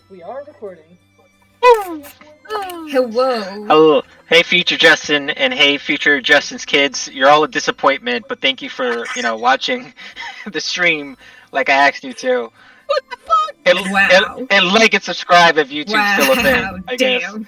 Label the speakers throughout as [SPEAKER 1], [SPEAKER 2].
[SPEAKER 1] We are recording.
[SPEAKER 2] Hello.
[SPEAKER 3] Hello. Hey, future Justin, and hey, future Justin's kids. You're all a disappointment, but thank you for, watching the stream like I asked you to.
[SPEAKER 4] What the fuck?
[SPEAKER 3] And like and subscribe if YouTube's still a thing, I guess.
[SPEAKER 2] Damn.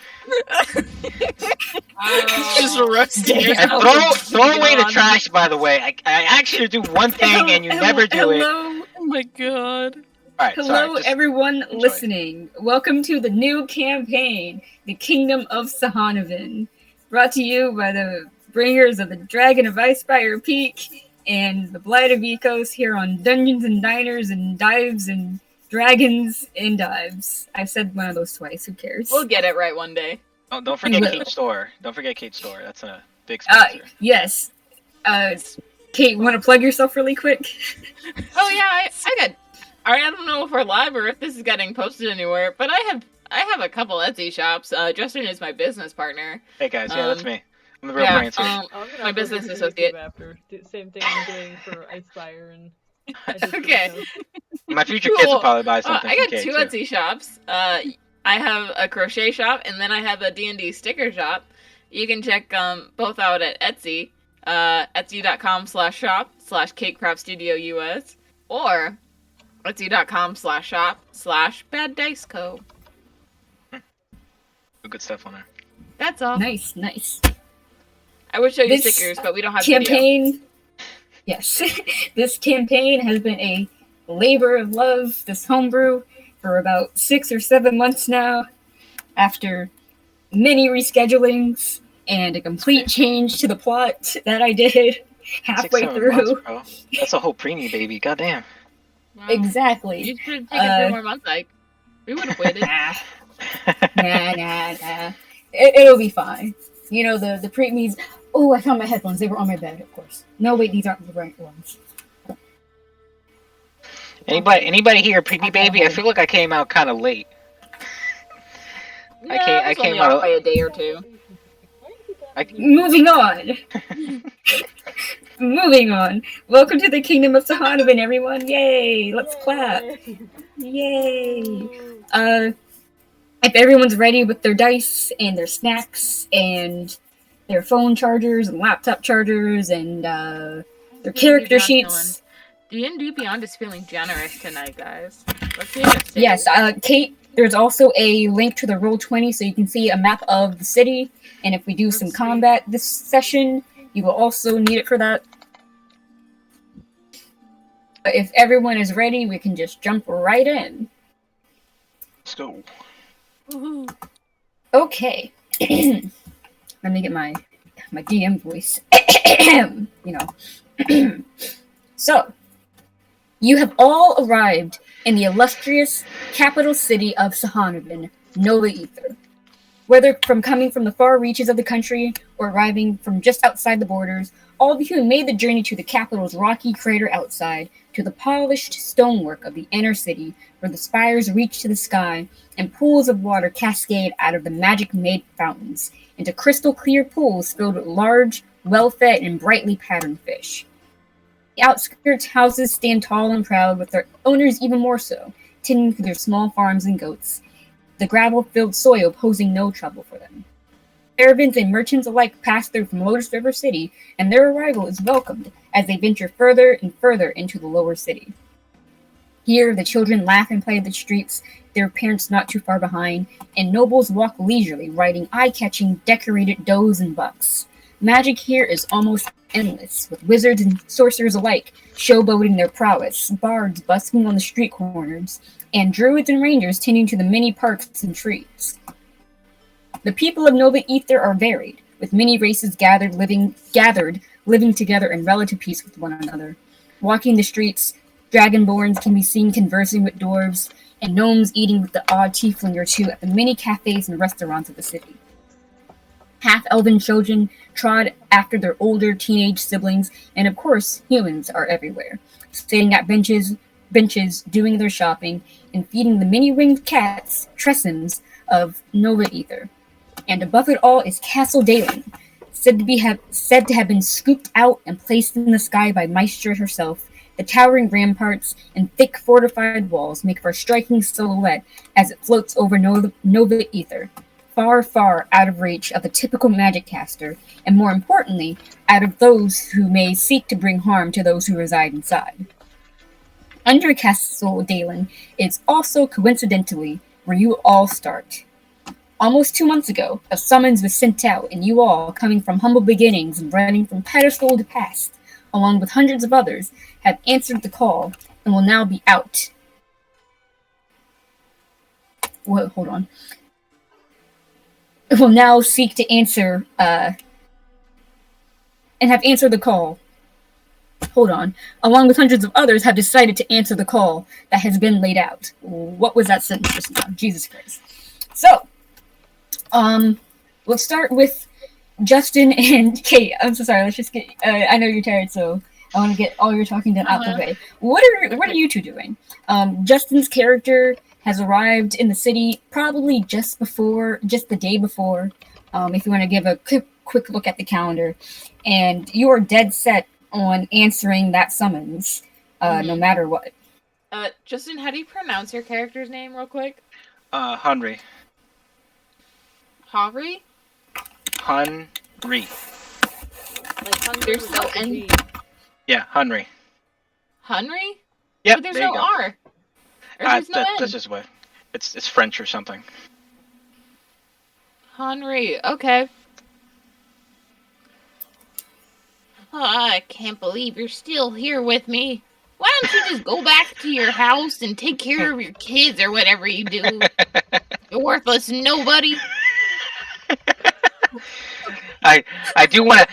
[SPEAKER 4] It's just roasting.
[SPEAKER 3] And throw away the trash, by the way. I actually do one thing and you never do it.
[SPEAKER 2] Hello.
[SPEAKER 4] Oh my god.
[SPEAKER 3] Alright,
[SPEAKER 2] Hello,
[SPEAKER 3] sorry,
[SPEAKER 2] everyone
[SPEAKER 3] enjoy.
[SPEAKER 2] listening. Welcome to the new campaign, The Kingdom of Sihonavan, brought to you by the bringers of the Dragon of Icefire Peak and the Blight of Ecos here on Dungeons and Diners and Dives and Dragons and Dives. I've said one of those twice. Who cares?
[SPEAKER 4] We'll get it right one day.
[SPEAKER 3] Oh, don't forget
[SPEAKER 2] will.
[SPEAKER 3] Kate Store. Don't forget Kate Store. That's a big sponsor.
[SPEAKER 2] Yes. Kate, want to plug yourself really quick?
[SPEAKER 4] Oh yeah, I don't know if we're live or if this is getting posted anywhere, but I have a couple Etsy shops. Justin is my business partner.
[SPEAKER 3] Hey guys, yeah, that's me. I'm the real
[SPEAKER 4] yeah,
[SPEAKER 3] brains here.
[SPEAKER 1] I'm gonna
[SPEAKER 4] my
[SPEAKER 1] upload
[SPEAKER 4] business
[SPEAKER 1] this to
[SPEAKER 4] associate.
[SPEAKER 1] YouTube after. Same thing I'm doing for Icefire and.
[SPEAKER 4] Okay.
[SPEAKER 3] My future kids will probably buy something.
[SPEAKER 4] I got
[SPEAKER 3] from Kate,
[SPEAKER 4] two
[SPEAKER 3] too.
[SPEAKER 4] Etsy shops. I have a crochet shop and then I have a D&D sticker shop. You can check both out at Etsy, etsy.com/shop/CakeCraftStudioUS or etsy.com/shop/BadDiceCo.
[SPEAKER 3] Good stuff on there.
[SPEAKER 4] That's all.
[SPEAKER 2] Nice.
[SPEAKER 4] I would show you
[SPEAKER 2] This
[SPEAKER 4] stickers, but we don't have video.
[SPEAKER 2] campaign. Yes, this campaign has been a labor of love, this homebrew, for about 6 or 7 months now, after many reschedulings and a complete change to the plot that I did halfway
[SPEAKER 3] 6-7
[SPEAKER 2] through.
[SPEAKER 3] months, bro. That's a whole preemie, baby. Goddamn.
[SPEAKER 4] Wow.
[SPEAKER 2] Exactly.
[SPEAKER 4] You should have taken 3 more months, like. We would have waited.
[SPEAKER 2] Nah. It'll be fine. You know, the preemies. Oh, I found my headphones. They were on my bed, of course. No, wait, these aren't the right ones.
[SPEAKER 3] Anybody here, preemie baby? I feel like I came out kind of late. I came out
[SPEAKER 4] off by a day or two.
[SPEAKER 2] Moving on. Moving on. Welcome to the Kingdom of Sihonavan, everyone. Yay! Let's clap. Yay! If everyone's ready with their dice and their snacks and their phone chargers and laptop chargers and their character sheets.
[SPEAKER 4] D&D Beyond is feeling generous tonight, guys. Let's see it.
[SPEAKER 2] Yes, Kate, there's also a link to the Roll20 so you can see a map of the city. And if we do some combat this session, you will also need it for that. But if everyone is ready, we can just jump right in.
[SPEAKER 3] Let's go.
[SPEAKER 4] Woohoo.
[SPEAKER 2] Okay. Let me get my DM voice. So, you have all arrived in the illustrious capital city of Sihonavan, Nova Ether. Whether coming from the far reaches of the country or arriving from just outside the borders, all of you have made the journey to the capital's rocky crater outside, to the polished stonework of the inner city, where the spires reach to the sky and pools of water cascade out of the magic-made fountains into crystal-clear pools filled with large, well-fed, and brightly patterned fish. The outskirts houses stand tall and proud, with their owners even more so, tending to their small farms and goats, the gravel-filled soil posing no trouble for them. Caravans and merchants alike pass through from Lotus River City, and their arrival is welcomed as they venture further and further into the lower city. Here, the children laugh and play in the streets, their parents not too far behind, and nobles walk leisurely, riding eye-catching, decorated does and bucks. Magic here is almost endless, with wizards and sorcerers alike showboating their prowess, bards busking on the street corners, and druids and rangers tending to the many parks and trees. The people of Nova Ether are varied, with many races gathered living together in relative peace with one another. Walking the streets, dragonborns can be seen conversing with dwarves, and gnomes eating with the odd tiefling or two at the many cafes and restaurants of the city. Half-elven children trod after their older teenage siblings, and of course, humans are everywhere, sitting at benches, doing their shopping, and feeding the many-winged cats, Tressums, of Nova Ether. And above it all is Castle Dalen, said to have been scooped out and placed in the sky by Maestra herself, The towering ramparts and thick fortified walls make for a striking silhouette as it floats over Nova Ether, far, far out of reach of the typical magic caster, and more importantly, out of those who may seek to bring harm to those who reside inside. Under Castle Dalen is also coincidentally where you all start. Almost 2 months ago, a summons was sent out, and you all, coming from humble beginnings and running from pedestal to past, along with hundreds of others, have answered the call and will now be out. Well, hold on. Will now seek to answer, and have answered the call. Hold on. Along with hundreds of others, have decided to answer the call that has been laid out. What was that sentence just now? Jesus Christ. So, let's start with Justin and Kate. I'm so sorry. Let's just get. I know you're tired, so I want to get all your talking done out the way. What are you two doing? Justin's character has arrived in the city probably just the day before. If you want to give a quick look at the calendar, and you are dead set on answering that summons, no matter what.
[SPEAKER 4] Justin, how do you pronounce your character's name, real quick?
[SPEAKER 3] Henry.
[SPEAKER 4] Henry?
[SPEAKER 3] Henry.
[SPEAKER 4] Like Henry without N?
[SPEAKER 3] Yeah, Henry.
[SPEAKER 4] Henry?
[SPEAKER 3] Yep,
[SPEAKER 4] But there's
[SPEAKER 3] there
[SPEAKER 4] no
[SPEAKER 3] you go.
[SPEAKER 4] R. Or there's no N.
[SPEAKER 3] That's just what. It's French or something.
[SPEAKER 4] Henry, okay. Oh, I can't believe you're still here with me. Why don't you just go back to your house and take care of your kids or whatever you do? You're worthless nobody.
[SPEAKER 3] I do want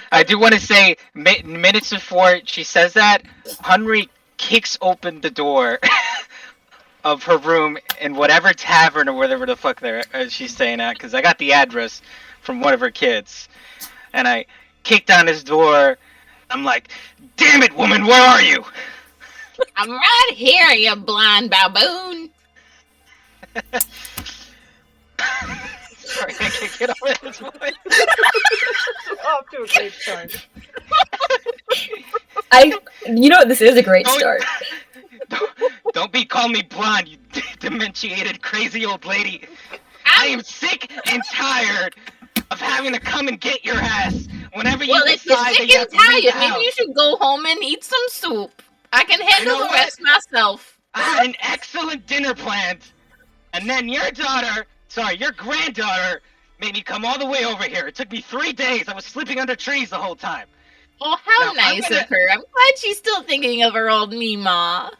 [SPEAKER 3] to say minutes before she says that, Henry kicks open the door of her room in whatever tavern or whatever the fuck she's staying at, because I got the address from one of her kids, and I kick down his door. I'm like, damn it, woman, where are you?
[SPEAKER 4] I'm right here, you blind baboon.
[SPEAKER 3] Sorry, I can't get over this voice.
[SPEAKER 1] Off to a great start.
[SPEAKER 2] You know what? This is a great start.
[SPEAKER 3] Don't call me blonde, you dementiated crazy old lady. I am sick and tired of having to come and get your ass whenever you decide that you have to leave the house.
[SPEAKER 4] Maybe you should go home and eat some soup. I can handle the rest myself.
[SPEAKER 3] I had an excellent dinner planned, and then your granddaughter, made me come all the way over here. It took me 3 days. I was sleeping under trees the whole time.
[SPEAKER 4] Oh, how nice of her. I'm glad she's still thinking of her old Mima.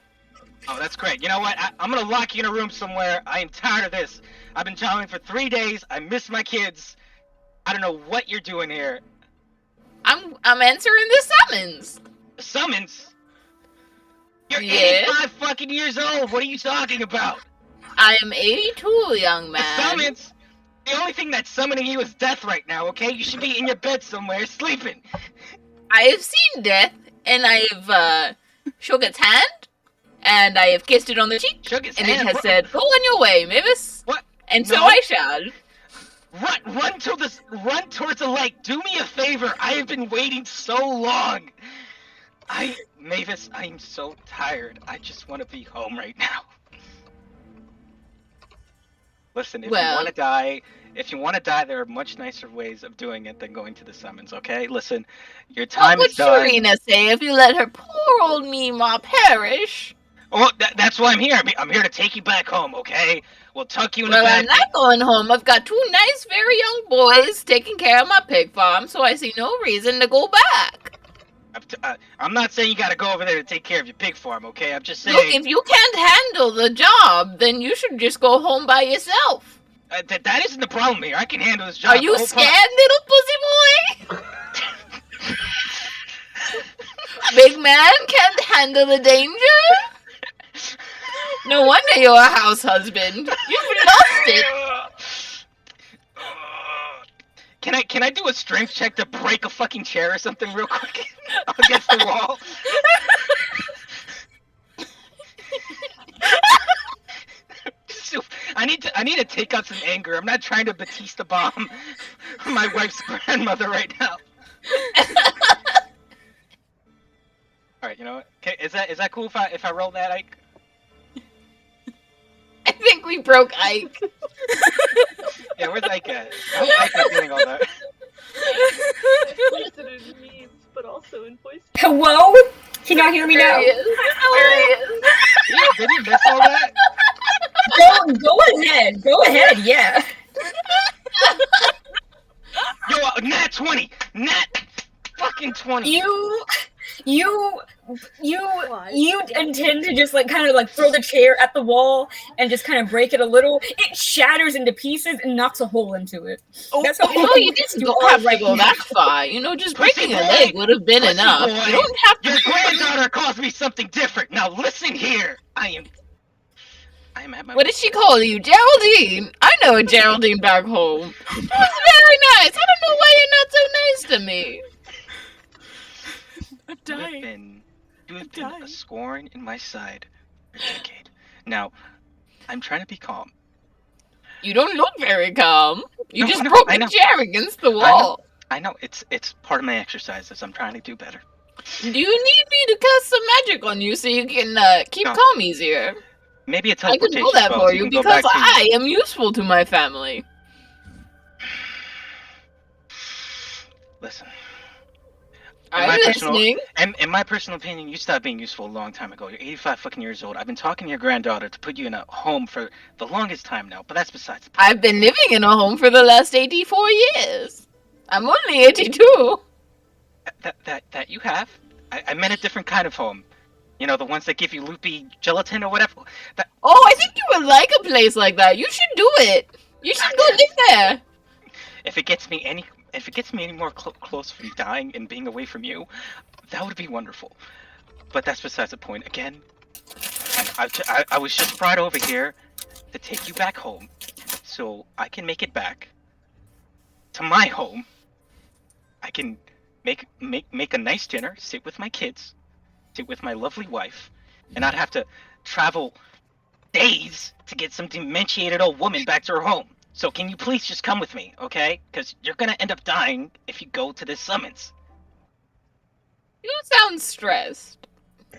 [SPEAKER 3] Oh, that's great. You know what? I'm going to lock you in a room somewhere. I am tired of this. I've been traveling for 3 days. I miss my kids. I don't know what you're doing here.
[SPEAKER 4] I'm answering the summons.
[SPEAKER 3] Summons? You're 85 fucking years old. What are you talking about?
[SPEAKER 4] I am 82, young man.
[SPEAKER 3] The summons? The only thing that's summoning you is death right now, okay? You should be in your bed somewhere, sleeping.
[SPEAKER 4] I have seen death, and I have shook its hand, and I have kissed it on the cheek, and it has said, "Go on your way, Mavis."
[SPEAKER 3] What?
[SPEAKER 4] And so I shall.
[SPEAKER 3] Run towards the lake. Do me a favor. I have been waiting so long. Mavis, I am so tired. I just want to be home right now. Listen, if you want to die, there are much nicer ways of doing it than going to the summons, okay? Listen, your time is done.
[SPEAKER 4] What would Sharina say if you let her poor old Mima perish?
[SPEAKER 3] Oh, that's why I'm here. I'm here to take you back home, okay? We'll tuck you in the bed.
[SPEAKER 4] Well, I'm not going home. I've got 2 nice, very young boys taking care of my pig farm, so I see no reason to go back.
[SPEAKER 3] I'm not saying you gotta go over there to take care of your pig farm, okay? I'm just saying...
[SPEAKER 4] Look, if you can't handle the job, then you should just go home by yourself.
[SPEAKER 3] That isn't the problem here. I can handle this job.
[SPEAKER 4] Are you scared, little pussy boy? Big man can't handle the danger? No wonder you're a house husband. You've lost it.
[SPEAKER 3] Can I do a strength check to break a fucking chair or something real quick against the wall? I need to take out some anger. I'm not trying to Batista bomb my wife's grandmother right now. All right, you know what? Is that cool if I roll that, Ike?
[SPEAKER 4] I think we broke Ike.
[SPEAKER 3] Yeah, where's Ike at? How's Ike not doing all that?
[SPEAKER 1] Use it in memes, but also in voice.
[SPEAKER 2] Hello? Can y'all hear me
[SPEAKER 4] There
[SPEAKER 2] now?
[SPEAKER 4] he is. There he is.
[SPEAKER 3] Did he miss all that?
[SPEAKER 2] Go ahead. Go ahead, yeah.
[SPEAKER 3] Yo, nat 20! Nat fucking 20!
[SPEAKER 2] You intend to just like kind of like throw the chair at the wall and just kind of break it a little. It shatters into pieces and knocks a hole into it. That's how
[SPEAKER 4] No, you didn't have to go that far. You know, just breaking a leg would have been enough.
[SPEAKER 3] Boy,
[SPEAKER 4] You don't have to.
[SPEAKER 3] your granddaughter calls me something different. Now listen here. I am at my.
[SPEAKER 4] What did she call you? Geraldine. I know a Geraldine back home. She was very nice. I don't know why you're not so nice to me.
[SPEAKER 5] I'm
[SPEAKER 3] You have been
[SPEAKER 5] dying.
[SPEAKER 3] a scorn in my side for a decade. Now, I'm trying to be calm.
[SPEAKER 4] You don't look very calm. You
[SPEAKER 3] No,
[SPEAKER 4] just
[SPEAKER 3] no,
[SPEAKER 4] broke
[SPEAKER 3] I
[SPEAKER 4] the
[SPEAKER 3] know.
[SPEAKER 4] chair against the wall.
[SPEAKER 3] I know it's part of my exercises. I'm trying to do better.
[SPEAKER 4] Do you need me to cast some magic on you so you can keep
[SPEAKER 3] No.
[SPEAKER 4] calm easier?
[SPEAKER 3] Maybe a
[SPEAKER 4] I can
[SPEAKER 3] teleportation
[SPEAKER 4] do that
[SPEAKER 3] spell,
[SPEAKER 4] for
[SPEAKER 3] so
[SPEAKER 4] you
[SPEAKER 3] can go
[SPEAKER 4] because
[SPEAKER 3] back to
[SPEAKER 4] I am useful to my family.
[SPEAKER 3] Listen.
[SPEAKER 4] I'm listening.
[SPEAKER 3] In my personal opinion, you stopped being useful a long time ago. You're 85 fucking years old. I've been talking to your granddaughter to put you in a home for the longest time now, but that's besides the point.
[SPEAKER 4] I've been living in a home for the last 84 years. I'm only 82.
[SPEAKER 3] That you have. I meant a different kind of home. You know, the ones that give you loopy gelatin or whatever.
[SPEAKER 4] Oh, I think you would like a place like that. You should do it. You should go live there.
[SPEAKER 3] If it gets me any more close from dying and being away from you, that would be wonderful. But that's besides the point. Again, I was just brought over here to take you back home, so I can make it back to my home. I can make a nice dinner, sit with my kids, sit with my lovely wife, and not have to travel days to get some dementiated old woman back to her home. So can you please just come with me, okay? Because you're gonna end up dying if you go to this summons.
[SPEAKER 4] You sound stressed.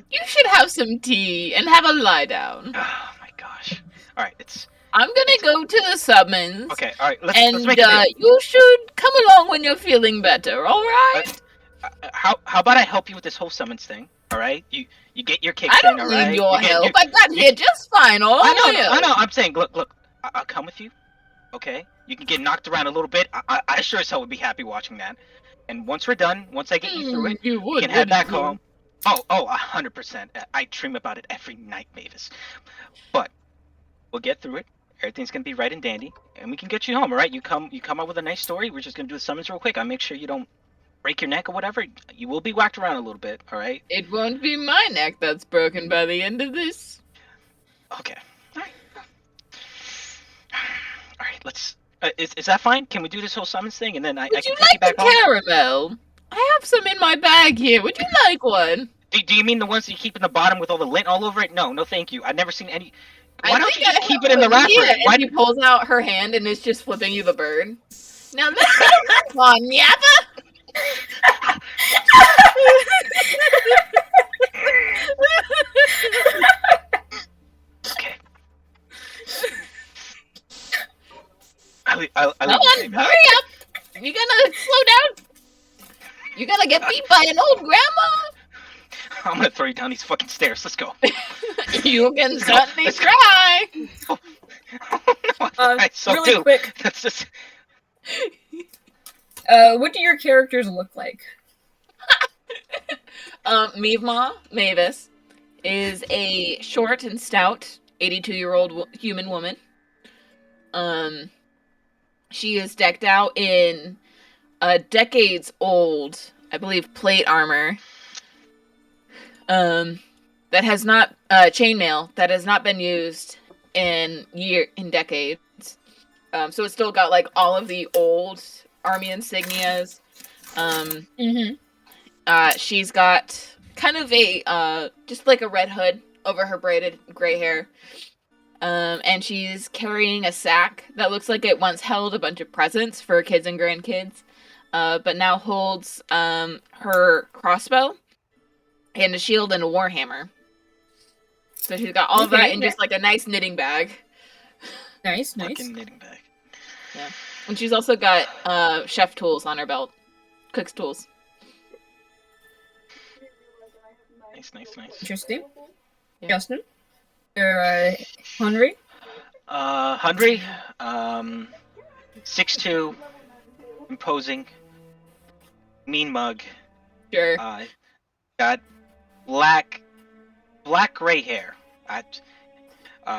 [SPEAKER 4] You should have some tea and have a lie down.
[SPEAKER 3] Oh my gosh. All right,
[SPEAKER 4] I'm gonna go to the summons.
[SPEAKER 3] okay. All right, let's
[SPEAKER 4] And
[SPEAKER 3] make it.
[SPEAKER 4] you should come along when you're feeling better, alright?
[SPEAKER 3] How about I help you with this whole summons thing? All right, you get your kicks
[SPEAKER 4] I
[SPEAKER 3] in.
[SPEAKER 4] don't
[SPEAKER 3] All
[SPEAKER 4] need
[SPEAKER 3] right?
[SPEAKER 4] your
[SPEAKER 3] You get-
[SPEAKER 4] help.
[SPEAKER 3] you-
[SPEAKER 4] I got here just fine all
[SPEAKER 3] I
[SPEAKER 4] on my
[SPEAKER 3] know.
[SPEAKER 4] own.
[SPEAKER 3] I'm saying, look. I'll come with you. Okay, you can get knocked around a little bit. I sure as hell would be happy watching that. And once we're done, once I get you through it,
[SPEAKER 4] You
[SPEAKER 3] you
[SPEAKER 4] would,
[SPEAKER 3] can head back
[SPEAKER 4] wouldn't you?
[SPEAKER 3] home. Oh, 100%. I dream about it every night, Mavis. But we'll get through it. Everything's gonna be right and dandy, and we can get you home. All right? You come up with a nice story. We're just gonna do the summons real quick. I'll make sure you don't break your neck or whatever. You will be whacked around a little bit. All right?
[SPEAKER 4] It won't be my neck that's broken by the end of this.
[SPEAKER 3] Okay. All right. All right. Let's. Is that fine? Can we do this whole summons thing, and then I
[SPEAKER 4] Would
[SPEAKER 3] can
[SPEAKER 4] you
[SPEAKER 3] take you
[SPEAKER 4] like
[SPEAKER 3] back
[SPEAKER 4] a
[SPEAKER 3] home?
[SPEAKER 4] caramel? I have some in my bag here. Would you like one?
[SPEAKER 3] Do you mean the ones that you keep in the bottom with all the lint all over it? No, thank you. I've never seen any. Why
[SPEAKER 4] I
[SPEAKER 3] don't you
[SPEAKER 4] think
[SPEAKER 3] just
[SPEAKER 4] I
[SPEAKER 3] keep
[SPEAKER 4] have
[SPEAKER 3] it in the
[SPEAKER 4] one
[SPEAKER 3] wrapper?
[SPEAKER 4] here.
[SPEAKER 3] Why?
[SPEAKER 4] And she pulls out her hand and is just flipping you the bird. Now let's get on, Yappa.
[SPEAKER 3] Okay. I
[SPEAKER 4] Come on, hurry up. You gonna slow down? You gonna get beat by an old grandma?
[SPEAKER 3] I'm gonna throw you down these fucking stairs. Let's go.
[SPEAKER 4] You can
[SPEAKER 3] Let's go.
[SPEAKER 4] certainly
[SPEAKER 3] Let's go.
[SPEAKER 4] try.
[SPEAKER 3] So
[SPEAKER 2] really
[SPEAKER 3] do.
[SPEAKER 2] quick,
[SPEAKER 3] That's just.
[SPEAKER 2] what do your characters look like?
[SPEAKER 4] Mavis, is a short and stout 82-year-old human woman. She is decked out in a decades-old, I believe, plate armor. That has not chainmail that has not been used in decades. So it's still got like all of the old army insignias. She's got kind of a just like a red hood over her braided gray hair. And she's carrying a sack that looks like it once held a bunch of presents for kids and grandkids, but now holds her crossbow.
[SPEAKER 1] and a shield and a warhammer. So she's got all of that in just like a nice knitting bag.
[SPEAKER 2] Nice.
[SPEAKER 3] Fucking knitting bag.
[SPEAKER 1] Yeah. And she's also got chef tools on her belt. Cook's tools.
[SPEAKER 3] Nice.
[SPEAKER 2] Interesting.
[SPEAKER 1] Yeah.
[SPEAKER 2] Justin, you're hungry?
[SPEAKER 3] Hundred. 6'2", imposing, mean mug.
[SPEAKER 1] Sure.
[SPEAKER 3] Got black gray hair.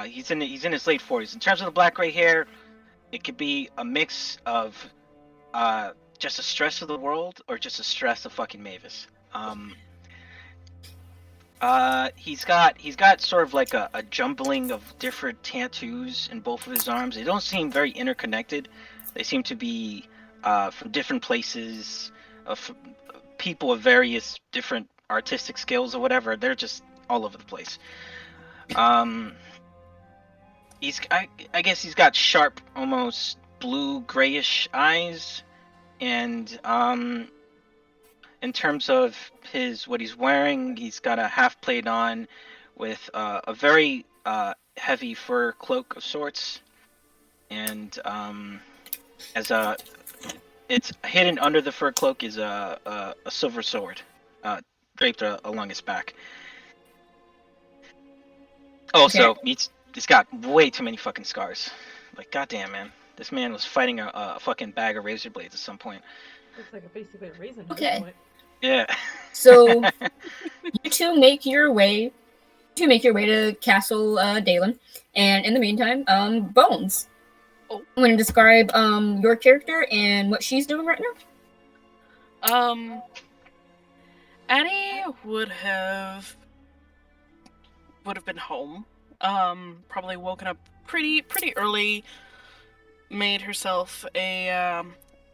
[SPEAKER 3] He's in his late 40s. In terms of the black gray hair, it could be a mix of just a stress of the world or just a stress of fucking Mavis. He's got sort of like a jumbling of different tattoos in both of his arms. They don't seem very interconnected. They seem to be from different places, of people of various different artistic skills or whatever. They're just all over the place. I guess he's got sharp, almost blue grayish eyes, and in terms of what he's wearing, he's got a half plate on with a very heavy fur cloak of sorts, and it's hidden under the fur cloak is a silver sword draped along his back. Also, he's got way too many fucking scars. Like, goddamn, man, this man was fighting a fucking bag of razor blades at some point.
[SPEAKER 1] Looks like basically a raisin.
[SPEAKER 2] Okay.
[SPEAKER 3] Yeah.
[SPEAKER 2] So you two make your way to Castle Dalen, and in the meantime, Bones.
[SPEAKER 5] Oh.
[SPEAKER 2] I'm going to describe your character and what she's doing right now.
[SPEAKER 5] Annie would have been home. Probably woken up pretty early, made herself a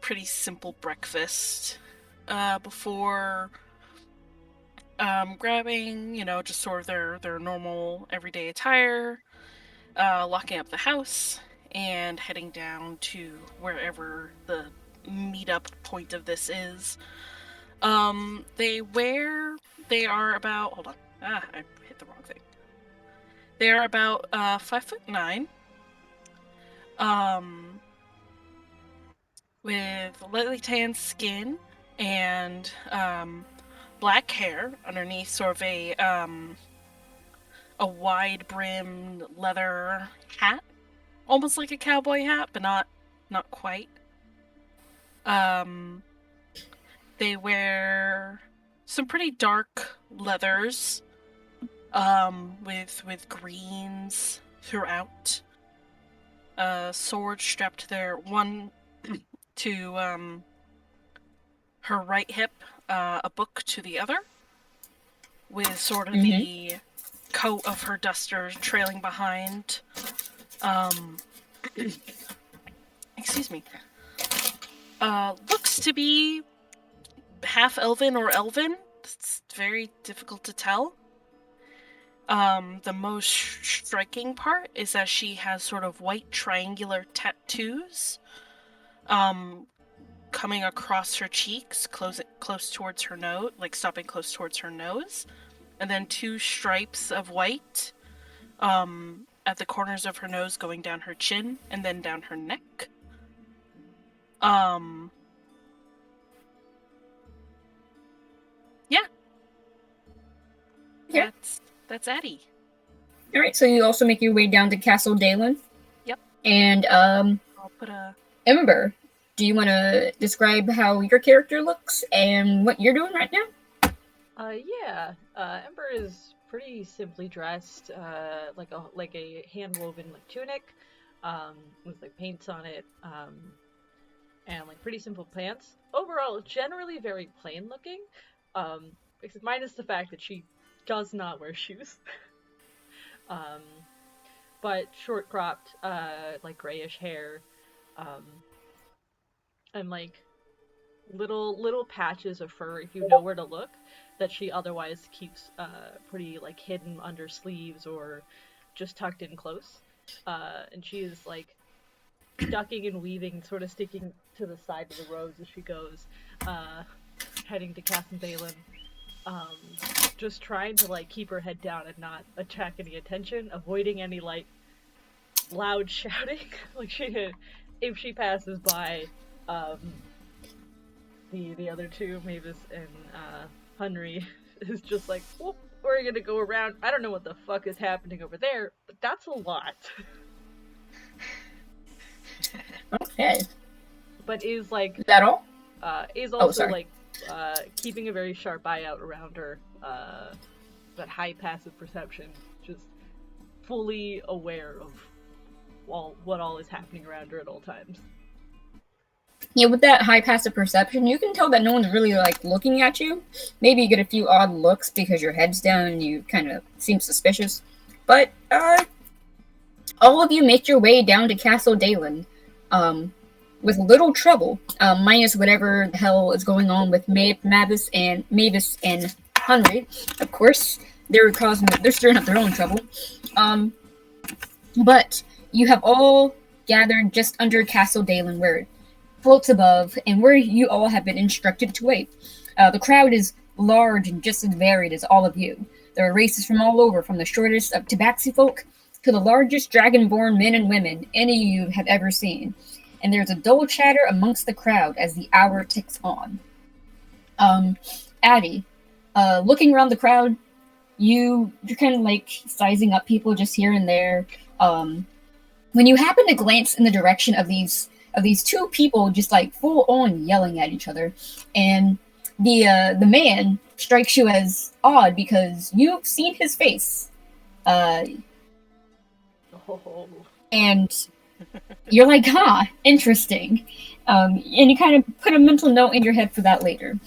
[SPEAKER 5] pretty simple breakfast before grabbing, just sort of their normal everyday attire, locking up the house, and heading down to wherever the meetup point of this is. They are about, hold on, I hit the wrong thing. They are about 5'9", with lightly tanned skin and black hair underneath sort of a wide-brimmed leather hat, almost like a cowboy hat, but not quite. They wear some pretty dark leathers, with greens throughout. Sword strapped to their one to her right hip, a book to the other, with sort of the coat of her duster trailing behind. Excuse me. Looks to be half elven or elven. It's very difficult to tell. The most striking part is that she has sort of white triangular tattoos coming across her cheeks, close towards her nose, like stopping close towards her nose, and then 2 stripes of white at the corners of her nose going down her chin and then down her neck. Yeah.
[SPEAKER 2] Yeah.
[SPEAKER 5] That's Addie.
[SPEAKER 2] All right, so you also make your way down to Castle Dalen.
[SPEAKER 5] Yep.
[SPEAKER 2] And
[SPEAKER 5] I'll put a
[SPEAKER 2] Ember, do you want to describe how your character looks and what you're doing right now?
[SPEAKER 1] Yeah. Ember is pretty simply dressed, like a hand woven tunic, with paints on it, and pretty simple pants. Overall, generally very plain looking, minus the fact that she does not wear shoes. But short cropped, grayish hair, and little patches of fur if you know where to look, that she otherwise keeps pretty hidden under sleeves or just tucked in close. And she is ducking and weaving, sort of sticking to the side of the roads as she goes, heading to Castle Dalen. um, just trying to like keep her head down and not attract any attention, avoiding any like loud shouting. Like if she passes by, the other two, Mavis and Henry, is just like, well, we're gonna go around. I don't know what the fuck is happening over there, but that's a lot.
[SPEAKER 2] Okay.
[SPEAKER 1] But is like
[SPEAKER 2] Is that all?
[SPEAKER 1] is also
[SPEAKER 2] sorry.
[SPEAKER 1] like keeping a very sharp eye out around her. That high passive perception, just fully aware of what all is happening around her at all times.
[SPEAKER 2] Yeah, with that high passive perception, you can tell that no one's really like looking at you. Maybe you get a few odd looks because your head's down and you kind of seem suspicious. But all of you make your way down to Castle Dalen, with little trouble, minus whatever the hell is going on with Mavis and Henry. Of course, they're stirring up their own trouble. But you have all gathered just under Castle Dalen, where it floats above, and where you all have been instructed to wait. The crowd is large and just as varied as all of you. There are races from all over, from the shortest of tabaxi folk to the largest dragonborn men and women any of you have ever seen. And there's a dull chatter amongst the crowd as the hour ticks on. Addie, looking around the crowd, you're kind of like sizing up people just here and there. When you happen to glance in the direction of these two people just like full on yelling at each other, and the man strikes you as odd because you've seen his face, and you're like, interesting, and you kind of put a mental note in your head for that later.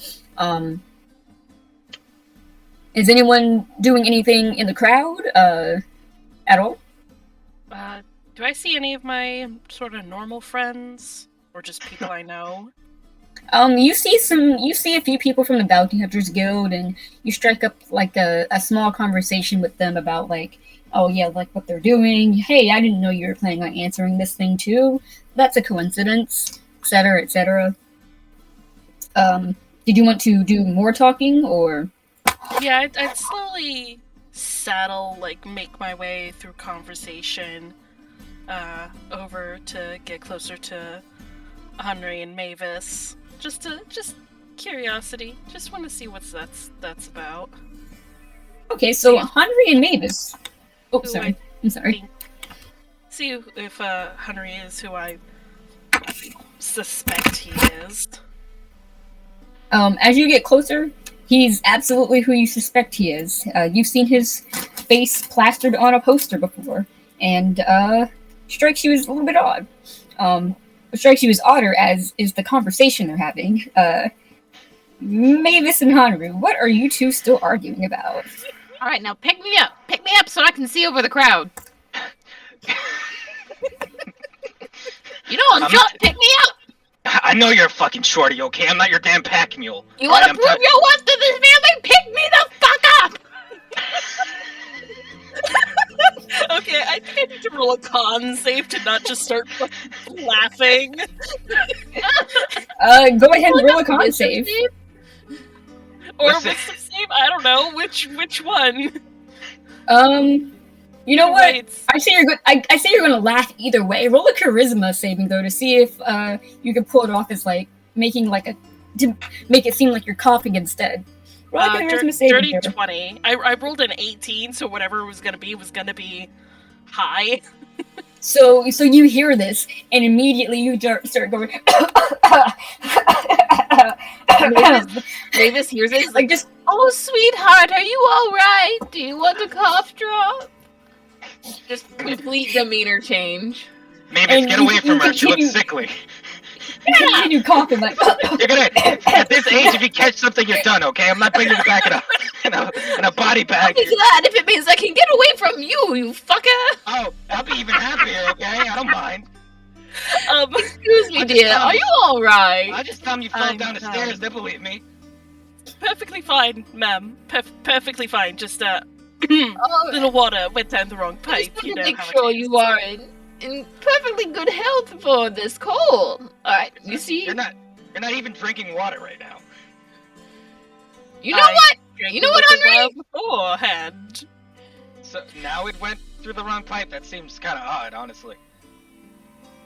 [SPEAKER 2] Is anyone doing anything in the crowd at all?
[SPEAKER 5] Do I see any of my sort of normal friends, or just people I know?
[SPEAKER 2] You see a few people from the Bounty Hunters Guild, and you strike up like a small conversation with them about like, oh yeah, like what they're doing. Hey, I didn't know you were planning on answering this thing too. That's a coincidence, etc., etc. Did you want to do more talking, or?
[SPEAKER 5] Yeah, I'd slowly make my way through conversation, over to get closer to Henry and Mavis. Just curiosity. Just want to see what that's about.
[SPEAKER 2] Okay, so Henry and Mavis. Oh, sorry. I'm sorry.
[SPEAKER 5] See if Henry is who I suspect he is.
[SPEAKER 2] As you get closer, he's absolutely who you suspect he is. You've seen his face plastered on a poster before, and strikes you as a little bit odd. What strikes you as odder as is the conversation they're having. Mavis and Henry, what are you two still arguing about?
[SPEAKER 4] All right, now pick me up so I can see over the crowd. You know I'm short. Pick me up.
[SPEAKER 3] I know you're a fucking shorty, okay? I'm not your damn pack mule.
[SPEAKER 4] You want to prove your worth to this family? Pick me the fuck up.
[SPEAKER 5] Okay, I think I need to roll a con save to not just start laughing.
[SPEAKER 2] Go ahead and roll a con save.
[SPEAKER 5] Or wisdom save? I don't know. Which one?
[SPEAKER 2] You know what?
[SPEAKER 5] Wait.
[SPEAKER 2] I say you're good. I say you're gonna laugh either way. Roll a charisma saving though to see if you can pull it off as like making like to make it seem like you're coughing instead. Roll a charisma saving.
[SPEAKER 5] Dirty 20. I rolled an 18, so whatever it was gonna be high.
[SPEAKER 2] So you hear this, and immediately you start going.
[SPEAKER 4] Mavis hears it.
[SPEAKER 2] Like just.
[SPEAKER 4] Oh, sweetheart, are you all right? Do you want a cough drop? Just complete demeanor change.
[SPEAKER 3] Mavis, get away from her. She looks sickly.
[SPEAKER 2] You continue coughing like.
[SPEAKER 3] You're gonna at this age, if you catch something, you're done. Okay, I'm not bringing you back in a body bag.
[SPEAKER 4] I'll be glad if it means I can get away from you, you fucker.
[SPEAKER 3] Oh, I'll be even happier. Okay, I don't mind.
[SPEAKER 4] Excuse me, dear. Are you all right?
[SPEAKER 3] I'll just tell them you fell down the stairs. They believe me.
[SPEAKER 5] Perfectly fine, ma'am. Perfectly fine. Just little water went down the wrong pipe.
[SPEAKER 4] Just want to make sure you are in perfectly good health for this cold. All right, you see.
[SPEAKER 3] You're not even drinking water right now.
[SPEAKER 4] You know what?
[SPEAKER 5] drank
[SPEAKER 4] You know
[SPEAKER 5] the
[SPEAKER 4] what,
[SPEAKER 5] liquor
[SPEAKER 4] Henry?
[SPEAKER 5] well beforehand.
[SPEAKER 3] So now it went through the wrong pipe. That seems kind of odd, honestly.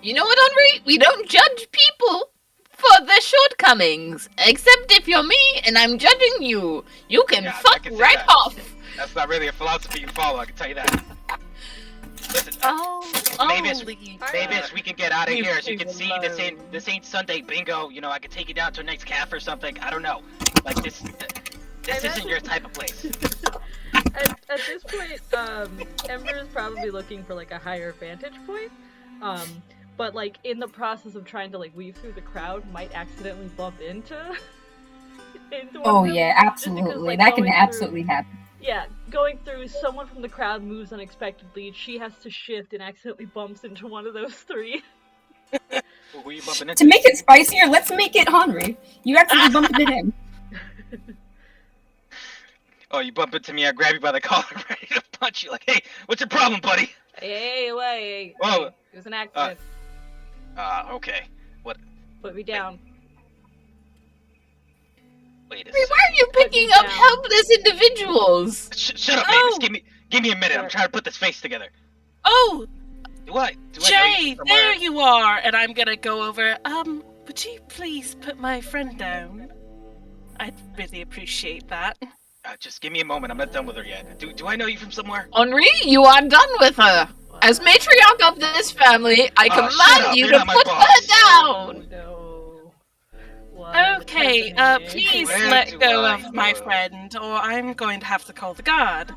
[SPEAKER 4] You know what, Henri? We don't judge people for their shortcomings. Except if you're me and I'm judging you. You can
[SPEAKER 3] Yeah, I
[SPEAKER 4] fuck
[SPEAKER 3] can say
[SPEAKER 4] right
[SPEAKER 3] that.
[SPEAKER 4] off.
[SPEAKER 3] That's not really a philosophy you follow, I can tell you that. Listen, Mavis,
[SPEAKER 5] leave
[SPEAKER 3] Mavis, we can get out of
[SPEAKER 5] Leave
[SPEAKER 3] here. As you
[SPEAKER 5] me
[SPEAKER 3] can see, this ain't Sunday bingo. You know, I could take you down to a nice cafe or something. I don't know. Like this isn't your type of place.
[SPEAKER 1] At this point, Ember is probably looking for like a higher vantage point. But like in the process of trying to like weave through the crowd, might accidentally bump into into one
[SPEAKER 2] Oh
[SPEAKER 1] of them.
[SPEAKER 2] yeah,
[SPEAKER 1] Just because,
[SPEAKER 2] absolutely.
[SPEAKER 1] like,
[SPEAKER 2] That can
[SPEAKER 1] going
[SPEAKER 2] absolutely
[SPEAKER 1] through,
[SPEAKER 2] happen.
[SPEAKER 1] yeah, going through, someone from the crowd moves unexpectedly. She has to shift and accidentally bumps into one of those three.
[SPEAKER 3] Who are you bumping into?
[SPEAKER 2] To make it spicier, let's make it Henri. You accidentally bumped into him.
[SPEAKER 3] Oh, you bump into me, I grab you by the collar, ready to punch you. Like, hey, what's your problem, buddy?
[SPEAKER 1] Hey, wait.
[SPEAKER 3] Whoa.
[SPEAKER 1] It was an accident.
[SPEAKER 3] Okay.
[SPEAKER 1] Put me down.
[SPEAKER 3] Wait a
[SPEAKER 4] Why
[SPEAKER 3] second.
[SPEAKER 4] are you picking
[SPEAKER 1] me
[SPEAKER 4] up
[SPEAKER 1] down.
[SPEAKER 4] helpless individuals?
[SPEAKER 3] Shut up,
[SPEAKER 5] Oh.
[SPEAKER 3] Mavis. Give me a minute. I'm
[SPEAKER 1] Sure.
[SPEAKER 3] trying to put this face together.
[SPEAKER 5] Oh,
[SPEAKER 3] Do I know
[SPEAKER 5] Jay,
[SPEAKER 3] you from somewhere?
[SPEAKER 5] there you are. And I'm gonna go over. Would you please put my friend down? I'd really appreciate that.
[SPEAKER 3] Just give me a moment. I'm not done with her yet. Do I know you from somewhere?
[SPEAKER 4] Henri, you are done with her. As matriarch of this family, I
[SPEAKER 3] Shut
[SPEAKER 4] command
[SPEAKER 3] up,
[SPEAKER 4] you
[SPEAKER 3] you're
[SPEAKER 4] to
[SPEAKER 3] not my
[SPEAKER 4] put
[SPEAKER 3] boss.
[SPEAKER 4] her down.
[SPEAKER 1] Oh, no. What
[SPEAKER 5] Okay,
[SPEAKER 1] is happening?
[SPEAKER 5] please
[SPEAKER 3] Where
[SPEAKER 5] let
[SPEAKER 3] do
[SPEAKER 5] go
[SPEAKER 3] I
[SPEAKER 5] of my
[SPEAKER 3] go?
[SPEAKER 5] friend, or I'm going to have to call the guard.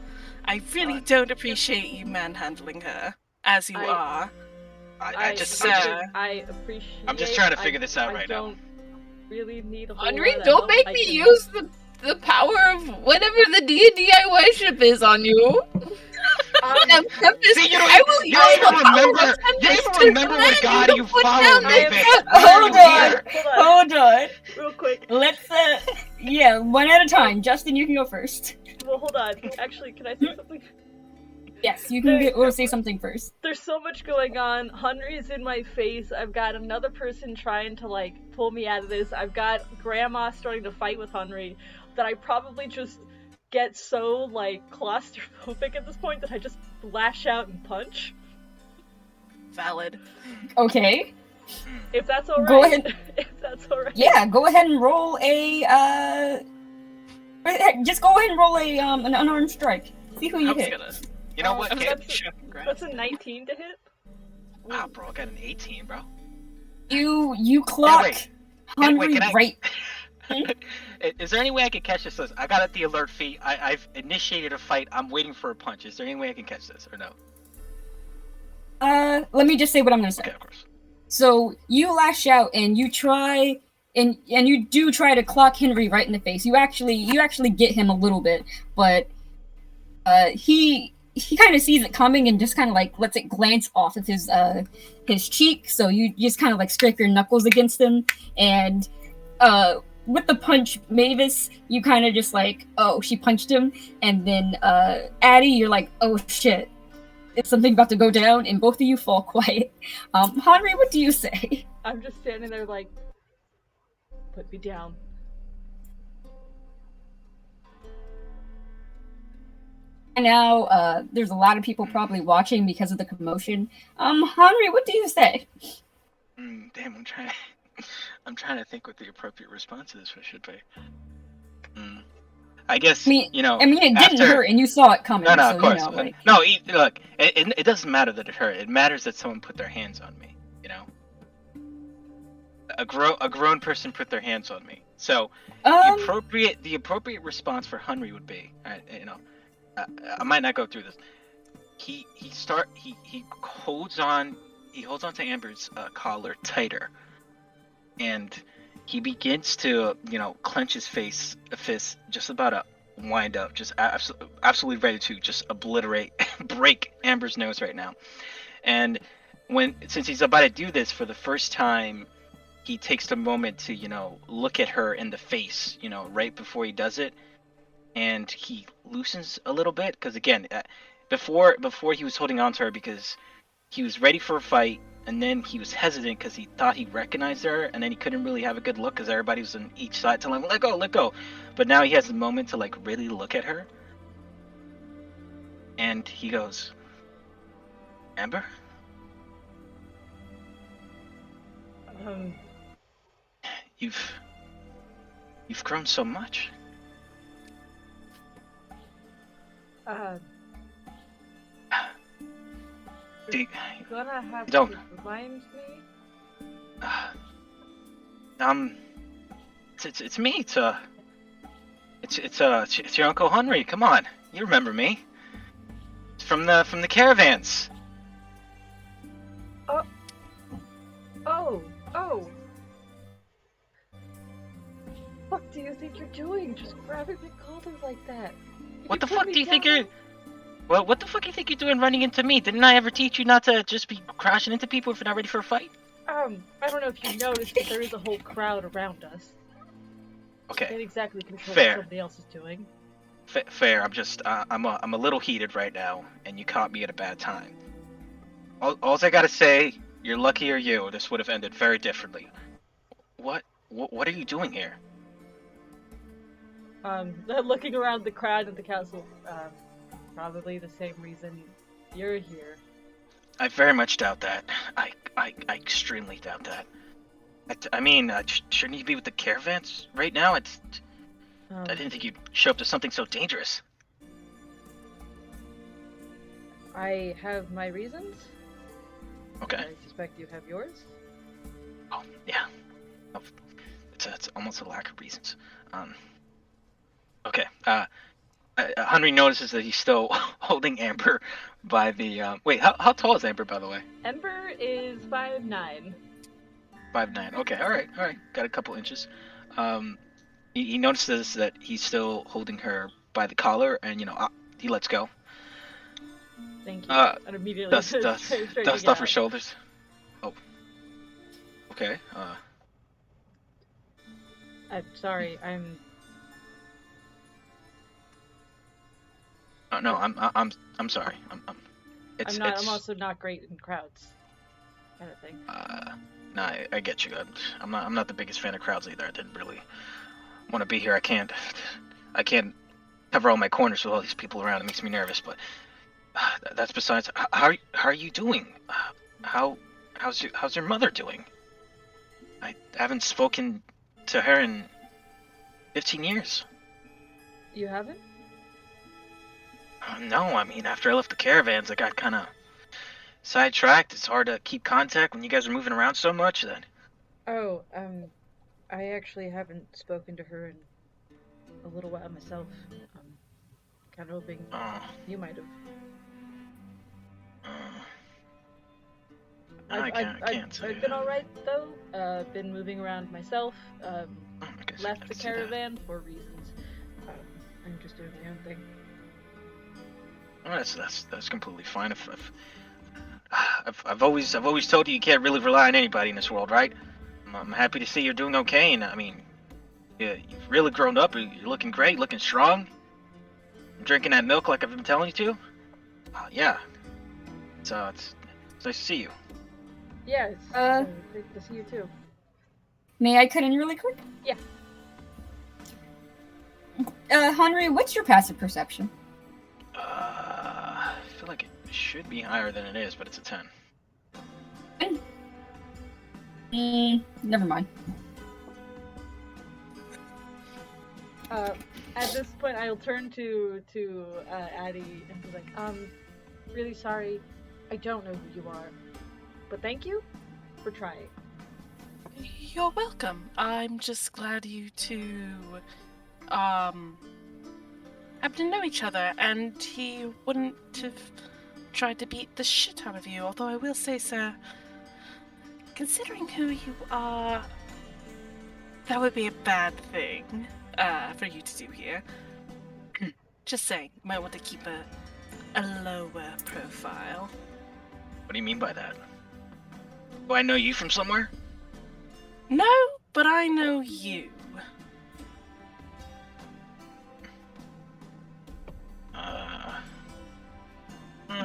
[SPEAKER 5] I really
[SPEAKER 3] What?
[SPEAKER 5] don't appreciate you manhandling her, as you are.
[SPEAKER 3] I just
[SPEAKER 5] Sir.
[SPEAKER 1] I appreciate.
[SPEAKER 3] I'm just trying to figure this out right now.
[SPEAKER 1] I don't really need a whole
[SPEAKER 4] Henri,
[SPEAKER 1] lot of
[SPEAKER 4] don't
[SPEAKER 1] help.
[SPEAKER 4] make
[SPEAKER 1] I
[SPEAKER 4] me
[SPEAKER 1] can-
[SPEAKER 4] use the power of whatever the deity I worship is on you. Tempest,
[SPEAKER 3] See, you
[SPEAKER 4] I will
[SPEAKER 3] don't
[SPEAKER 4] use
[SPEAKER 3] even
[SPEAKER 4] the power
[SPEAKER 3] remember.
[SPEAKER 4] of
[SPEAKER 3] You
[SPEAKER 4] Tempest
[SPEAKER 3] don't
[SPEAKER 4] to
[SPEAKER 3] even remember what
[SPEAKER 4] command
[SPEAKER 3] god
[SPEAKER 4] to
[SPEAKER 3] you
[SPEAKER 4] put
[SPEAKER 3] follow,
[SPEAKER 4] down
[SPEAKER 1] I
[SPEAKER 3] Mavis.
[SPEAKER 1] am-
[SPEAKER 3] Why are
[SPEAKER 2] Hold
[SPEAKER 3] you
[SPEAKER 2] on.
[SPEAKER 3] here?
[SPEAKER 2] Hold on.
[SPEAKER 1] Real quick.
[SPEAKER 2] Let's yeah, one at a time. Justin, you can go first.
[SPEAKER 1] Well, hold on. Actually, can I say something?
[SPEAKER 2] Yes, you can or say something first.
[SPEAKER 1] There's so much going on. Henry's in my face. I've got another person trying to like pull me out of this. I've got Grandma starting to fight with Henry. That I probably just get so like claustrophobic at this point that I just lash out and punch.
[SPEAKER 5] Valid.
[SPEAKER 2] Okay.
[SPEAKER 1] If that's alright.
[SPEAKER 2] Go ahead.
[SPEAKER 1] If that's alright.
[SPEAKER 2] Yeah, go ahead and roll a just go ahead and roll a an unarmed strike. See who
[SPEAKER 5] I
[SPEAKER 2] you
[SPEAKER 5] was
[SPEAKER 2] hit.
[SPEAKER 5] gonna.
[SPEAKER 3] You know what, kid?
[SPEAKER 1] That's a 19 to hit.
[SPEAKER 3] Wow, bro, I got an 18, bro.
[SPEAKER 2] You clock
[SPEAKER 3] wait,
[SPEAKER 2] Henry
[SPEAKER 3] can I-
[SPEAKER 2] right.
[SPEAKER 3] Is there any way I can catch this? I got at the alert fee. I've initiated a fight. I'm waiting for a punch. Is there any way I can catch this or no?
[SPEAKER 2] Let me just say what I'm gonna say.
[SPEAKER 3] Okay, of course.
[SPEAKER 2] So you lash out and you try and you do try to clock Henry right in the face. You actually get him a little bit, but he kind of sees it coming and just kind of like lets it glance off of his cheek. So you just kind of like scrape your knuckles against him, and with the punch, Mavis, you kind of just like, oh, she punched him, and then Addie, you're like, oh shit, is something about to go down, and both of you fall quiet. Henry, what do you say?
[SPEAKER 1] I'm just standing there like, put me down.
[SPEAKER 2] And now, there's a lot of people probably watching because of the commotion. Henry, what do you say?
[SPEAKER 3] Damn, I'm trying to think what the appropriate response is. What should be? I guess it
[SPEAKER 2] didn't
[SPEAKER 3] after...
[SPEAKER 2] hurt, and you saw it coming.
[SPEAKER 3] No,
[SPEAKER 2] so,
[SPEAKER 3] of course.
[SPEAKER 2] You know, like...
[SPEAKER 3] No, look, it doesn't matter that it hurt. It matters that someone put their hands on me. You know, a grown person put their hands on me. So the appropriate response for Henry would be, I might not go through this. He holds on to Amber's collar tighter, and he begins to clench his fist, just about to wind up, just absolutely ready to just obliterate, break Amber's nose right now. And since he's about to do this for the first time, he takes the moment to look at her in the face, right before he does it. And he loosens a little bit because again, before he was holding on to her because he was ready for a fight. and then he was hesitant because he thought he recognized her, and then he couldn't really have a good look because everybody was on each side telling him, let go, let go. But now he has a moment to like really look at her, and he goes, Amber? You've grown so much. Do you,
[SPEAKER 1] You're gonna have
[SPEAKER 3] don't.
[SPEAKER 1] to remind me.
[SPEAKER 3] It's me. It's your Uncle Henry. Come on, you remember me? It's from the caravans.
[SPEAKER 1] Oh. What do you think you're doing? Just grabbing my collar like that.
[SPEAKER 3] What the fuck do you think you're? Well, what the fuck do you think you're doing running into me? Didn't I ever teach you not to just be crashing into people if you're not ready for a fight?
[SPEAKER 1] I don't know if you noticed, but there is a whole crowd around us.
[SPEAKER 3] Okay.
[SPEAKER 1] Can't exactly control
[SPEAKER 3] Fair.
[SPEAKER 1] what somebody else is doing.
[SPEAKER 3] Fair. I'm just I'm a little heated right now, and you caught me at a bad time. All I gotta say, you're luckier you. This would have ended very differently. What are you doing here?
[SPEAKER 1] Looking around the crowd at the castle, probably the same reason you're here.
[SPEAKER 3] I very much doubt that. I extremely doubt that. I mean, shouldn't you be with the caravans right now? I didn't think you'd show up to something so dangerous.
[SPEAKER 1] I have my reasons.
[SPEAKER 3] Okay.
[SPEAKER 1] I suspect you have yours.
[SPEAKER 3] Oh, yeah. It's almost a lack of reasons. Okay. Henry notices that he's still holding Amber by the. Wait, how tall is Amber, by the way?
[SPEAKER 1] Ember is 5'9".
[SPEAKER 3] 5'9". Okay, all right. Got a couple inches. He notices that he's still holding her by the collar, and he lets go.
[SPEAKER 1] Thank you. And immediately
[SPEAKER 3] dust off her shoulders. Oh. Okay.
[SPEAKER 1] I'm sorry. I'm.
[SPEAKER 3] Oh, no, I'm sorry.
[SPEAKER 1] I'm also not great in crowds. Kind of thing.
[SPEAKER 3] Nah, I get you. I'm not the biggest fan of crowds either. I didn't really want to be here. I can't cover all my corners with all these people around. It makes me nervous. But that's besides. How are you doing? How's your mother doing? I haven't spoken to her in 15 years.
[SPEAKER 1] You haven't?
[SPEAKER 3] No, I mean, after I left the caravans, I got kind of sidetracked. It's hard to keep contact when you guys are moving around so much. Then.
[SPEAKER 1] Oh, I actually haven't spoken to her in a little while myself. Kind of hoping you might have.
[SPEAKER 3] I can't say.
[SPEAKER 1] I've been alright though. Been moving around myself. Left the caravan for reasons. I'm just doing my own thing.
[SPEAKER 3] Well, that's completely fine. I've always told you can't really rely on anybody in this world, right? I'm happy to see you're doing okay, and I mean, you've really grown up. You're looking great, looking strong. Drinking that milk like I've been telling you to. Yeah. So it's nice to see you.
[SPEAKER 1] Yeah, it's great to see you too.
[SPEAKER 2] May I cut in really quick?
[SPEAKER 1] Yeah.
[SPEAKER 2] Henry, what's your passive perception?
[SPEAKER 3] I feel like it should be higher than it is, but it's a 10.
[SPEAKER 2] Never mind.
[SPEAKER 1] At this point, I'll turn to Addie and be like, really sorry, I don't know who you are, but thank you for trying.
[SPEAKER 5] You're welcome. I'm just glad you two, happen to know each other, and he wouldn't have tried to beat the shit out of you. Although I will say, sir, considering who you are, that would be a bad thing for you to do here. Just saying, you might want to keep a lower profile.
[SPEAKER 3] What do you mean by that? Do I know you from somewhere?
[SPEAKER 5] No, but I know you.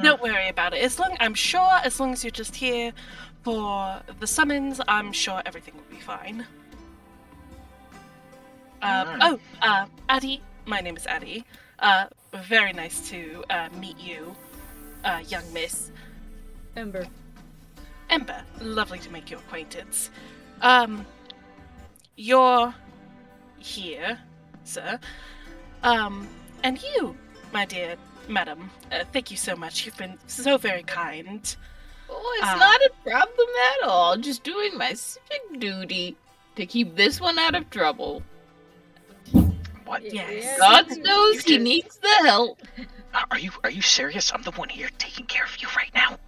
[SPEAKER 5] Don't worry about it. As long as you're just here for the summons, I'm sure everything will be fine.
[SPEAKER 3] Alright.
[SPEAKER 5] Addie. My name is Addie. Very nice to meet you, young miss.
[SPEAKER 1] Ember.
[SPEAKER 5] Ember, lovely to make your acquaintance. You're here, sir. And you, my dear madam, thank you so much. You've been so very kind.
[SPEAKER 4] Oh, it's not a problem at all. Just doing my civic duty to keep this one out of trouble.
[SPEAKER 3] What?
[SPEAKER 5] Yes.
[SPEAKER 4] God
[SPEAKER 1] you-
[SPEAKER 4] knows
[SPEAKER 3] you
[SPEAKER 4] he
[SPEAKER 3] did-
[SPEAKER 4] needs the help.
[SPEAKER 3] Are you serious? I'm the one here taking care of you right now.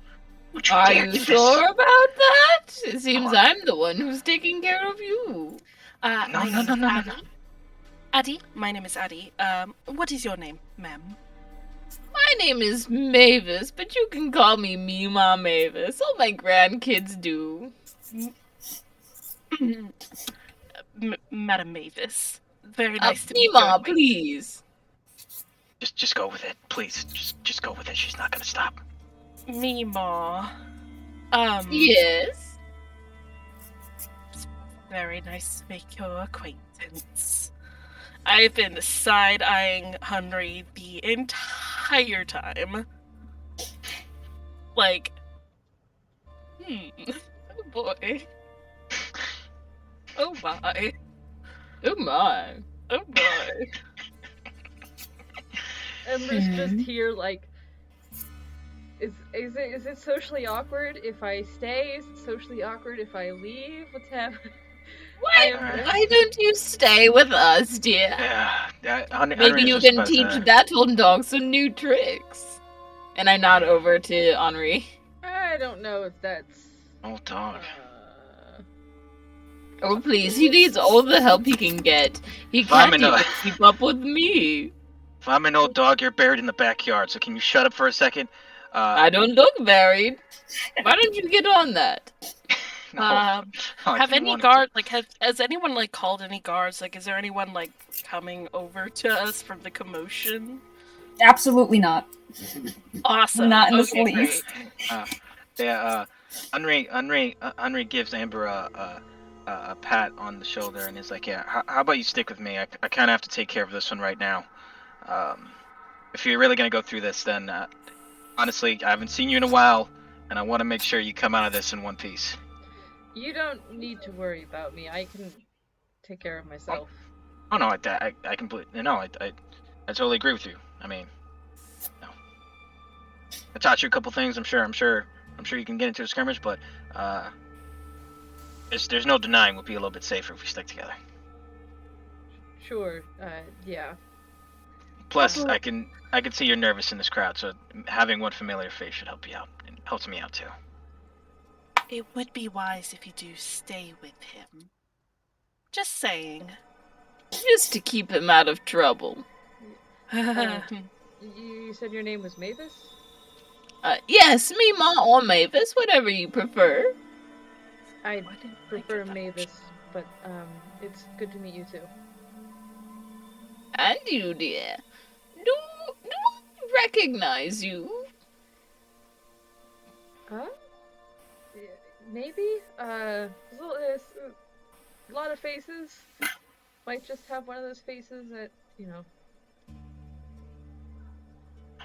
[SPEAKER 3] Would
[SPEAKER 4] Are
[SPEAKER 3] dare
[SPEAKER 4] you
[SPEAKER 3] do this?
[SPEAKER 4] sure about that? It seems
[SPEAKER 3] Oh,
[SPEAKER 4] I'm the one who's taking care of you.
[SPEAKER 5] My
[SPEAKER 3] No,
[SPEAKER 5] name is
[SPEAKER 3] no.
[SPEAKER 5] Addie. Addie, my name is Addie. What is your name, ma'am?
[SPEAKER 4] My name is Mavis, but you can call me Mima Mavis. All my grandkids do.
[SPEAKER 5] Madam Mavis. Very nice to meet you.
[SPEAKER 4] Mima, please.
[SPEAKER 3] Just go with it, please. Just go with it. She's not gonna stop.
[SPEAKER 5] Mima.
[SPEAKER 4] Yes.
[SPEAKER 5] Very nice to make your acquaintance. I've been side-eyeing Henry the entire time. Like, oh boy. Oh my.
[SPEAKER 4] Oh my.
[SPEAKER 5] Oh boy.
[SPEAKER 1] Ember's just here, like, is it socially awkward if I stay? Is it socially awkward if I leave? What's happening?
[SPEAKER 4] Why don't you stay with us, dear?
[SPEAKER 3] Yeah.
[SPEAKER 4] Maybe you can teach that old dog some new tricks. And I nod over to Henri.
[SPEAKER 1] I don't know if that's.
[SPEAKER 3] Old dog.
[SPEAKER 4] Oh, please, he needs all the help he can get. He
[SPEAKER 3] I'm
[SPEAKER 4] can't
[SPEAKER 3] in
[SPEAKER 4] even
[SPEAKER 3] a-
[SPEAKER 4] keep up with me.
[SPEAKER 3] If I'm an old dog, you're buried in the backyard. So can you shut up for a second?
[SPEAKER 4] I don't look buried. Why don't you get on that?
[SPEAKER 3] No, I
[SPEAKER 5] Have
[SPEAKER 3] didn't
[SPEAKER 5] any
[SPEAKER 3] want
[SPEAKER 5] guard has anyone like called any guards? Like, is there anyone like coming over to us from the commotion?
[SPEAKER 2] Absolutely not.
[SPEAKER 5] Awesome.
[SPEAKER 2] Not in the
[SPEAKER 5] Okay,
[SPEAKER 2] least.
[SPEAKER 5] great.
[SPEAKER 3] Yeah. Henri gives Amber a pat on the shoulder and is like, yeah. How about you stick with me? I kind of have to take care of this one right now. If you're really gonna go through this, then honestly, I haven't seen you in a while, and I want to make sure you come out of this in one piece.
[SPEAKER 1] You don't need to worry about me. I can take care of myself.
[SPEAKER 3] Oh no, I completely no, I totally agree with you. I mean, no. I taught you a couple things. I'm sure you can get into a skirmish, but there's no denying we'll be a little bit safer if we stick together.
[SPEAKER 1] Sure. Yeah.
[SPEAKER 3] Plus, I can see you're nervous in this crowd, so having one familiar face should help you out. It helps me out too.
[SPEAKER 5] It would be wise if you do stay with him. Just saying.
[SPEAKER 4] Just to keep him out of trouble.
[SPEAKER 1] You said your name was Mavis?
[SPEAKER 4] Yes, Mima or Mavis, whatever you prefer.
[SPEAKER 1] I
[SPEAKER 5] Why didn't I
[SPEAKER 1] prefer
[SPEAKER 5] get that
[SPEAKER 1] Mavis, but it's good to meet you too.
[SPEAKER 4] And you, dear. Do I recognize you?
[SPEAKER 1] Huh? Yeah, maybe? There's a lot of faces. Might just have one of those faces that,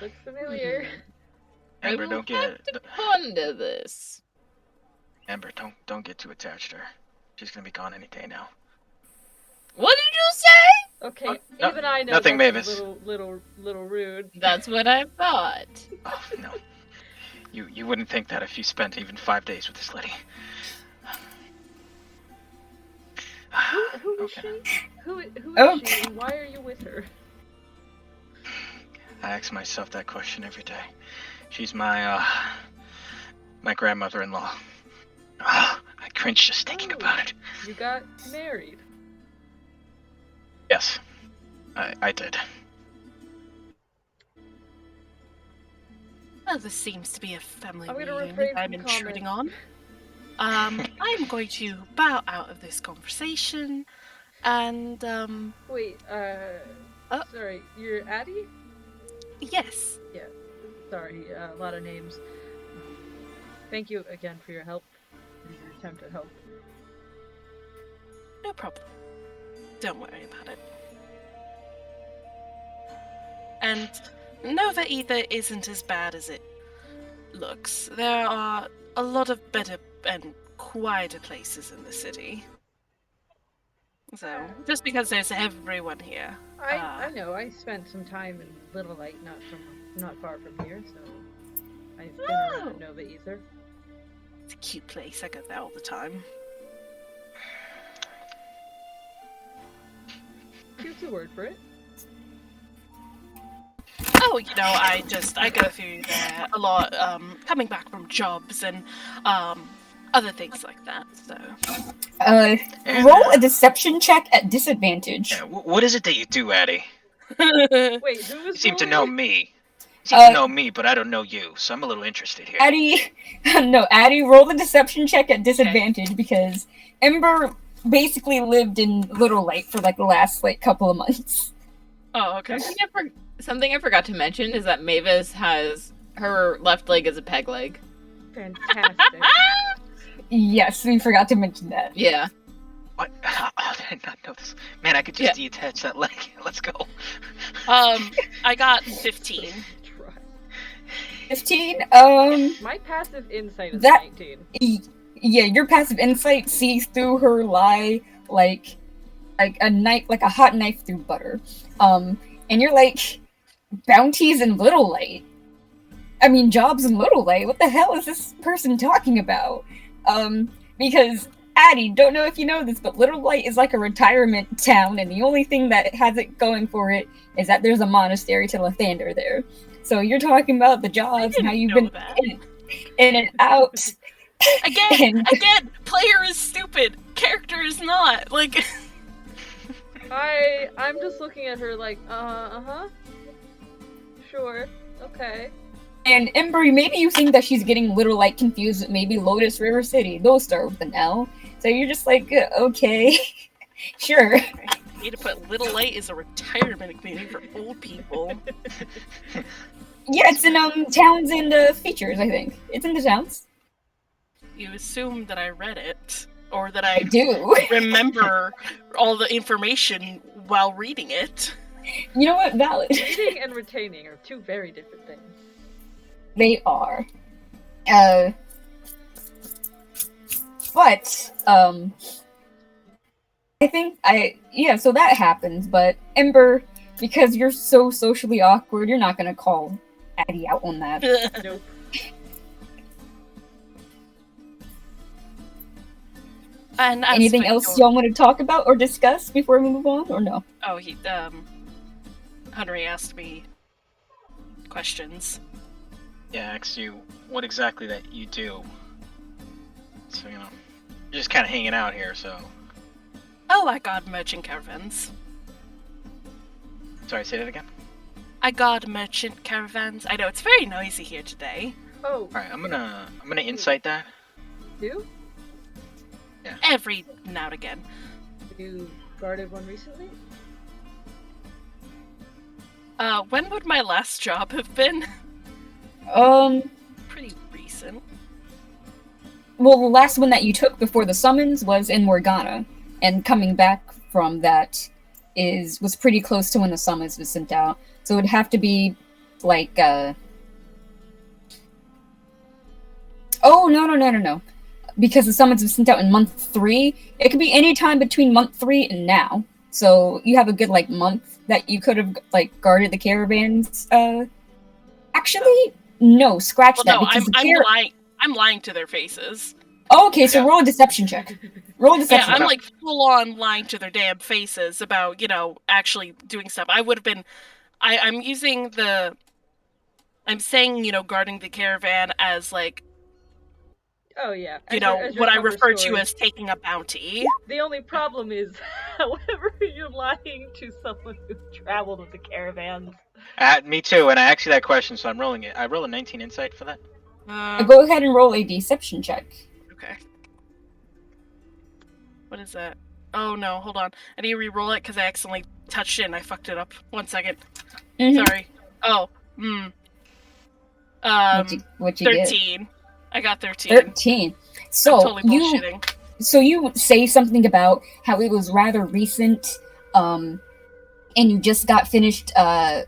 [SPEAKER 1] looks familiar.
[SPEAKER 3] Amber,
[SPEAKER 4] I will
[SPEAKER 3] don't
[SPEAKER 4] have
[SPEAKER 3] get
[SPEAKER 4] to ponder this.
[SPEAKER 3] Amber, don't get too attached to her. She's gonna be gone any day now.
[SPEAKER 4] What did you say?
[SPEAKER 1] Okay,
[SPEAKER 3] no-
[SPEAKER 1] even I know
[SPEAKER 3] nothing,
[SPEAKER 1] that's
[SPEAKER 3] Mavis.
[SPEAKER 1] a little rude.
[SPEAKER 4] That's what I thought.
[SPEAKER 3] Oh no, you wouldn't think that if you spent even 5 days with this lady.
[SPEAKER 1] Who is
[SPEAKER 3] Okay.
[SPEAKER 1] she? Who is
[SPEAKER 2] Oh.
[SPEAKER 1] she, and why are you with her?
[SPEAKER 3] I ask myself that question every day. She's my grandmother-in-law. I cringe just thinking about it.
[SPEAKER 1] You got married.
[SPEAKER 3] Yes, I did.
[SPEAKER 5] Well, this seems to be a family
[SPEAKER 1] I'm gonna
[SPEAKER 5] reunion
[SPEAKER 1] refrain
[SPEAKER 5] I'm
[SPEAKER 1] from
[SPEAKER 5] intruding
[SPEAKER 1] comment.
[SPEAKER 5] on. I'm going to bow out of this conversation, and
[SPEAKER 1] Wait, sorry, you're Addie?
[SPEAKER 5] yes.
[SPEAKER 1] Sorry, a lot of names. Thank you again for your help, for your attempt at help.
[SPEAKER 5] No problem. Don't worry about it. And Nova Ether isn't as bad as it looks. There are a lot of better and quieter places in the city. So, just because there's everyone here.
[SPEAKER 1] I know. I spent some time in Little Light, not far from here, so I've been around Nova Ether.
[SPEAKER 5] It's a cute place. I go there all the time.
[SPEAKER 1] Here's a word for it.
[SPEAKER 5] Oh, I go through there a lot, coming back from jobs and other things like that. So,
[SPEAKER 2] roll a deception check at disadvantage.
[SPEAKER 3] Yeah, what is it that you do, Addie?
[SPEAKER 1] Wait, who was?
[SPEAKER 3] You seem to
[SPEAKER 1] rolling?
[SPEAKER 3] know me. You seem to know me, but I don't know you, so I'm a little interested here.
[SPEAKER 2] Addie, roll the deception check at disadvantage because Ember basically lived in Little Light for like the last couple of months.
[SPEAKER 5] Oh, okay.
[SPEAKER 4] Something I forgot to mention is that Mavis has her left leg as a peg leg.
[SPEAKER 1] Fantastic.
[SPEAKER 2] Yes, we forgot to mention that.
[SPEAKER 4] Yeah.
[SPEAKER 3] What? Oh, I did not know this. Man, I could just detach that leg. Let's go.
[SPEAKER 5] I got 15.
[SPEAKER 2] 15?
[SPEAKER 1] My passive insight is
[SPEAKER 2] that-
[SPEAKER 1] 19.
[SPEAKER 2] Yeah, your passive insight sees through her lie like a knife, like a hot knife through butter. And you're like, bounties in Little Light? I mean, jobs in Little Light? What the hell is this person talking about? Because, Addie, don't know if you know this, but Little Light is like a retirement town, and the only thing that has it going for it is that there's a monastery to Lathander there. So you're talking about the jobs and how you've been in and out.
[SPEAKER 5] Again, player is stupid, character is not. Like,
[SPEAKER 1] I'm just looking at her like, sure, okay.
[SPEAKER 2] And Embry, maybe you think that she's getting Little Light confused with maybe Lotus River City. Those start with an L. So you're just like, okay, sure.
[SPEAKER 5] I need to put Little Light as a retirement community for old people.
[SPEAKER 2] Yeah, it's in towns and features, I think. It's in the towns.
[SPEAKER 5] You assume that I read it, or that
[SPEAKER 2] I do.
[SPEAKER 5] remember all the information while reading it.
[SPEAKER 2] You know what? Valid.
[SPEAKER 1] Reading and retaining are two very different things.
[SPEAKER 2] They are. But, I think so that happens, but Ember, because you're so socially awkward, you're not gonna call Addie out on that.
[SPEAKER 1] Nope.
[SPEAKER 5] And
[SPEAKER 2] anything else y'all want to talk about or discuss before we move on, or no?
[SPEAKER 5] Oh, Henry asked me questions.
[SPEAKER 3] Yeah, asked you what exactly that you do. So, you're just kind of hanging out here, so...
[SPEAKER 5] Oh, I guard merchant caravans.
[SPEAKER 3] Sorry, say that again?
[SPEAKER 5] I guard merchant caravans. I know, it's very noisy here today.
[SPEAKER 1] Oh.
[SPEAKER 3] Alright, I'm gonna insight that.
[SPEAKER 1] You?
[SPEAKER 3] Yeah.
[SPEAKER 5] Every now and again.
[SPEAKER 1] You guarded one recently?
[SPEAKER 5] When would my last job have been? Pretty recent.
[SPEAKER 2] Well, the last one that you took before the summons was in Morgana, and coming back from that was pretty close to when the summons was sent out. So it would have to be like Oh, no. Because the summons was sent out in month 3. It could be any time between month 3 and now. So you have a good month that you could have guarded the caravans. Actually, no, scratch that.
[SPEAKER 5] No,
[SPEAKER 2] because
[SPEAKER 5] I'm lying to their faces.
[SPEAKER 2] Oh, okay, so roll a deception check. Roll a deception
[SPEAKER 5] check.
[SPEAKER 2] Yeah,
[SPEAKER 5] I'm full on lying to their damn faces about, actually doing stuff. I would have been I'm using I'm saying, guarding the caravan as
[SPEAKER 1] oh yeah.
[SPEAKER 5] As what I refer to as taking a bounty.
[SPEAKER 1] The only problem is, however, you're lying to someone who traveled with the caravans.
[SPEAKER 3] Me too, and I asked you that question, so I'm rolling it. I roll a 19 insight for that.
[SPEAKER 2] Go ahead and roll a deception check.
[SPEAKER 5] Okay. What is that? Oh no, hold on. I need to re-roll it because I accidentally touched it and I fucked it up. 1 second.
[SPEAKER 2] Mm-hmm.
[SPEAKER 5] Sorry. Oh.
[SPEAKER 2] What you get?
[SPEAKER 5] 13. I got 13.
[SPEAKER 2] 13. So
[SPEAKER 5] I'm totally bullshitting.
[SPEAKER 2] So you say something about how it was rather recent, and you just got finished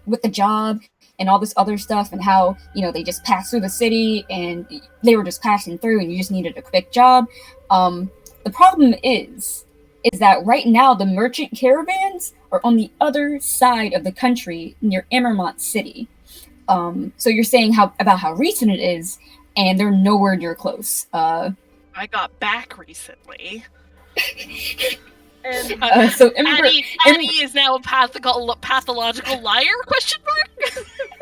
[SPEAKER 2] with the job and all this other stuff, and how, you know, they just passed through the city and they were just passing through and you just needed a quick job. The problem is that right now the merchant caravans are on the other side of the country near Emermont City. So you're saying about how recent it is, and they're nowhere near close.
[SPEAKER 5] I got back recently.
[SPEAKER 1] And
[SPEAKER 2] So Ember,
[SPEAKER 5] Addie is now a pathological liar? Question mark.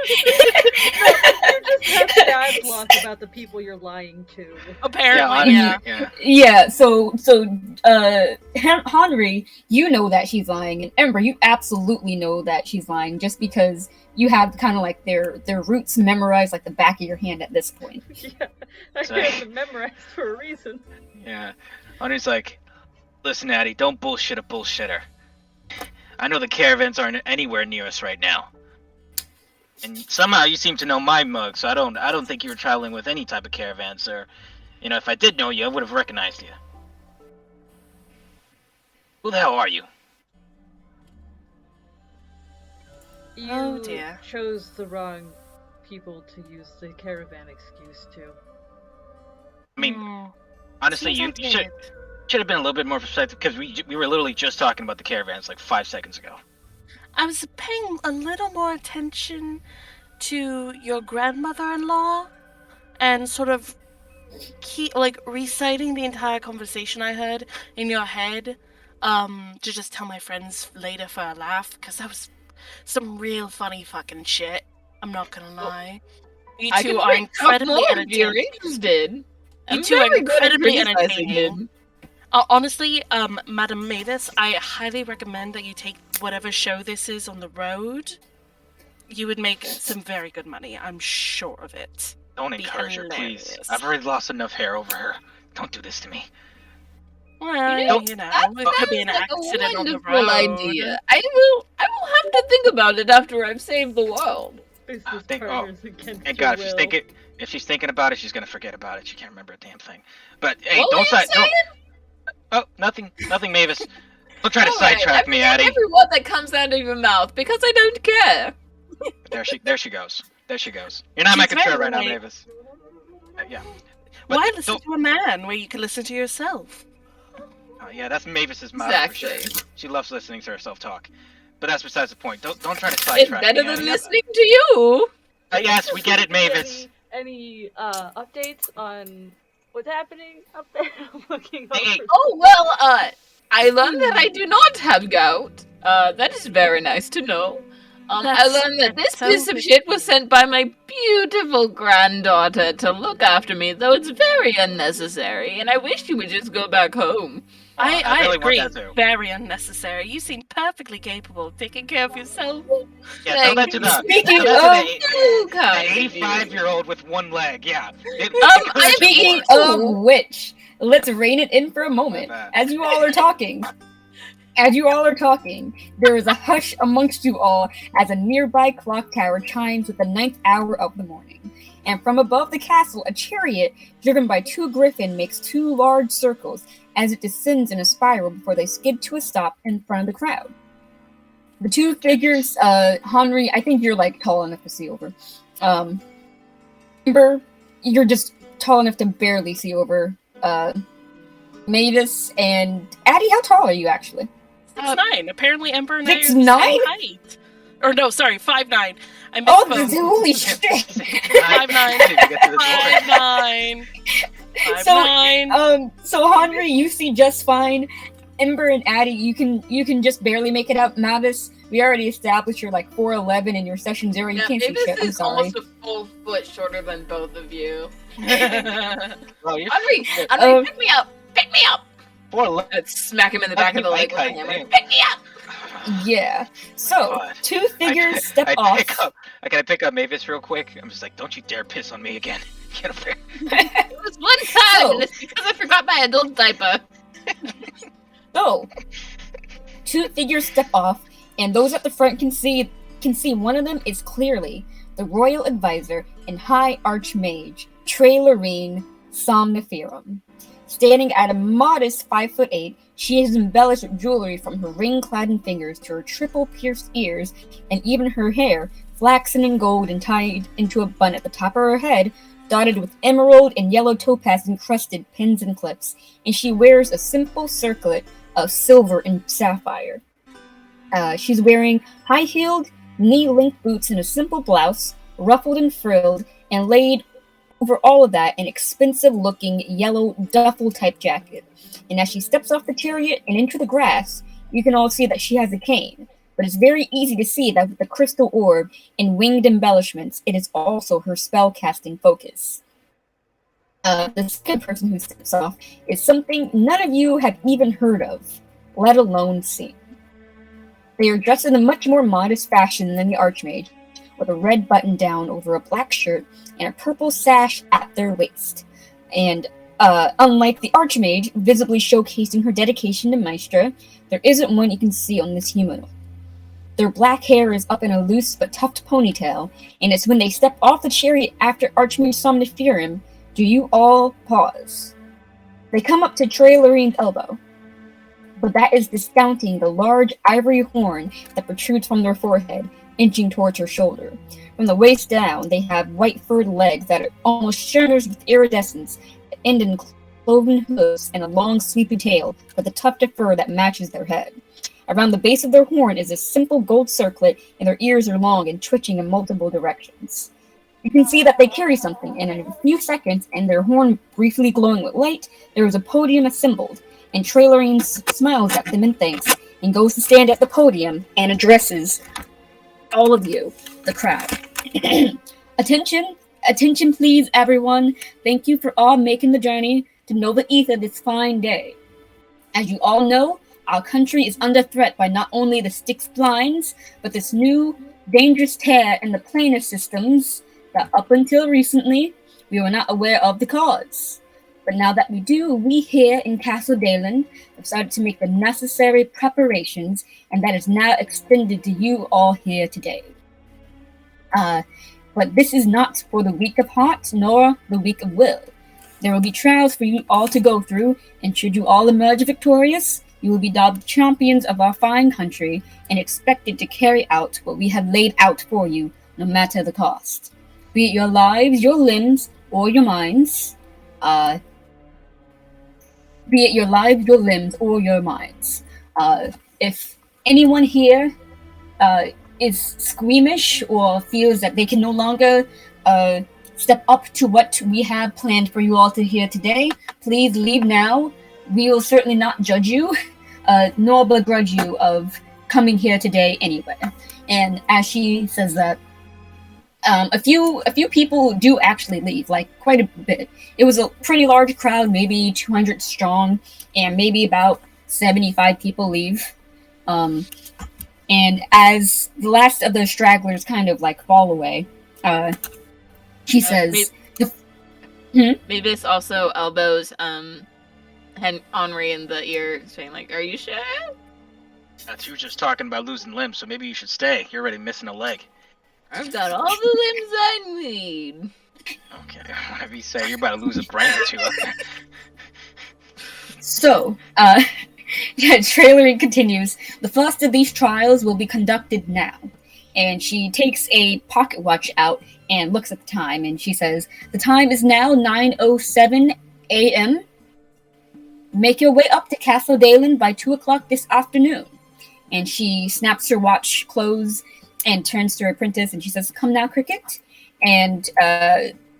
[SPEAKER 1] you just have bad luck about the people you're lying to.
[SPEAKER 5] Apparently, yeah.
[SPEAKER 2] Yeah. So Henry, you know that she's lying, and Ember, you absolutely know that she's lying, just because you have kind of like their roots memorized like the back of your hand at this point.
[SPEAKER 1] Yeah, I have them memorized for a reason.
[SPEAKER 3] Yeah. Henry's like, listen, Addie, don't bullshit a bullshitter. I know the caravans aren't anywhere near us right now. And somehow you seem to know my mug, so I don't think you were traveling with any type of caravans, or, you know, if I did know you, I would have recognized you. Who the hell are you?
[SPEAKER 1] You
[SPEAKER 5] dear.
[SPEAKER 1] chose the wrong people to use the caravan excuse to.
[SPEAKER 3] I mean, honestly, you should have been a little bit more perspective, because we were literally just talking about the caravans like 5 seconds ago.
[SPEAKER 5] I was paying a little more attention to your grandmother-in-law and sort of reciting the entire conversation I heard in your head to just tell my friends later for a laugh, because that was some real funny fucking shit. I'm not gonna lie. You two are incredibly entertaining. You two are incredibly entertaining. Honestly, Madam Mavis, I highly recommend that you take whatever show this is on the road. You would make some very good money. I'm sure of it.
[SPEAKER 3] Don't encourage her, please. I've already lost enough hair over her. Don't do this to me.
[SPEAKER 5] Well, you know, it could be an accident on the road.
[SPEAKER 4] Idea. I will have to think about it after I've saved the world.
[SPEAKER 1] Business
[SPEAKER 3] Thank
[SPEAKER 1] partners against
[SPEAKER 3] God,
[SPEAKER 1] your
[SPEAKER 3] if she's thinking about it, she's gonna forget about it. She can't remember a damn thing. But hey,
[SPEAKER 4] What
[SPEAKER 3] don't
[SPEAKER 4] were you saying?
[SPEAKER 3] Oh, nothing, Mavis. Don't try to sidetrack me, Addie.
[SPEAKER 4] Every word that comes out of your mouth, because I don't care.
[SPEAKER 3] There she goes. You're not my control right now, Mavis. Yeah. But
[SPEAKER 5] why listen to a man where you can listen to yourself?
[SPEAKER 3] Yeah, that's Mavis's motto.
[SPEAKER 4] Exactly.
[SPEAKER 3] She loves listening to herself talk. But that's besides the point. Don't try to sidetrack
[SPEAKER 4] It's better
[SPEAKER 3] me,
[SPEAKER 4] than
[SPEAKER 3] Addie.
[SPEAKER 4] listening to you.
[SPEAKER 3] Yes, we get it, Mavis.
[SPEAKER 1] Any updates on what's happening up there? I'm looking
[SPEAKER 3] Hey.
[SPEAKER 1] over.
[SPEAKER 4] Oh, well, I learned that I do not have gout. That is very nice to know. I learned that this piece of shit was sent by my beautiful granddaughter to look after me, though it's very unnecessary, and I wish you would just go back home.
[SPEAKER 5] I
[SPEAKER 3] really
[SPEAKER 5] agree.
[SPEAKER 3] want that too.
[SPEAKER 5] Very unnecessary. You seem perfectly capable of taking care of yourself.
[SPEAKER 3] Yeah, tell that to the
[SPEAKER 2] Speaking
[SPEAKER 3] the
[SPEAKER 2] of
[SPEAKER 3] 85-year-old with one leg. Yeah.
[SPEAKER 2] Speaking of which, let's rein it in for a moment. As you all are talking, there is a hush amongst you all as a nearby clock tower chimes with the 9th hour of the morning. And from above the castle, a chariot driven by 2 griffin makes 2 large circles as it descends in a spiral before they skid to a stop in front of the crowd. The 2 figures, Henry, I think you're like tall enough to see over. Ember, you're just tall enough to barely see over. Mavis and Addie, how tall are you actually?
[SPEAKER 5] 6'9". Apparently, Ember and I are the
[SPEAKER 2] 6'9"?
[SPEAKER 5] same height. Or no, sorry, 5'9". I
[SPEAKER 2] Oh,
[SPEAKER 5] misspoke.
[SPEAKER 2] holy shit!
[SPEAKER 5] 5'9". 5'9".
[SPEAKER 2] So Henry, you see just fine. Ember and Addie, you can just barely make it out. Mavis, we already established you're like 4'11" and your session 0. You can't see shit. I'm sorry.
[SPEAKER 4] Almost a full foot shorter than both of you.
[SPEAKER 3] Well,
[SPEAKER 4] Henry, pick me up! Pick me up!
[SPEAKER 3] 4'11".
[SPEAKER 4] I'd smack him in the back of the leg with a hammer.
[SPEAKER 3] Damn.
[SPEAKER 4] Pick me up!
[SPEAKER 2] Yeah. So
[SPEAKER 3] God.
[SPEAKER 2] 2 figures step off.
[SPEAKER 3] Can I pick up Mavis real quick? I'm just like, don't you dare piss on me again. Get over there.
[SPEAKER 4] It was one time, and it's because I forgot my adult diaper.
[SPEAKER 2] So 2 figures step off, and those at the front can see one of them is clearly the royal advisor and high archmage, Trailorine Somniferum. Standing at a modest 5'8", she is embellished with jewelry from her ring-clad fingers to her triple-pierced ears, and even her hair, flaxen and gold and tied into a bun at the top of her head, dotted with emerald and yellow topaz-encrusted pins and clips, and she wears a simple circlet of silver and sapphire. She's wearing high-heeled, knee-length boots and a simple blouse, ruffled and frilled, and laid over all of that an expensive-looking yellow duffel-type jacket. And as she steps off the chariot and into the grass, you can all see that she has a cane. But it's very easy to see that with the crystal orb and winged embellishments, it is also her spell-casting focus. The second person who steps off is something none of you have even heard of, let alone seen. They are dressed in a much more modest fashion than the Archmage, with a red button down over a black shirt and a purple sash at their waist. And unlike the Archmage, visibly showcasing her dedication to Maestra, there isn't one you can see on this humanoid. Their black hair is up in a loose but tucked ponytail, and it's when they step off the chariot after Archmage Somniferum do you all pause. They come up to Trailorine's elbow, but that is discounting the large ivory horn that protrudes from their forehead, inching towards her shoulder. From the waist down, they have white furred legs that are almost shimmers with iridescence, that end in cloven hooves and a long sleepy tail with a tuft of fur that matches their head. Around the base of their horn is a simple gold circlet, and their ears are long and twitching in multiple directions. You can see that they carry something, and in a few seconds, and their horn briefly glowing with light, there is a podium assembled, and Trailorine smiles at them in thanks, and goes to stand at the podium and addresses all of you, the crowd. Attention please, everyone. Thank you for all making the journey to Nova Ether this fine day. As you all know, our country is under threat by not only the Styx blinds, but this new, dangerous tear in the planar systems that up until recently, we were not aware of the cause. But now that we do, we here in Castle Dalen have started to make the necessary preparations, and that is now extended to you all here today. But this is not for the weak of heart, nor the weak of will. There will be trials for you all to go through, and should you all emerge victorious, you will be dubbed champions of our fine country and expected to carry out what we have laid out for you, no matter the cost. Be it your lives, your limbs, or your minds. Be it your lives, your limbs, or your minds. If anyone here is squeamish or feels that they can no longer step up to what we have planned for you all to hear today, please leave now. We will certainly not judge you, nor begrudge you of coming here today anyway. And as she says that, a few people do actually leave, like quite a bit. It was a pretty large crowd, maybe 200 strong, and maybe about 75 people leave. And as the last of the stragglers kind of like fall away, she says,
[SPEAKER 4] Mavis also elbows Henri in the ear, saying like, "Are you sure?"
[SPEAKER 3] That's you just talking about losing limbs, so maybe you should stay. You're already missing a leg.
[SPEAKER 4] I've got all the limbs I need.
[SPEAKER 3] Okay, whatever you say. You're about to lose a brain or two up there.
[SPEAKER 2] So, Trailering continues. The first of these trials will be conducted now. And she takes a pocket watch out and looks at the time, and she says, the time is now 9:07 a.m. Make your way up to Castle Dalen by 2 o'clock this afternoon. And she snaps her watch close and turns to her apprentice, and she says, come now, Cricket. And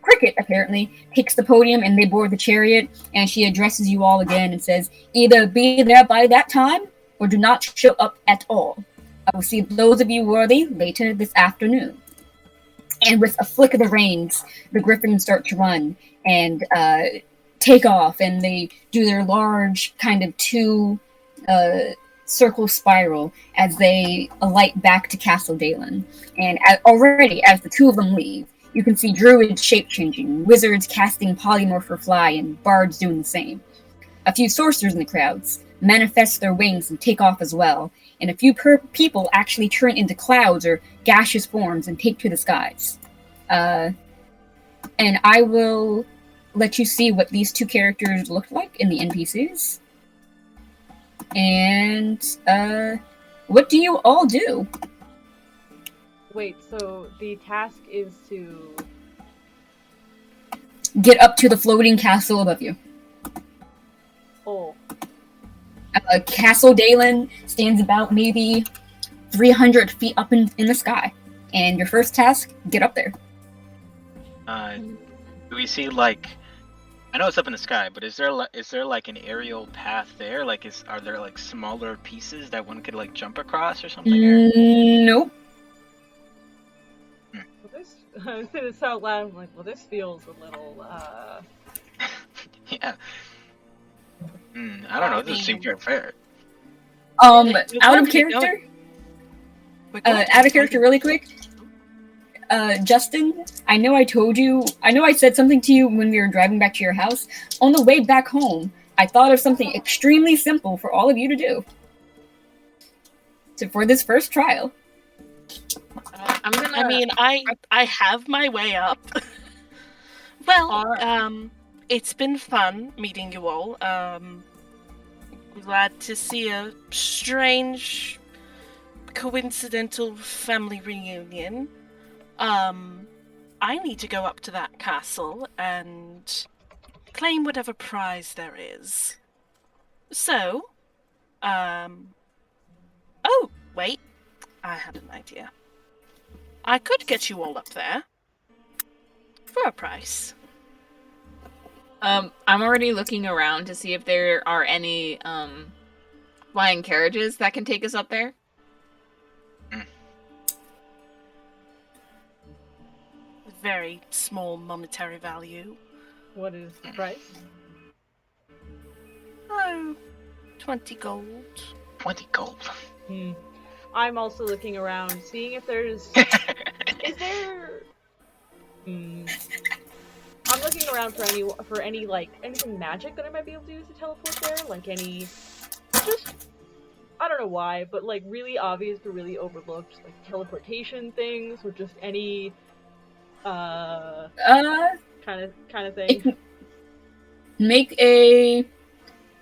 [SPEAKER 2] Cricket, apparently, takes the podium, and they board the chariot, and she addresses you all again and says, either be there by that time, or do not show up at all. I will see those of you worthy later this afternoon. And with a flick of the reins, the griffins start to run and take off, and they do their large kind of circle spiral as they alight back to Castle Dalen. And already, as the two of them leave, you can see druids shape-changing, wizards casting polymorph or fly, and bards doing the same. A few sorcerers in the crowds manifest their wings and take off as well, and a few people actually turn into clouds or gaseous forms and take to the skies. And I will let you see what these two characters look like in the NPCs. And what do you all do?
[SPEAKER 1] Wait, so the task is to...
[SPEAKER 2] Get up to the floating castle above you.
[SPEAKER 1] Oh.
[SPEAKER 2] Castle Dalen stands about maybe 300 feet up in the sky. And your first task, get up there.
[SPEAKER 3] Do we see like? I know it's up in the sky, but is there like an aerial path there? Like, are there like smaller pieces that one could like jump across or something?
[SPEAKER 2] Nope.
[SPEAKER 1] Well, this, I said this out loud. I'm like, well, this feels a little.
[SPEAKER 3] Yeah. I don't know. This doesn't seem very fair.
[SPEAKER 2] Out of character. Out of character, really quick. Justin, I know I said something to you when we were driving back to your house. On the way back home, I thought of something extremely simple for all of you to do. For this first trial.
[SPEAKER 5] I have my way up. Well, it's been fun meeting you all. Glad to see a strange, coincidental family reunion. I need to go up to that castle and claim whatever prize there is. So, oh, wait. I had an idea. I could get you all up there. For a price.
[SPEAKER 4] I'm already looking around to see if there are any, flying carriages that can take us up there.
[SPEAKER 5] Very small monetary value.
[SPEAKER 1] What is the price?
[SPEAKER 5] Oh, 20 gold.
[SPEAKER 3] 20 gold.
[SPEAKER 1] I'm also looking around, seeing if there's... is there... I'm looking around for any like anything magic that I might be able to use to teleport there, like any just I don't know why, but like really obvious but really overlooked like teleportation things or just any kind of thing.
[SPEAKER 2] Make a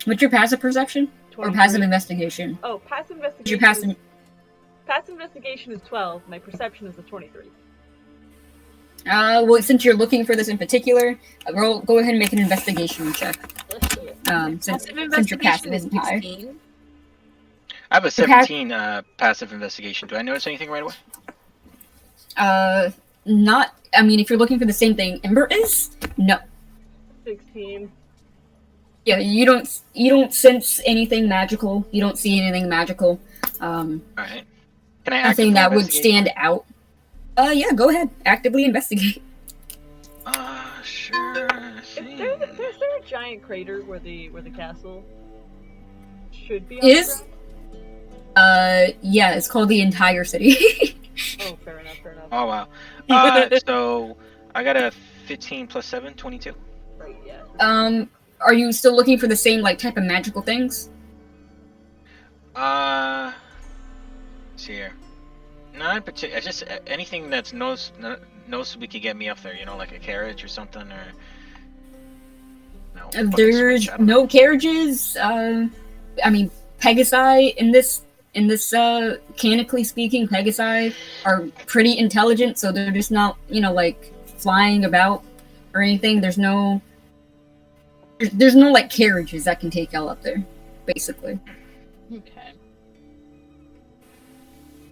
[SPEAKER 2] what's your passive perception
[SPEAKER 1] 23.
[SPEAKER 2] Or passive investigation?
[SPEAKER 1] Oh, passive investigation.
[SPEAKER 2] Your passive
[SPEAKER 1] investigation is 12. My perception is a 23.
[SPEAKER 2] Well, since you're looking for this in particular, go ahead and make an investigation check. Since your passive isn't high.
[SPEAKER 3] I have a 17 passive investigation. Do I notice anything right away?
[SPEAKER 2] Not. I mean, if you're looking for the same thing Ember is, no.
[SPEAKER 1] 16.
[SPEAKER 2] Yeah, you don't sense anything magical. You don't see anything magical.
[SPEAKER 3] All right. Can I
[SPEAKER 2] nothing that would stand out. Yeah, go ahead. Actively investigate.
[SPEAKER 3] Sure thing.
[SPEAKER 1] Is there a giant crater where the castle should be?
[SPEAKER 2] Yeah, it's called the entire city.
[SPEAKER 1] Oh, fair enough.
[SPEAKER 3] Oh, wow. So, I got a 15 plus 7, 22.
[SPEAKER 1] Right, yeah.
[SPEAKER 2] Are you still looking for the same, like, type of magical things?
[SPEAKER 3] Let's see here. Not in particular. It's just anything that's noticeably could get me up there. You know, like a carriage or something, or no.
[SPEAKER 2] There's no carriages. I mean, Pegasi in this canonically speaking, Pegasi are pretty intelligent, so they're just not, like flying about or anything. There's no like carriages that can take y'all up there, basically.
[SPEAKER 4] Okay.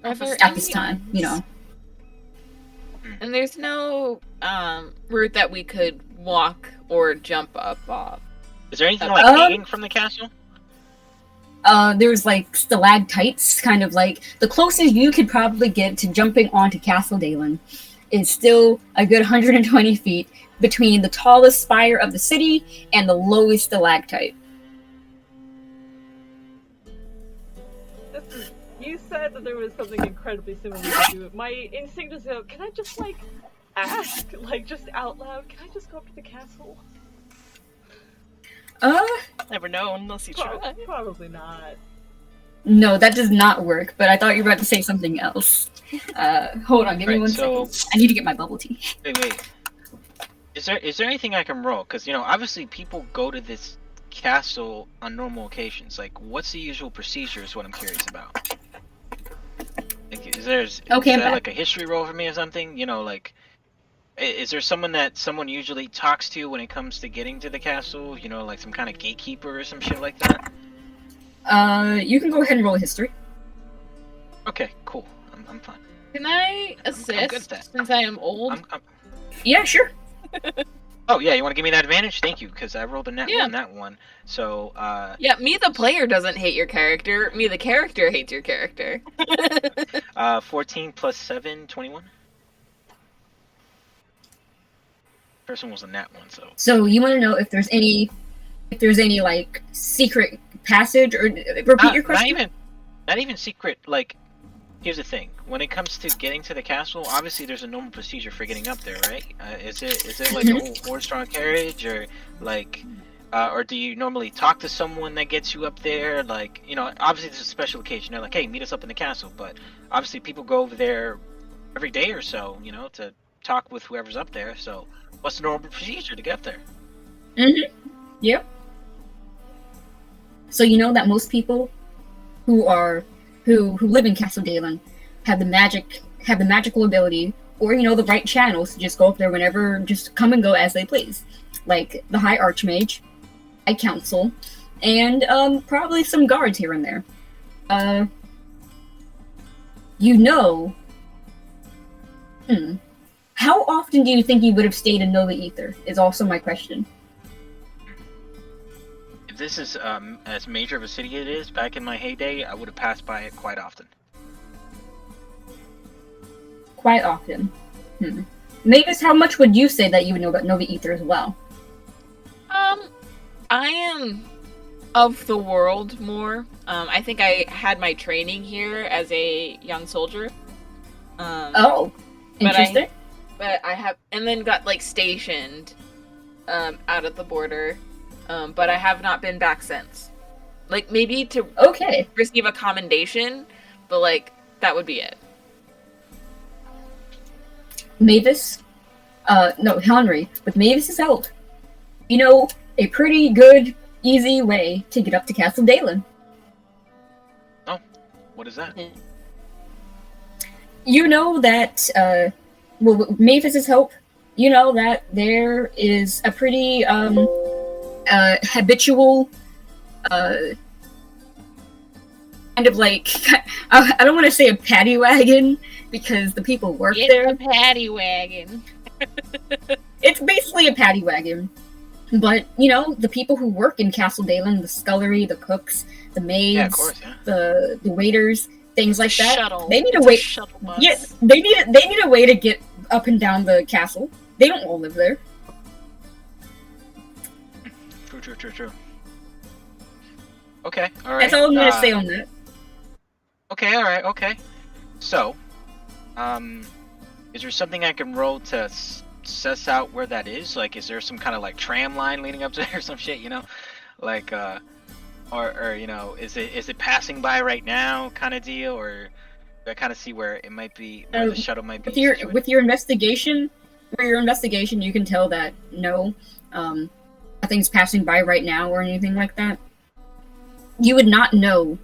[SPEAKER 2] At this time,
[SPEAKER 4] And there's no route that we could walk or jump up off.
[SPEAKER 3] Is there anything like hanging from the castle?
[SPEAKER 2] There's like stalactites, kind of like the closest you could probably get to jumping onto Castle Dalen is still a good 120 feet between the tallest spire of the city and the lowest stalactite.
[SPEAKER 1] You said that there was something incredibly similar to do. My instinct is go, can I just, like, ask, like, just out loud, can I just go up to the castle?
[SPEAKER 5] Never know unless you try.
[SPEAKER 1] Probably not.
[SPEAKER 2] No, that does not work, but I thought you were about to say something else. Hold on, give me
[SPEAKER 3] Right,
[SPEAKER 2] one
[SPEAKER 3] so-
[SPEAKER 2] second. I need to get my bubble tea.
[SPEAKER 3] Wait. Is there anything I can roll? Because obviously people go to this castle on normal occasions. Like, what's the usual procedure? Is what I'm curious about. Like, is
[SPEAKER 2] Okay, I'm
[SPEAKER 3] there
[SPEAKER 2] back.
[SPEAKER 3] like a history roll for me or something? Is there someone that someone usually talks to when it comes to getting to the castle? Like some kind of gatekeeper or some shit like that.
[SPEAKER 2] You can go ahead and roll a history.
[SPEAKER 3] Okay, cool. I'm fine.
[SPEAKER 4] Can I
[SPEAKER 3] I'm good at
[SPEAKER 4] assist
[SPEAKER 3] that.
[SPEAKER 4] since I am old?
[SPEAKER 3] I'm
[SPEAKER 2] Yeah, sure.
[SPEAKER 3] Oh yeah, you want to give me that advantage? Thank you, because I rolled a nat
[SPEAKER 4] Yeah.
[SPEAKER 3] one that one. So
[SPEAKER 4] Yeah, me the player doesn't hate your character. Me the character hates your character.
[SPEAKER 3] 14 plus 7, 21. First one was a nat one, so.
[SPEAKER 2] So you want to know if there's any like secret passage, or repeat your question?
[SPEAKER 3] Not even secret. Like, here's the thing: when it comes to getting to the castle, obviously there's a normal procedure for getting up there, right? Is it like a whole horse-drawn carriage, or like, or do you normally talk to someone that gets you up there? Like, obviously there's a special occasion. They're like, hey, meet us up in the castle, but obviously people go over there every day or so, to talk with whoever's up there. So, what's the normal procedure to get up there?
[SPEAKER 2] Yep. So you know that most people who live in Castle Dalen have the magical ability, or the right channels to just go up there whenever, just come and go as they please. Like the High Archmage, High Council, and probably some guards here and there. How often do you think you would have stayed in Nova Ether is also my question.
[SPEAKER 3] If this is as major of a city it is, back in my heyday, I would have passed by it quite often.
[SPEAKER 2] Quite often. Mavis, how much would you say that you would know about Nova Ether as well?
[SPEAKER 4] I am of the world more. I think I had my training here as a young soldier.
[SPEAKER 2] Oh, interesting.
[SPEAKER 4] But I have, and then got stationed out at the border. But I have not been back since. Maybe to receive a commendation, but that would be it.
[SPEAKER 2] Mavis, no, Henry, with Mavis's help, a pretty good, easy way to get up to Castle Dalen.
[SPEAKER 3] Oh, what is that?
[SPEAKER 2] You know that, with Mavis's help, you know that there is a pretty, habitual, kind of I don't want to say a paddy wagon, because the people work there.
[SPEAKER 4] It's a paddy wagon.
[SPEAKER 2] It's basically a paddy wagon. But, the people who work in Castle Dalen, the scullery, the cooks, the maids,
[SPEAKER 3] Yeah, of course, yeah.
[SPEAKER 2] the waiters, things like that.
[SPEAKER 5] Shuttle.
[SPEAKER 2] They need
[SPEAKER 5] It's
[SPEAKER 2] a way.
[SPEAKER 5] shuttle bus.
[SPEAKER 2] Yeah, they need a way to get up and down the castle. They don't all live there.
[SPEAKER 3] True. Okay, alright.
[SPEAKER 2] That's all I'm gonna say on that.
[SPEAKER 3] Okay, alright, okay. So, is there something I can roll to suss out where that is? Like, is there some kind of tram line leading up to there or some shit, Like, or is it passing by right now kind of deal, or do I kind of see where it might be, where the shuttle might be?
[SPEAKER 2] With your investigation, you can tell that no, nothing's passing by right now or anything like that. You would not know.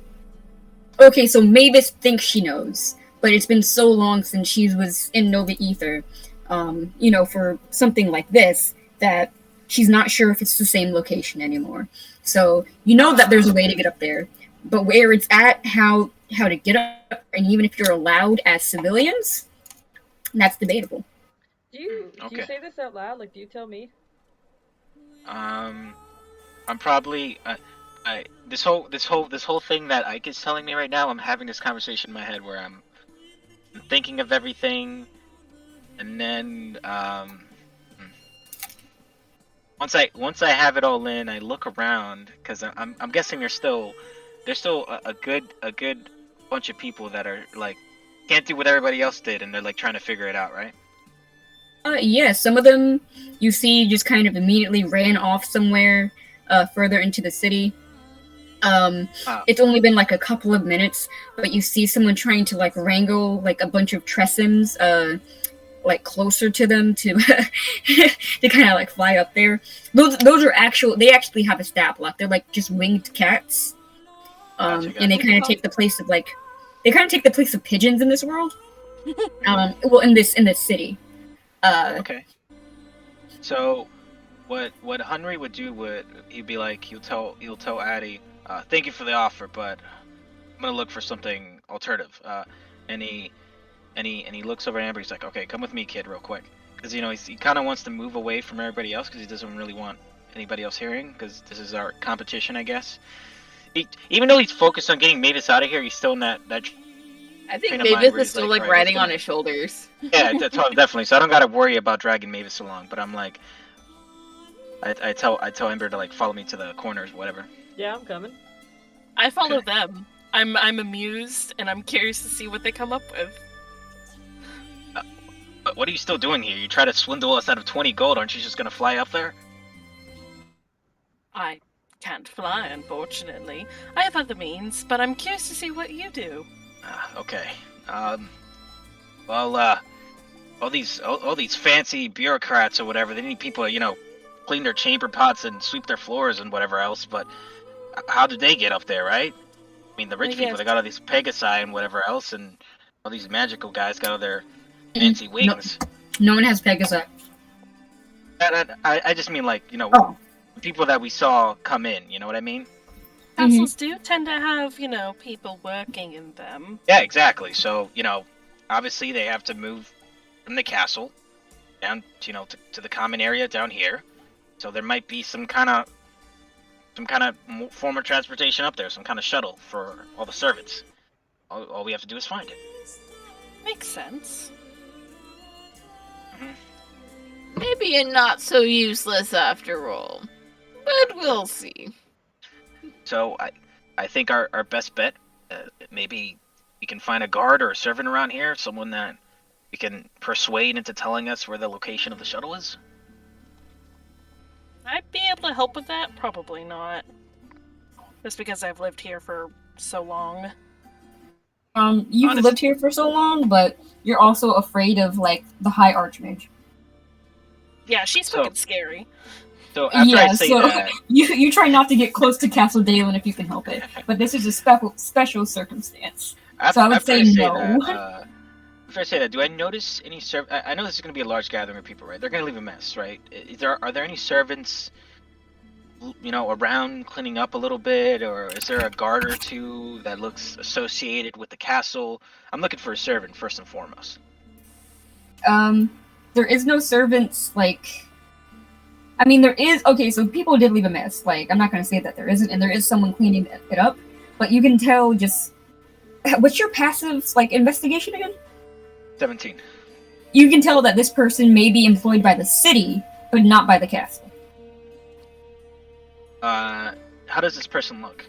[SPEAKER 2] Okay, so Mavis thinks she knows, but it's been so long since she was in Nova Ether, for something like this, that she's not sure if it's the same location anymore. So you know that there's a way to get up there, but where it's at, how to get up, and even if you're allowed as civilians, that's debatable.
[SPEAKER 1] Do you
[SPEAKER 3] Okay.
[SPEAKER 1] say this out loud? Do you tell me?
[SPEAKER 3] I'm probably this whole thing that Ike is telling me right now. I'm having this conversation in my head where I'm thinking of everything, and then once I have it all in, I look around, because I'm guessing there's still a good bunch of people that are can't do what everybody else did, and they're trying to figure it out, right?
[SPEAKER 2] Yeah, some of them you see just kind of immediately ran off somewhere further into the city.
[SPEAKER 3] Oh.
[SPEAKER 2] It's only been like a couple of minutes, but you see someone trying to like wrangle like a bunch of Tressums, like closer to them to to kind of like fly up there. Those are actual. They actually have a stat block. They're like just winged cats,
[SPEAKER 3] Gotcha.
[SPEAKER 2] and they kind of take the place of like they kind of take the place of pigeons in this world. Well, in this city.
[SPEAKER 3] Okay. So, what Henry would do would he'd be like he'll tell Addie, thank you for the offer, but I'm gonna look for something alternative. And he looks over at Amber. He's like, okay, come with me, kid, real quick, because he kind of wants to move away from everybody else because he doesn't really want anybody else hearing because this is our competition, I guess. Even though he's focused on getting Mavis out of here, he's still in that
[SPEAKER 4] I think
[SPEAKER 3] train of mind
[SPEAKER 4] Mavis
[SPEAKER 3] where
[SPEAKER 4] is
[SPEAKER 3] he's
[SPEAKER 4] still
[SPEAKER 3] like,
[SPEAKER 4] like
[SPEAKER 3] "Alright,
[SPEAKER 4] riding
[SPEAKER 3] let's
[SPEAKER 4] on
[SPEAKER 3] go."
[SPEAKER 4] his shoulders.
[SPEAKER 3] Yeah, definitely. So I don't gotta worry about dragging Mavis along. But I'm like, I tell Ember to like follow me to the corners, whatever.
[SPEAKER 1] Yeah, I'm coming.
[SPEAKER 5] I follow
[SPEAKER 3] Okay.
[SPEAKER 5] them. I'm amused and I'm curious to see what they come up with.
[SPEAKER 3] But what are you still doing here? You try to swindle us out of 20 gold, aren't you just gonna fly up there?
[SPEAKER 5] I can't fly, unfortunately. I have other means, but I'm curious to see what you do.
[SPEAKER 3] Okay. Well, all these fancy bureaucrats or whatever, they need people to, clean their chamber pots and sweep their floors and whatever else, but how did they get up there, right? I mean, the rich
[SPEAKER 5] I
[SPEAKER 3] people,
[SPEAKER 5] guess-
[SPEAKER 3] they got all these Pegasi and whatever else, and all these magical guys got all their fancy wings.
[SPEAKER 2] No one has Pegasus.
[SPEAKER 3] I just mean, like,
[SPEAKER 2] Oh.
[SPEAKER 3] people that we saw come in, you know what I mean?
[SPEAKER 5] Castles do tend to have, people working in them.
[SPEAKER 3] Yeah, exactly. So, obviously they have to move from the castle down, to the common area down here. So there might be some kind of form of transportation up there, some kind of shuttle for all the servants. All we have to do is find it.
[SPEAKER 5] Makes sense.
[SPEAKER 4] Maybe a not so useless after all. But we'll see.
[SPEAKER 3] So I think our best bet, maybe we can find a guard or a servant around here, someone that we can persuade into telling us where the location of the shuttle is.
[SPEAKER 5] I'd be able to help with that? Probably not. Just because I've lived here for so long.
[SPEAKER 2] You've
[SPEAKER 3] Honest-
[SPEAKER 2] lived here for so long, but you're also afraid of like the High Archmage.
[SPEAKER 5] Yeah, she's
[SPEAKER 3] So-
[SPEAKER 5] fucking scary.
[SPEAKER 3] So after I
[SPEAKER 2] Yeah,
[SPEAKER 3] say
[SPEAKER 2] so-
[SPEAKER 3] that,
[SPEAKER 2] You try not to get close to Castle Dalen if you can help it, but this is a special circumstance. So I would
[SPEAKER 3] after
[SPEAKER 2] say no.
[SPEAKER 3] After I say that, do I notice any I know this is going to be a large gathering of people, right? They're going to leave a mess, right? Are there any servants, around cleaning up a little bit, or is there a guard or two that looks associated with the castle? I'm looking for a servant first and foremost.
[SPEAKER 2] There is no servants, like... I mean, there is... Okay, so people did leave a mess. Like, I'm not going to say that there isn't, and there is someone cleaning it up, but you can tell just... What's your passive, like, investigation again?
[SPEAKER 3] 17.
[SPEAKER 2] You can tell that this person may be employed by the city, but not by the castle.
[SPEAKER 3] How does this person look?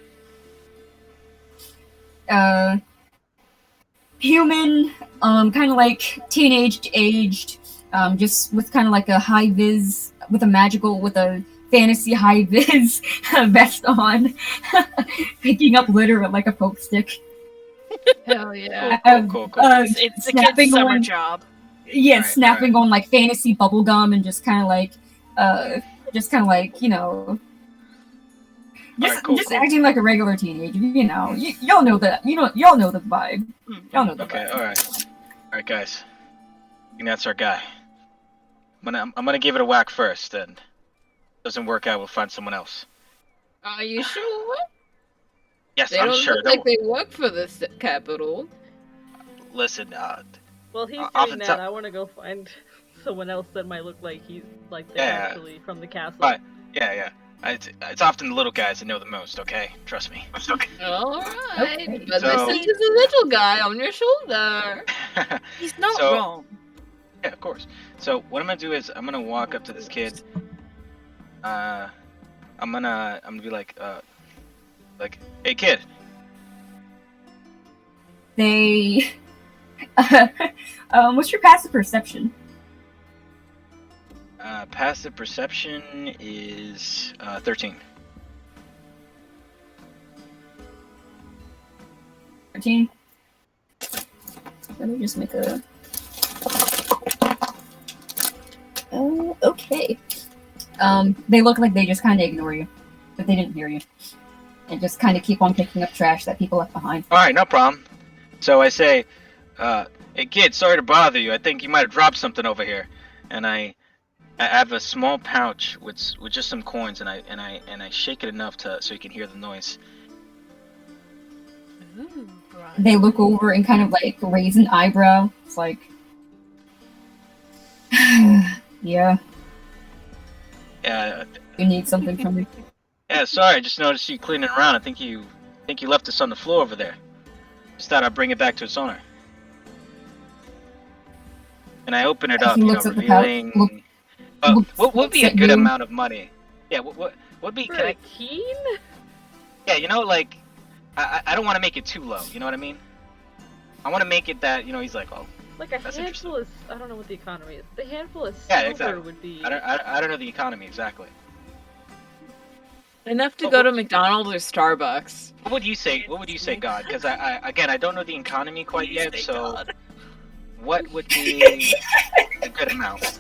[SPEAKER 2] Human, kind of like teenage-aged, just with kind of like a high-vis, with a fantasy high-vis vest on, picking up litter with like a poke stick.
[SPEAKER 4] Hell yeah.
[SPEAKER 3] Cool.
[SPEAKER 5] It's a kid's
[SPEAKER 2] snapping
[SPEAKER 5] summer
[SPEAKER 2] on-
[SPEAKER 5] job.
[SPEAKER 2] Yeah,
[SPEAKER 3] Alright,
[SPEAKER 2] snapping on like fantasy bubblegum and just kind of like,
[SPEAKER 3] Alright, cool.
[SPEAKER 2] acting like a regular teenager. Y'all know that. Y'all know the vibe. Y'all know the
[SPEAKER 3] Okay,
[SPEAKER 2] vibe.
[SPEAKER 3] all right, guys. I think that's our guy. I'm gonna give it a whack first, and if it doesn't work out, we'll find someone else.
[SPEAKER 4] Are you sure?
[SPEAKER 3] Yes,
[SPEAKER 4] They
[SPEAKER 3] I'm
[SPEAKER 4] don't
[SPEAKER 3] sure.
[SPEAKER 4] look like they work for the capital.
[SPEAKER 3] Listen,
[SPEAKER 1] Well, he's
[SPEAKER 3] off
[SPEAKER 1] doing
[SPEAKER 3] the
[SPEAKER 1] that.
[SPEAKER 3] top-
[SPEAKER 1] I want to go find someone else that might look like he's like they're
[SPEAKER 3] Yeah.
[SPEAKER 1] actually from the castle.
[SPEAKER 3] But- yeah. It's often the little guys that know the most. Okay, trust me. It's okay.
[SPEAKER 4] Alright,
[SPEAKER 2] Okay.
[SPEAKER 4] but
[SPEAKER 3] So-
[SPEAKER 4] this is a little guy on your shoulder.
[SPEAKER 5] He's not
[SPEAKER 3] So-
[SPEAKER 5] wrong.
[SPEAKER 3] Yeah, of course. So what I'm gonna do is I'm gonna walk up to this kid. I'm gonna be like, hey kid.
[SPEAKER 2] They. What's your passive perception?
[SPEAKER 3] Passive perception is 13.
[SPEAKER 2] 14. Let me just make a... Oh, okay. They look like they just kind of ignore you. But they didn't hear you. And just kind of keep on picking up trash that people left behind.
[SPEAKER 3] Alright, no problem. So I say, hey kid, sorry to bother you. I think you might have dropped something over here. And I have a small pouch with just some coins, and I shake it enough so you can hear the noise.
[SPEAKER 5] Ooh, right.
[SPEAKER 2] They look over and kind of like raise an eyebrow. It's like, yeah,
[SPEAKER 3] Yeah,
[SPEAKER 2] you need something from me.
[SPEAKER 3] yeah. Sorry, I just noticed you cleaning around. I think you left this on the floor over there. Just thought I'd bring it back to its owner. And I open it up,
[SPEAKER 2] He looks at the pouch.
[SPEAKER 3] revealing. What would be a
[SPEAKER 2] looks at
[SPEAKER 3] good
[SPEAKER 2] you.
[SPEAKER 3] amount of money? Yeah, what would be?
[SPEAKER 1] For
[SPEAKER 3] Can
[SPEAKER 1] a
[SPEAKER 3] I?
[SPEAKER 1] keen?
[SPEAKER 3] Yeah, like, I don't want to make it too low. You know what I mean? I want to make it that he's like, oh,
[SPEAKER 1] Like a
[SPEAKER 3] That's
[SPEAKER 1] handful of, I don't know what the economy is. The handful of
[SPEAKER 3] Yeah,
[SPEAKER 1] silver
[SPEAKER 3] exactly.
[SPEAKER 1] would be.
[SPEAKER 3] I don't know the economy exactly.
[SPEAKER 4] Enough to
[SPEAKER 3] But
[SPEAKER 4] go to
[SPEAKER 3] what-
[SPEAKER 4] McDonald's or Starbucks.
[SPEAKER 3] What would you say? What would you say, God? Because I don't know the economy quite
[SPEAKER 5] Please
[SPEAKER 3] yet.
[SPEAKER 5] say
[SPEAKER 3] So
[SPEAKER 5] God.
[SPEAKER 3] what would be a good amount?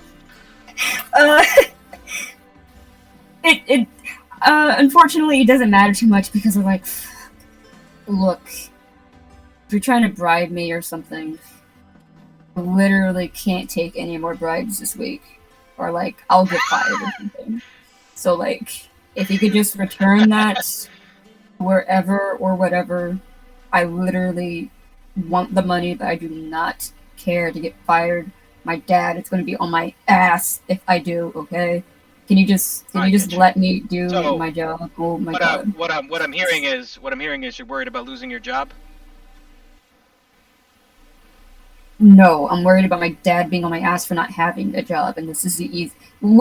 [SPEAKER 2] Unfortunately, it doesn't matter too much because of like, look, if you're trying to bribe me or something, I literally can't take any more bribes this week, or like I'll get fired or something. So like, if you could just return that wherever or whatever, I literally want the money, but I do not care to get fired. My dad is going to be on my ass if I do. Okay, can you just
[SPEAKER 3] I get you.
[SPEAKER 2] let me do
[SPEAKER 3] So,
[SPEAKER 2] my job? Oh my
[SPEAKER 3] What
[SPEAKER 2] god.
[SPEAKER 3] what I'm hearing is you're worried about losing your job.
[SPEAKER 2] No, I'm worried about my dad being on my ass for not having a job, and this is the easy.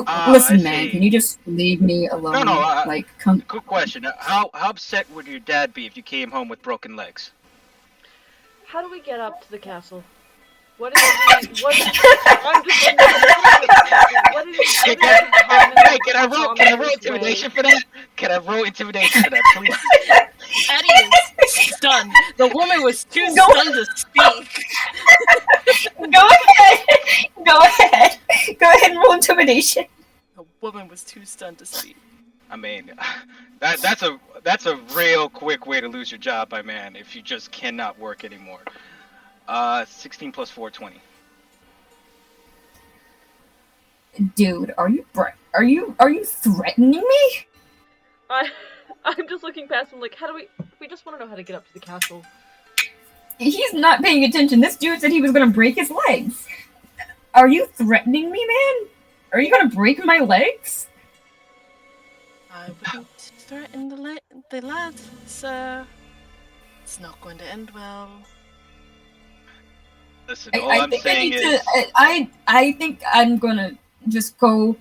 [SPEAKER 3] I
[SPEAKER 2] Listen, man,
[SPEAKER 3] see.
[SPEAKER 2] can you just leave me alone?
[SPEAKER 3] No,
[SPEAKER 2] like, come.
[SPEAKER 3] Quick question: How upset would your dad be if you came home with broken legs?
[SPEAKER 1] How do we get up to the castle? What is the, what is, I'm just wondering, what is
[SPEAKER 3] Hey, can I roll intimidation for that? Can I roll intimidation for that, please?
[SPEAKER 5] Eddie is stunned. The woman was too
[SPEAKER 2] Go-
[SPEAKER 5] stunned to speak.
[SPEAKER 2] Go ahead. Go ahead. Go ahead and roll intimidation.
[SPEAKER 5] The woman was too stunned to speak.
[SPEAKER 3] I mean, that's a real quick way to lose your job, my man. If you just cannot work anymore. 16 plus 4, 20.
[SPEAKER 2] Dude, are you threatening me?
[SPEAKER 1] I'm just looking past him like, how do we just want to know how to get up to the castle.
[SPEAKER 2] He's not paying attention. This dude said he was gonna break his legs. Are you threatening me, man? Are you gonna break my legs?
[SPEAKER 5] I wouldn't threaten the lad, sir. It's not going to end well.
[SPEAKER 3] Listen, all I'm saying is...
[SPEAKER 2] I think I'm gonna just go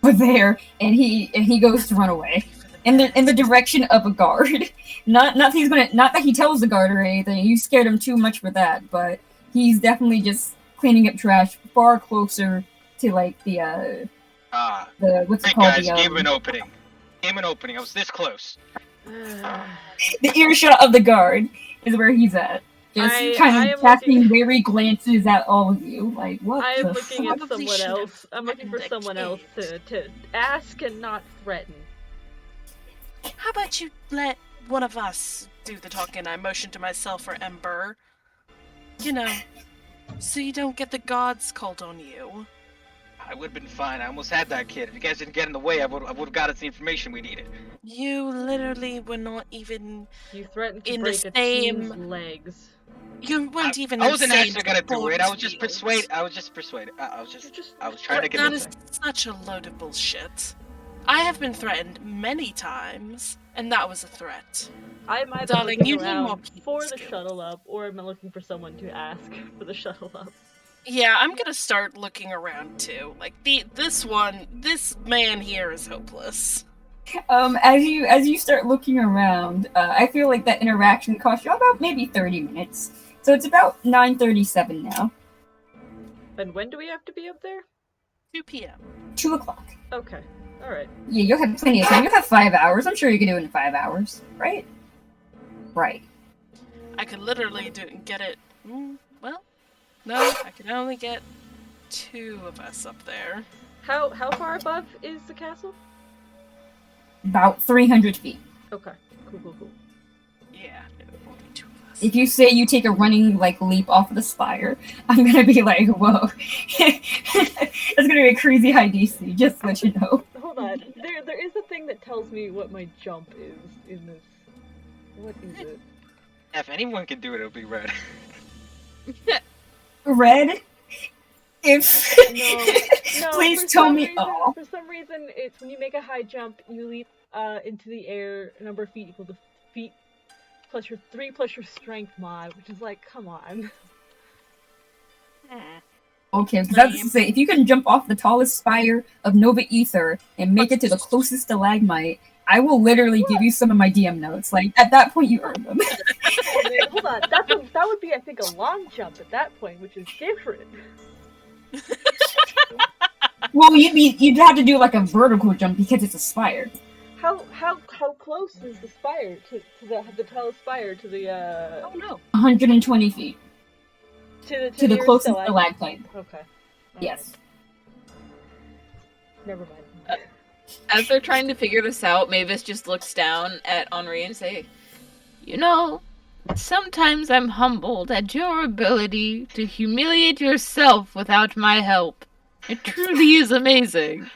[SPEAKER 2] over there, and he goes to run away in the direction of a guard. Not that he tells the guard or anything. You scared him too much for that, but he's definitely just cleaning up trash far closer to like the what's it
[SPEAKER 3] Hey
[SPEAKER 2] called?
[SPEAKER 3] guys, gave him an opening. I was this close.
[SPEAKER 2] The earshot of the guard is where he's at. Just
[SPEAKER 1] I
[SPEAKER 2] kind
[SPEAKER 1] am
[SPEAKER 2] of casting
[SPEAKER 1] looking-
[SPEAKER 2] weary glances at all of you. Like, what
[SPEAKER 1] I am
[SPEAKER 2] the
[SPEAKER 1] looking
[SPEAKER 2] fuck?
[SPEAKER 1] at
[SPEAKER 5] Probably
[SPEAKER 1] someone
[SPEAKER 5] should have
[SPEAKER 1] else. I'm looking for
[SPEAKER 5] threatened the
[SPEAKER 1] someone else to ask and not threaten.
[SPEAKER 5] How about you let one of us do the talking? I motion to myself for Ember. You know, so you don't get the gods called on you.
[SPEAKER 3] I would have been fine. I almost had that kid. If you guys didn't get in the way, I would have got us the information we needed.
[SPEAKER 5] You literally were not even.
[SPEAKER 1] You threatened to
[SPEAKER 5] In the
[SPEAKER 1] break a
[SPEAKER 5] same-
[SPEAKER 1] team's legs.
[SPEAKER 5] You weren't even.
[SPEAKER 3] I wasn't
[SPEAKER 5] insane
[SPEAKER 3] actually gonna do it. I was just
[SPEAKER 5] fields.
[SPEAKER 3] persuaded. I was just persuaded. I was trying to
[SPEAKER 5] That
[SPEAKER 3] convince
[SPEAKER 5] is
[SPEAKER 3] him.
[SPEAKER 5] such a load of bullshit. I have been threatened many times, and that was a threat.
[SPEAKER 1] I'm either
[SPEAKER 5] Darling,
[SPEAKER 1] looking
[SPEAKER 5] you need more
[SPEAKER 1] around
[SPEAKER 5] people
[SPEAKER 1] for the
[SPEAKER 5] skills.
[SPEAKER 1] shuttle up, or I'm looking for someone to ask for the shuttle up.
[SPEAKER 5] Yeah, I'm gonna start looking around too. Like this man here is hopeless.
[SPEAKER 2] As you start looking around, I feel like that interaction cost you about maybe 30 minutes. So it's about 9:37 now.
[SPEAKER 1] And when do we have to be up there?
[SPEAKER 5] 2 p.m.
[SPEAKER 2] 2 o'clock.
[SPEAKER 1] Okay. Alright.
[SPEAKER 2] Yeah, you'll have plenty of time. You'll have 5 hours. I'm sure you can do it in 5 hours, right? Right.
[SPEAKER 5] I could literally get it. Well, no, I can only get 2 of us up there.
[SPEAKER 1] How far above is the castle?
[SPEAKER 2] About 300 feet.
[SPEAKER 1] Okay. Cool.
[SPEAKER 5] Yeah, it won't be 2 of us.
[SPEAKER 2] If you say you take a running leap off of the spire, I'm gonna be like, whoa. It's gonna be a crazy high DC, just to let you know.
[SPEAKER 1] Hold on. There is a thing that tells me what my jump is in this. What is it?
[SPEAKER 3] If anyone can do it, it'll be Red.
[SPEAKER 2] Red? If
[SPEAKER 1] No,
[SPEAKER 2] please
[SPEAKER 1] for
[SPEAKER 2] tell
[SPEAKER 1] some
[SPEAKER 2] me
[SPEAKER 1] reason,
[SPEAKER 2] all.
[SPEAKER 1] For some reason, it's when you make a high jump, you leap into the air, a number of feet equal to feet plus your 3 plus your strength mod, which is like, come on.
[SPEAKER 2] Okay, because that's to say, if you can jump off the tallest spire of Nova Ether and make it to the closest stalagmite, I will literally give you some of my DM notes. Like, at that point, you earn them.
[SPEAKER 1] Hold on, that would be, I think, a long jump at that point, which is different.
[SPEAKER 2] Well, you'd have to do like a vertical jump because it's a spire.
[SPEAKER 1] How close is the spire to the tallest spire to the
[SPEAKER 5] Oh no.
[SPEAKER 2] 120 feet.
[SPEAKER 1] to
[SPEAKER 2] To the
[SPEAKER 1] nearest
[SPEAKER 2] closest
[SPEAKER 1] stalagmite?
[SPEAKER 2] stalactite.
[SPEAKER 1] Okay.
[SPEAKER 2] Yes.
[SPEAKER 1] Never mind.
[SPEAKER 6] As they're trying to figure this out, Mavis just looks down at Henri and say,
[SPEAKER 4] You know, sometimes I'm humbled at your ability to humiliate yourself without my help. It truly is amazing.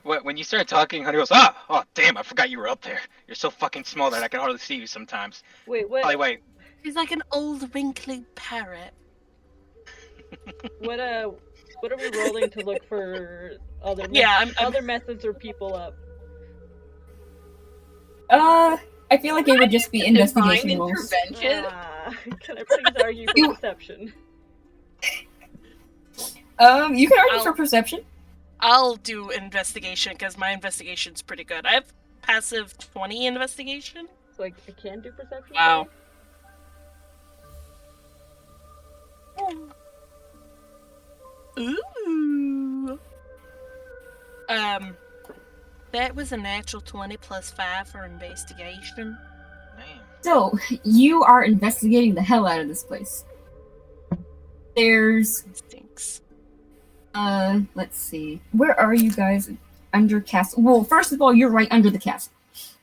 [SPEAKER 3] When you started talking, Honey goes, oh, damn, I forgot you were up there. You're so fucking small that I can hardly see you sometimes.
[SPEAKER 1] Wait, what?
[SPEAKER 3] Probably wait.
[SPEAKER 5] He's like an old wrinkly parrot.
[SPEAKER 1] What are we rolling to look for other other methods or people up?
[SPEAKER 2] I feel like it would just be investigation
[SPEAKER 6] divine
[SPEAKER 2] rolls.
[SPEAKER 6] intervention?
[SPEAKER 1] Can I please argue for perception?
[SPEAKER 2] You can argue for perception.
[SPEAKER 5] I'll do investigation because my investigation's pretty good. I have passive 20 investigation.
[SPEAKER 1] So I can do perception?
[SPEAKER 6] Wow.
[SPEAKER 5] Ooh. That was a natural 20 plus 5 for investigation.
[SPEAKER 3] Man.
[SPEAKER 2] So, you are investigating the hell out of this place. There's,
[SPEAKER 5] Stinks.
[SPEAKER 2] let's see. Where are you guys under castle? Well, first of all, you're right under the castle.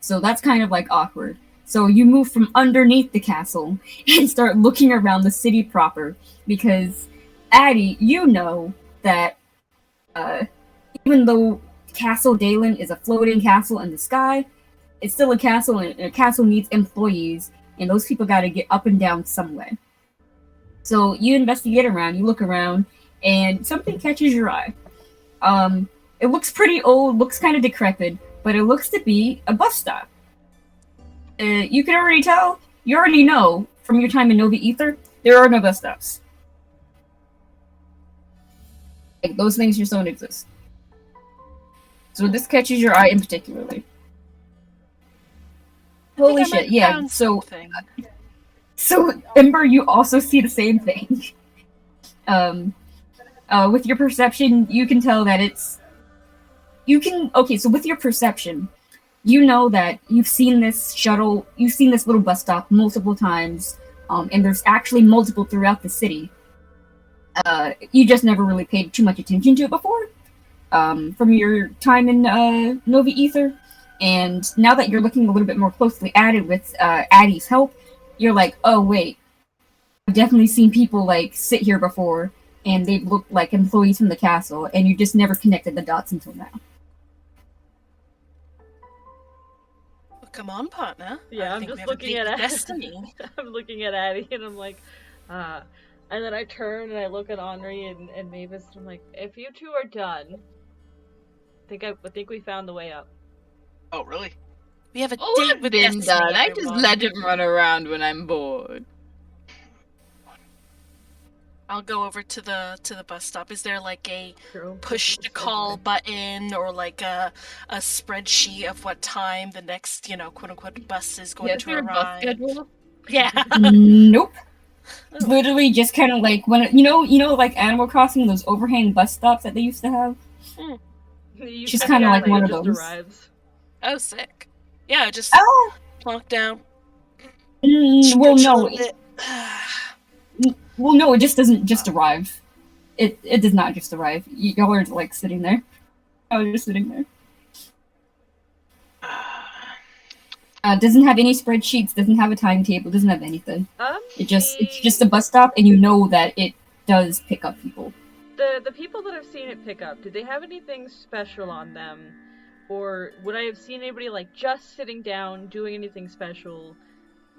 [SPEAKER 2] So that's kind of like awkward. So you move from underneath the castle and start looking around the city proper because, Addie, you know that even though Castle Dalen is a floating castle in the sky, it's still a castle, and a castle needs employees, and those people got to get up and down some way. So you investigate around, you look around, and something catches your eye. It looks pretty old, looks kind of decrepit, but it looks to be a bus stop. You can already tell, you already know from your time in Nova Ether, there are no bus stops. Like, those things just don't exist. So this catches your eye in particularly. Holy shit, yeah. So Ember, you also see the same thing. With your perception, you can tell that so with your perception, you know that you've seen this little bus stop multiple times, and there's actually multiple throughout the city. You just never really paid too much attention to it before, from your time in Nova Ether, and now that you're looking a little bit more closely at it with Addie's help, you're like, oh wait, I've definitely seen people like sit here before, and they've looked like employees from the castle, and you just never connected the dots until now.
[SPEAKER 5] Well, come on, partner.
[SPEAKER 1] Yeah,
[SPEAKER 5] I
[SPEAKER 1] I'm
[SPEAKER 5] think we
[SPEAKER 1] just
[SPEAKER 5] have a
[SPEAKER 1] looking
[SPEAKER 5] deep
[SPEAKER 1] at
[SPEAKER 5] destiny.
[SPEAKER 1] I'm looking at Addie, and I'm like, and then I turn and I look at Henri and Mavis, and I'm like, if you two are done, I think we found the way up.
[SPEAKER 3] Oh, really?
[SPEAKER 5] We have a
[SPEAKER 4] Oh,
[SPEAKER 5] date
[SPEAKER 4] I've
[SPEAKER 5] with
[SPEAKER 4] been
[SPEAKER 5] destiny,
[SPEAKER 4] done. I just
[SPEAKER 5] everyone.
[SPEAKER 4] let him run around when I'm bored.
[SPEAKER 5] I'll go over to the bus stop. Is there like a
[SPEAKER 1] True.
[SPEAKER 5] push to call button or like a spreadsheet of what time the next, quote unquote bus is going
[SPEAKER 6] Yes,
[SPEAKER 5] to
[SPEAKER 6] your bus
[SPEAKER 5] arrive?
[SPEAKER 6] schedule.
[SPEAKER 5] Yeah.
[SPEAKER 2] Nope. Literally just kind of like when like Animal Crossing, those overhang bus stops that they used to have. Just kind of like one of those.
[SPEAKER 1] Arrives.
[SPEAKER 5] Oh, sick. Yeah, just plonk down.
[SPEAKER 2] Well,
[SPEAKER 5] Stretch a
[SPEAKER 2] no.
[SPEAKER 5] little bit.
[SPEAKER 2] Well, no, it just doesn't just arrive. It does not just arrive. Y'all are like sitting there. Oh, you're just sitting there. Doesn't have any spreadsheets. Doesn't have a timetable. Doesn't have anything. It's just a bus stop, and you know that it does pick up people.
[SPEAKER 1] The people that I've seen it pick up, did they have anything special on them? Or would I have seen anybody like just sitting down, doing anything special,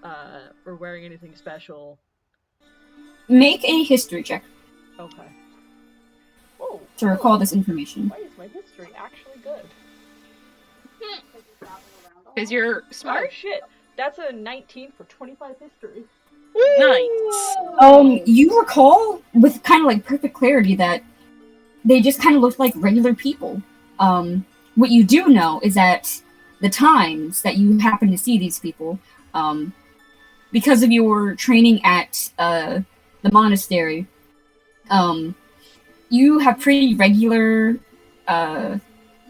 [SPEAKER 1] or wearing anything special?
[SPEAKER 2] Make a history check
[SPEAKER 1] Okay. Whoa.
[SPEAKER 2] to recall this information.
[SPEAKER 1] Why is my history actually good?
[SPEAKER 4] Because you're
[SPEAKER 1] Oh
[SPEAKER 4] smart.
[SPEAKER 1] shit! That's a 19 for 25 history.
[SPEAKER 5] Nice.
[SPEAKER 2] You recall with kind of like perfect clarity that they just kind of looked like regular people. What you do know is that the times that you happen to see these people, because of your training at the monastery, you have pretty regular.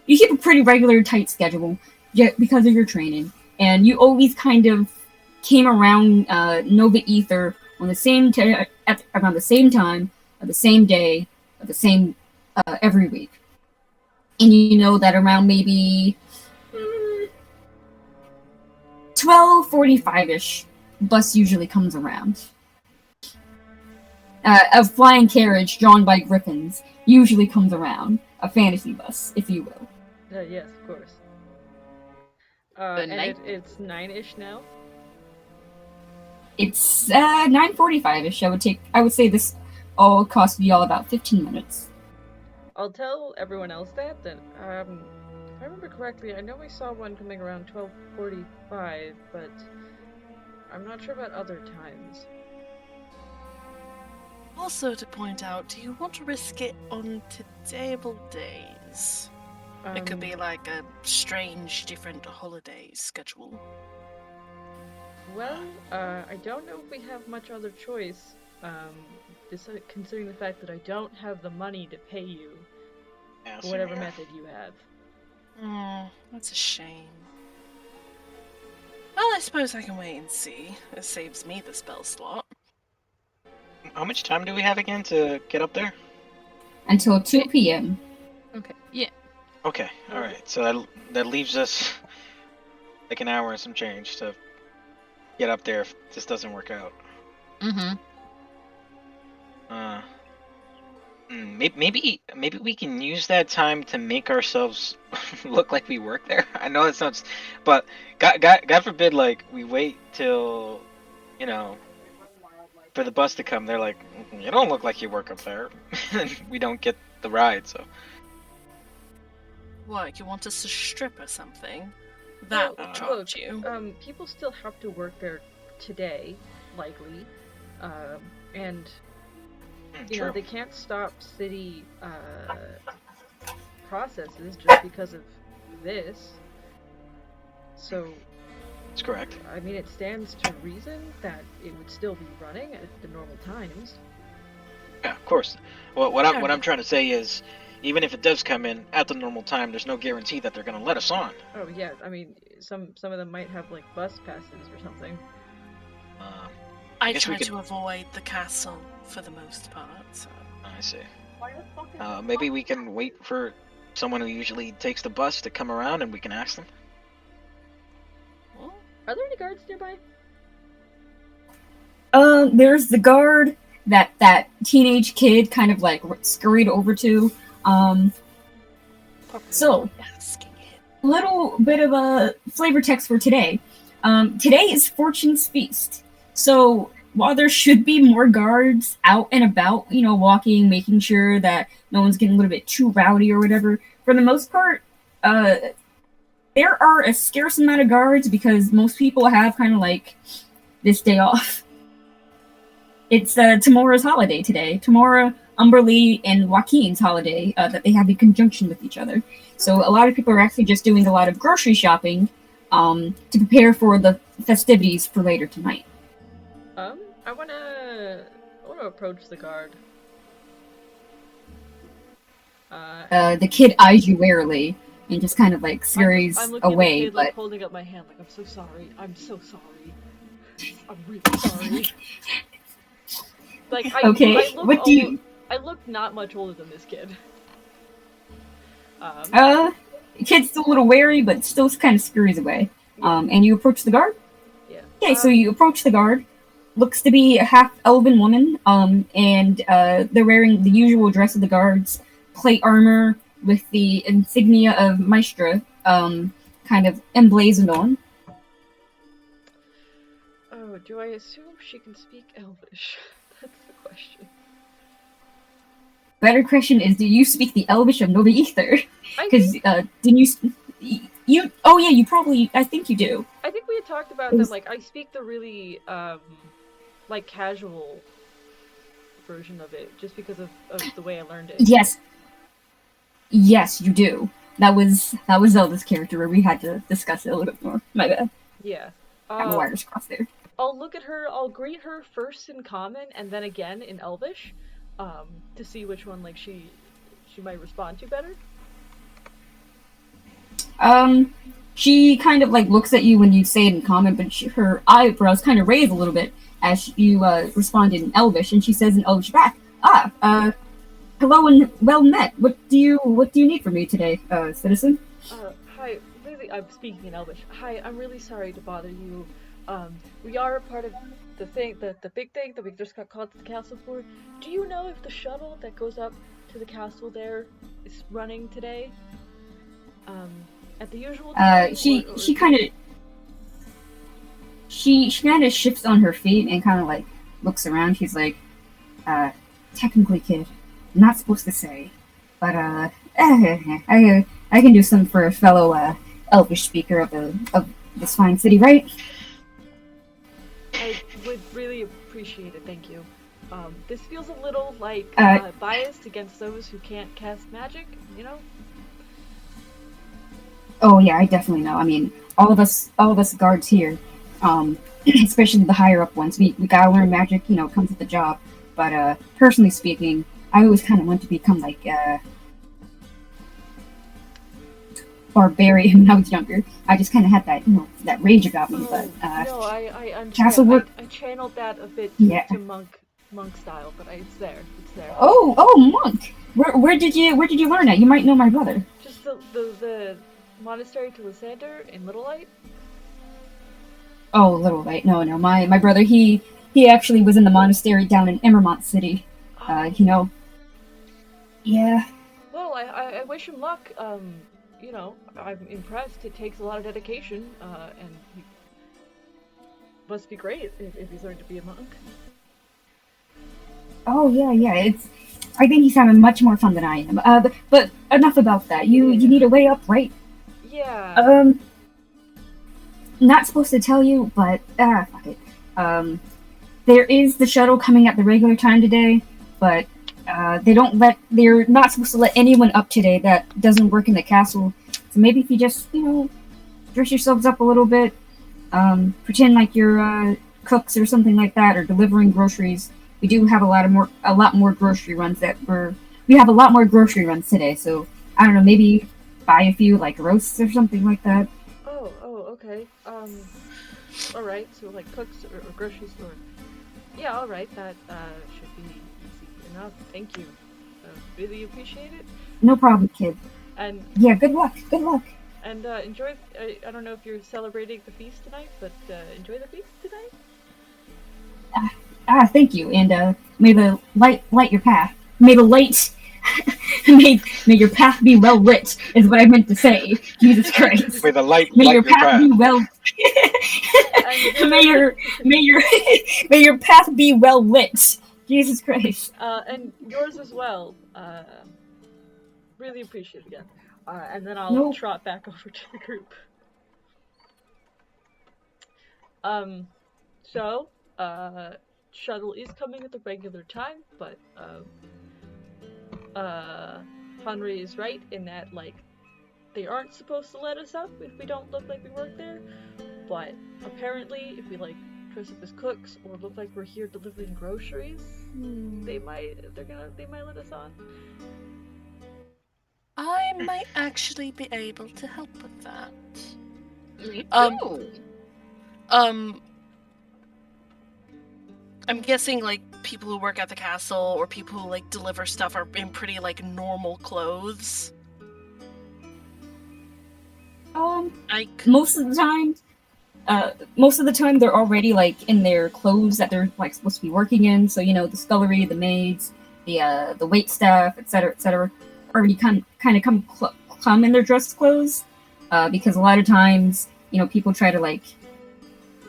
[SPEAKER 2] You keep a pretty regular, tight schedule because of your training, and you always kind of came around Nova Ether on the same around the same time, of the same day, of the same every week. And you know that around maybe 12:45ish, bus usually comes around. A flying carriage drawn by griffins usually comes around. A fantasy bus, if you will.
[SPEAKER 1] Yes, of course.
[SPEAKER 4] The
[SPEAKER 1] And
[SPEAKER 4] night-
[SPEAKER 1] it's 9-ish now.
[SPEAKER 2] It's 9:45ish. I would say this all cost y'all about 15 minutes.
[SPEAKER 1] I'll tell everyone else that if I remember correctly, I know we saw one coming around 12:45, but I'm not sure about other times.
[SPEAKER 5] Also to point out, do you want to risk it on todayable days? It could be like a strange, different holiday schedule.
[SPEAKER 1] Well, I don't know if we have much other choice, considering the fact that I don't have the money to pay you
[SPEAKER 3] Yeah,
[SPEAKER 1] for whatever method you have.
[SPEAKER 5] That's a shame. Well, I suppose I can wait and see. It saves me the spell slot.
[SPEAKER 3] How much time do we have again to get up there?
[SPEAKER 2] Until 2 p.m.
[SPEAKER 4] Okay. Yeah.
[SPEAKER 3] Okay, alright. So that leaves us like an hour and some change to get up there if this doesn't work out.
[SPEAKER 4] Mm-hmm.
[SPEAKER 3] Maybe we can use that time to make ourselves look like we work there. I know it sounds, but God forbid, like we wait till, for the bus to come. They're like, you don't look like you work up there, and we don't get the ride. So
[SPEAKER 5] What, you want us to strip or something? That will charge you.
[SPEAKER 1] People still have to work there today, likely, and you know, they can't stop city processes just because of this. So
[SPEAKER 3] that's correct.
[SPEAKER 1] I mean, it stands to reason that it would still be running at the normal times.
[SPEAKER 3] Yeah, of course. Well, what I'm trying to say is, even if it does come in at the normal time, there's no guarantee that they're gonna let us on.
[SPEAKER 1] Oh yeah, I mean, some of them might have like bus passes or something.
[SPEAKER 5] I
[SPEAKER 3] guess we
[SPEAKER 5] try
[SPEAKER 3] could-
[SPEAKER 5] to avoid the castle for the most part, so.
[SPEAKER 3] I see. Maybe we can wait for someone who usually takes the bus to come around, and we can ask them.
[SPEAKER 5] Well,
[SPEAKER 1] Are there any guards nearby?
[SPEAKER 2] There's the guard that teenage kid kind of like scurried over to. So,
[SPEAKER 5] asking it.
[SPEAKER 2] little bit of a flavor text for today. Today is Fortune's Feast. So, while there should be more guards out and about, walking, making sure that no one's getting a little bit too rowdy or whatever, for the most part, there are a scarce amount of guards because most people have kind of like this day off. It's Tamora's holiday today. Tamora, Umberly, and Joaquin's holiday that they have in conjunction with each other. So a lot of people are actually just doing a lot of grocery shopping to prepare for the festivities for later tonight.
[SPEAKER 1] I wanna approach the guard.
[SPEAKER 2] The kid eyes you warily and just kind of like scurries
[SPEAKER 1] I'm looking
[SPEAKER 2] away.
[SPEAKER 1] at the kid, like
[SPEAKER 2] But
[SPEAKER 1] holding up my hand, like I'm so sorry. I'm so sorry. I'm really sorry. Like,
[SPEAKER 2] Okay, what do you...
[SPEAKER 1] I look not much older than this kid.
[SPEAKER 2] Kid's still a little wary, but still kind of scurries away. And you approach the guard?
[SPEAKER 1] Yeah.
[SPEAKER 2] Okay, so you approach the guard. Looks to be a half-elven woman, and they're wearing the usual dress of the guards, plate armor with the insignia of Maestra, kind of emblazoned on.
[SPEAKER 1] Oh, do I assume she can speak Elvish? That's the question.
[SPEAKER 2] Better question is, do you speak the Elvish of Nova Ether? Because, didn't you... Oh yeah, you probably... I think you do.
[SPEAKER 1] I think we had talked about that, like, I speak the really, like, casual version of it, just because of the way I learned it.
[SPEAKER 2] Yes. Yes, you do. That was Zelda's character, where we had to discuss it a little bit more. My bad.
[SPEAKER 1] Yeah.
[SPEAKER 2] Got my wires crossed there.
[SPEAKER 1] I'll look at her, I'll greet her first in Common, and then again in Elvish, to see which one, like, she might respond to better.
[SPEAKER 2] She kind of, like, looks at you when you say it in Common, but her eyebrows kind of raise a little bit as you responded in Elvish, and she says in Elvish back, hello and well met. What do you need from me today, citizen?
[SPEAKER 1] Hi, really, I'm speaking in Elvish. Hi, I'm really sorry to bother you. We are a part of the thing, the big thing that we just got called to the castle for. Do you know if the shuttle that goes up to the castle there is running today? At the usual time?
[SPEAKER 2] She kind of shifts on her feet and kind of, like, looks around. She's like, technically, kid, I'm not supposed to say, but, I can do something for a fellow, Elvish speaker of this fine city, right?
[SPEAKER 1] I would really appreciate it, thank you. This feels a little like biased against those who can't cast magic, you know?
[SPEAKER 2] Oh yeah, I definitely know. I mean, all of us guards here, especially the higher up ones, we gotta learn magic, you know, it comes with the job. But personally speaking, I always kind of want to become like barbarian when I was younger. I just kind of had that, you know, that rage about me. But
[SPEAKER 1] no, I understand.
[SPEAKER 2] castle work.
[SPEAKER 1] I channeled that a bit to monk style, but it's there.
[SPEAKER 2] Oh, monk. Where did you learn that? You might know my brother.
[SPEAKER 1] Just the monastery to Lysander in Little Light.
[SPEAKER 2] Oh, Little Light. No. My brother, he actually was in the monastery down in Emermont City. You know. Yeah.
[SPEAKER 1] Well, I wish him luck. You know, I'm impressed. It takes a lot of dedication, and he must be great if he's learned to be a monk.
[SPEAKER 2] Oh yeah. I think he's having much more fun than I am. But enough about that. You need a way up, right?
[SPEAKER 1] Yeah.
[SPEAKER 2] Not supposed to tell you, but fuck it. There is the shuttle coming at the regular time today, but they're not supposed to let anyone up today that doesn't work in the castle. So maybe if you just, you know, dress yourselves up a little bit, pretend like you're cooks or something like that, or delivering groceries. We do have a lot more grocery runs we have a lot more grocery runs today. So I don't know, maybe buy a few like roasts or something like that.
[SPEAKER 1] Oh, okay. All right. So like cooks or grocery store. Yeah, all right. That should be easy enough. Thank you. Really appreciate it.
[SPEAKER 2] No problem, kid.
[SPEAKER 1] And
[SPEAKER 2] yeah, good luck.
[SPEAKER 1] And enjoy. I don't know if you're celebrating the feast tonight, but enjoy the feast tonight.
[SPEAKER 2] Thank you. And may the light your path. May the light. may your path be well lit. Is what I meant to say. Jesus Christ.
[SPEAKER 3] May the light.
[SPEAKER 2] May
[SPEAKER 3] light
[SPEAKER 2] your path be well. may your path be well lit. Jesus Christ.
[SPEAKER 1] And yours as well. Really appreciate it again. And then I'll trot back over to the group. So, shuttle is coming at the regular time, but, Henry is right in that, like, they aren't supposed to let us up if we don't look like we work there, but apparently if we, like, dress up as cooks or look like we're here delivering groceries, they might let us on.
[SPEAKER 5] I might actually be able to help with that.
[SPEAKER 4] Me too.
[SPEAKER 5] I'm guessing like people who work at the castle or people who like deliver stuff are in pretty like normal clothes. Like
[SPEAKER 2] Most of the time, they're already like in their clothes that they're like supposed to be working in. So the scullery, the maids, the wait staff, etc., already come in their dress clothes. Because a lot of times, people try to like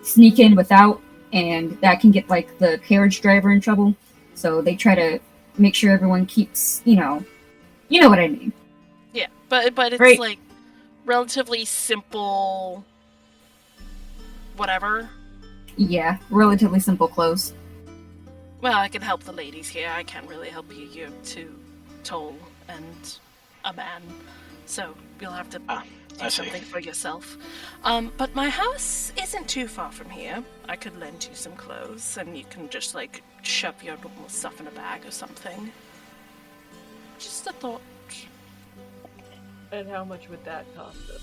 [SPEAKER 2] sneak in without, and that can get like the carriage driver in trouble. So they try to make sure everyone keeps, you know what I mean.
[SPEAKER 5] yeah, but it's
[SPEAKER 2] Right.
[SPEAKER 5] like relatively simple. Whatever.
[SPEAKER 2] Yeah, relatively simple clothes.
[SPEAKER 5] Well, I can help the ladies here. I can't really help you. You're too tall and a man, so you'll have to
[SPEAKER 3] I
[SPEAKER 5] do
[SPEAKER 3] see.
[SPEAKER 5] something for yourself. But my house isn't too far from here. I could lend you some clothes, and you can just like shove your normal stuff in a bag or something. Just a thought.
[SPEAKER 1] And how much would that cost us?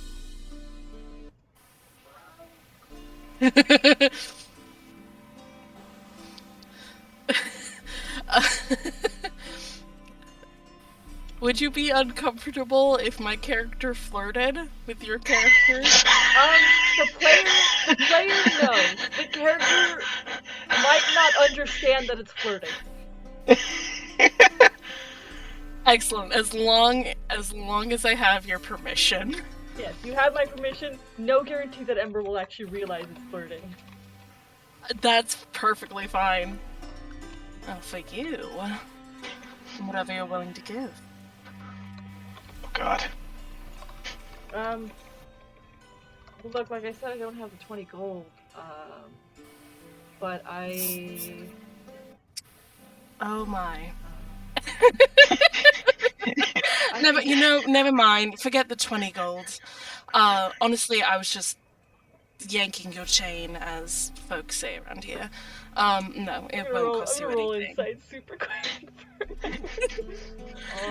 [SPEAKER 5] Would you be uncomfortable if my character flirted with your character?
[SPEAKER 1] The player knows. The character might not understand that it's flirting.
[SPEAKER 5] Excellent. As long as I have your permission.
[SPEAKER 1] Yes, you have my permission. No guarantee that Ember will actually realize it's flirting.
[SPEAKER 5] That's perfectly fine. Oh, for you. Whatever you're willing to give.
[SPEAKER 3] Oh God.
[SPEAKER 1] Well, look, like I said, I don't have the 20 gold. But I...
[SPEAKER 5] Oh my. Never mind. Forget the 20 gold. Honestly, I was just yanking your chain, as folks say around here. No, it won't cost you anything.
[SPEAKER 1] Insight super quick.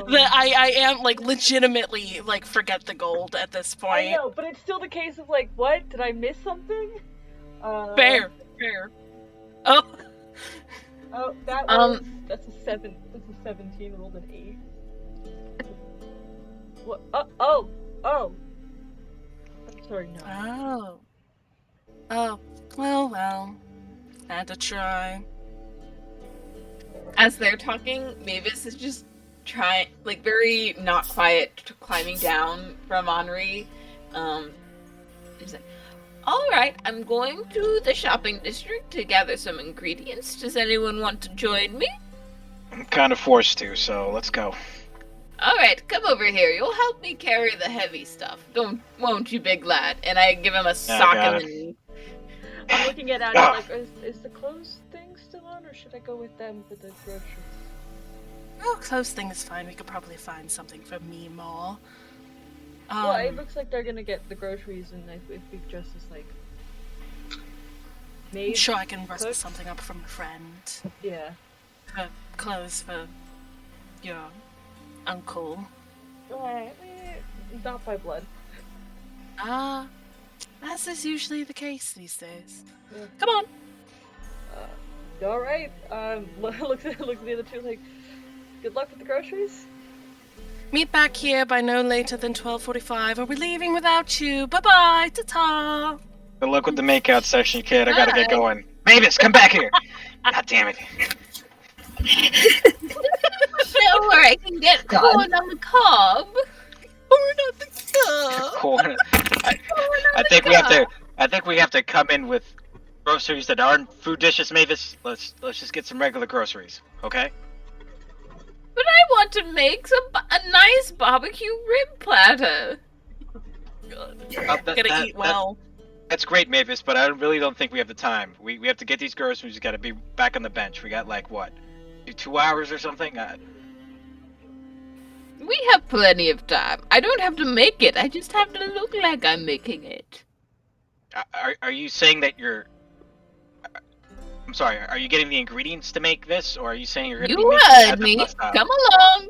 [SPEAKER 5] I am, like, legitimately, like, forget the gold at this point.
[SPEAKER 1] I know, but it's still the case of, like, what? Did I miss something?
[SPEAKER 5] Fair. Oh.
[SPEAKER 1] Oh, that's a 7. That's a 17, rolled an 8. What? Oh. I'm sorry, no.
[SPEAKER 5] Oh. Well. Had to try.
[SPEAKER 6] As they're talking, Mavis is just trying, like, very not quiet, climbing down from Henri. He's like, alright, I'm going to the shopping district to gather some ingredients. Does anyone want to join me?
[SPEAKER 3] I'm kind of forced to, so let's go.
[SPEAKER 6] Alright, come over here. You'll help me carry the heavy stuff. Won't you, big lad? And I give him a sock in the knee.
[SPEAKER 1] I'm looking at Adam like, is the clothes thing still on, or should I go with them for the groceries?
[SPEAKER 5] Oh, close thing is fine. We could probably find something for me more.
[SPEAKER 1] Well, it looks like they're gonna get the groceries, and if we dress as like maids,
[SPEAKER 5] sure, I can rustle
[SPEAKER 1] cook.
[SPEAKER 5] something up from a friend.
[SPEAKER 1] Yeah.
[SPEAKER 5] Clothes for your uncle.
[SPEAKER 1] Not by blood.
[SPEAKER 5] As is usually the case these days.
[SPEAKER 1] Yeah.
[SPEAKER 5] Come on.
[SPEAKER 1] All right. Looks at the other two like, good luck with the groceries.
[SPEAKER 5] Meet back here by no later than 12:45, or we're leaving without you. Bye-bye. Ta-ta.
[SPEAKER 3] Good luck with the makeout section, kid. I gotta get going. Mavis, come back here. God damn it.
[SPEAKER 4] Don't worry, I can get corn on the cob. Corn on the cob.
[SPEAKER 3] Corn. I think we have to come in with groceries that aren't food dishes, Mavis. Let's just get some regular groceries, okay?
[SPEAKER 4] But I want to make a nice barbecue rib platter.
[SPEAKER 5] Gotta eat well.
[SPEAKER 3] That's great, Mavis, but I really don't think we have the time. We have to get these groceries. We gotta be back on the bench. We got like what, 2 hours or something?
[SPEAKER 4] We have plenty of time. I don't have to make it. I just have to look like I'm making it.
[SPEAKER 3] Are you saying that you're? I'm sorry. Are you getting the ingredients to make this, or are you saying you're gonna be
[SPEAKER 4] You
[SPEAKER 3] making it at
[SPEAKER 4] heard
[SPEAKER 3] the
[SPEAKER 4] me.
[SPEAKER 3] bus stop?
[SPEAKER 4] Come along.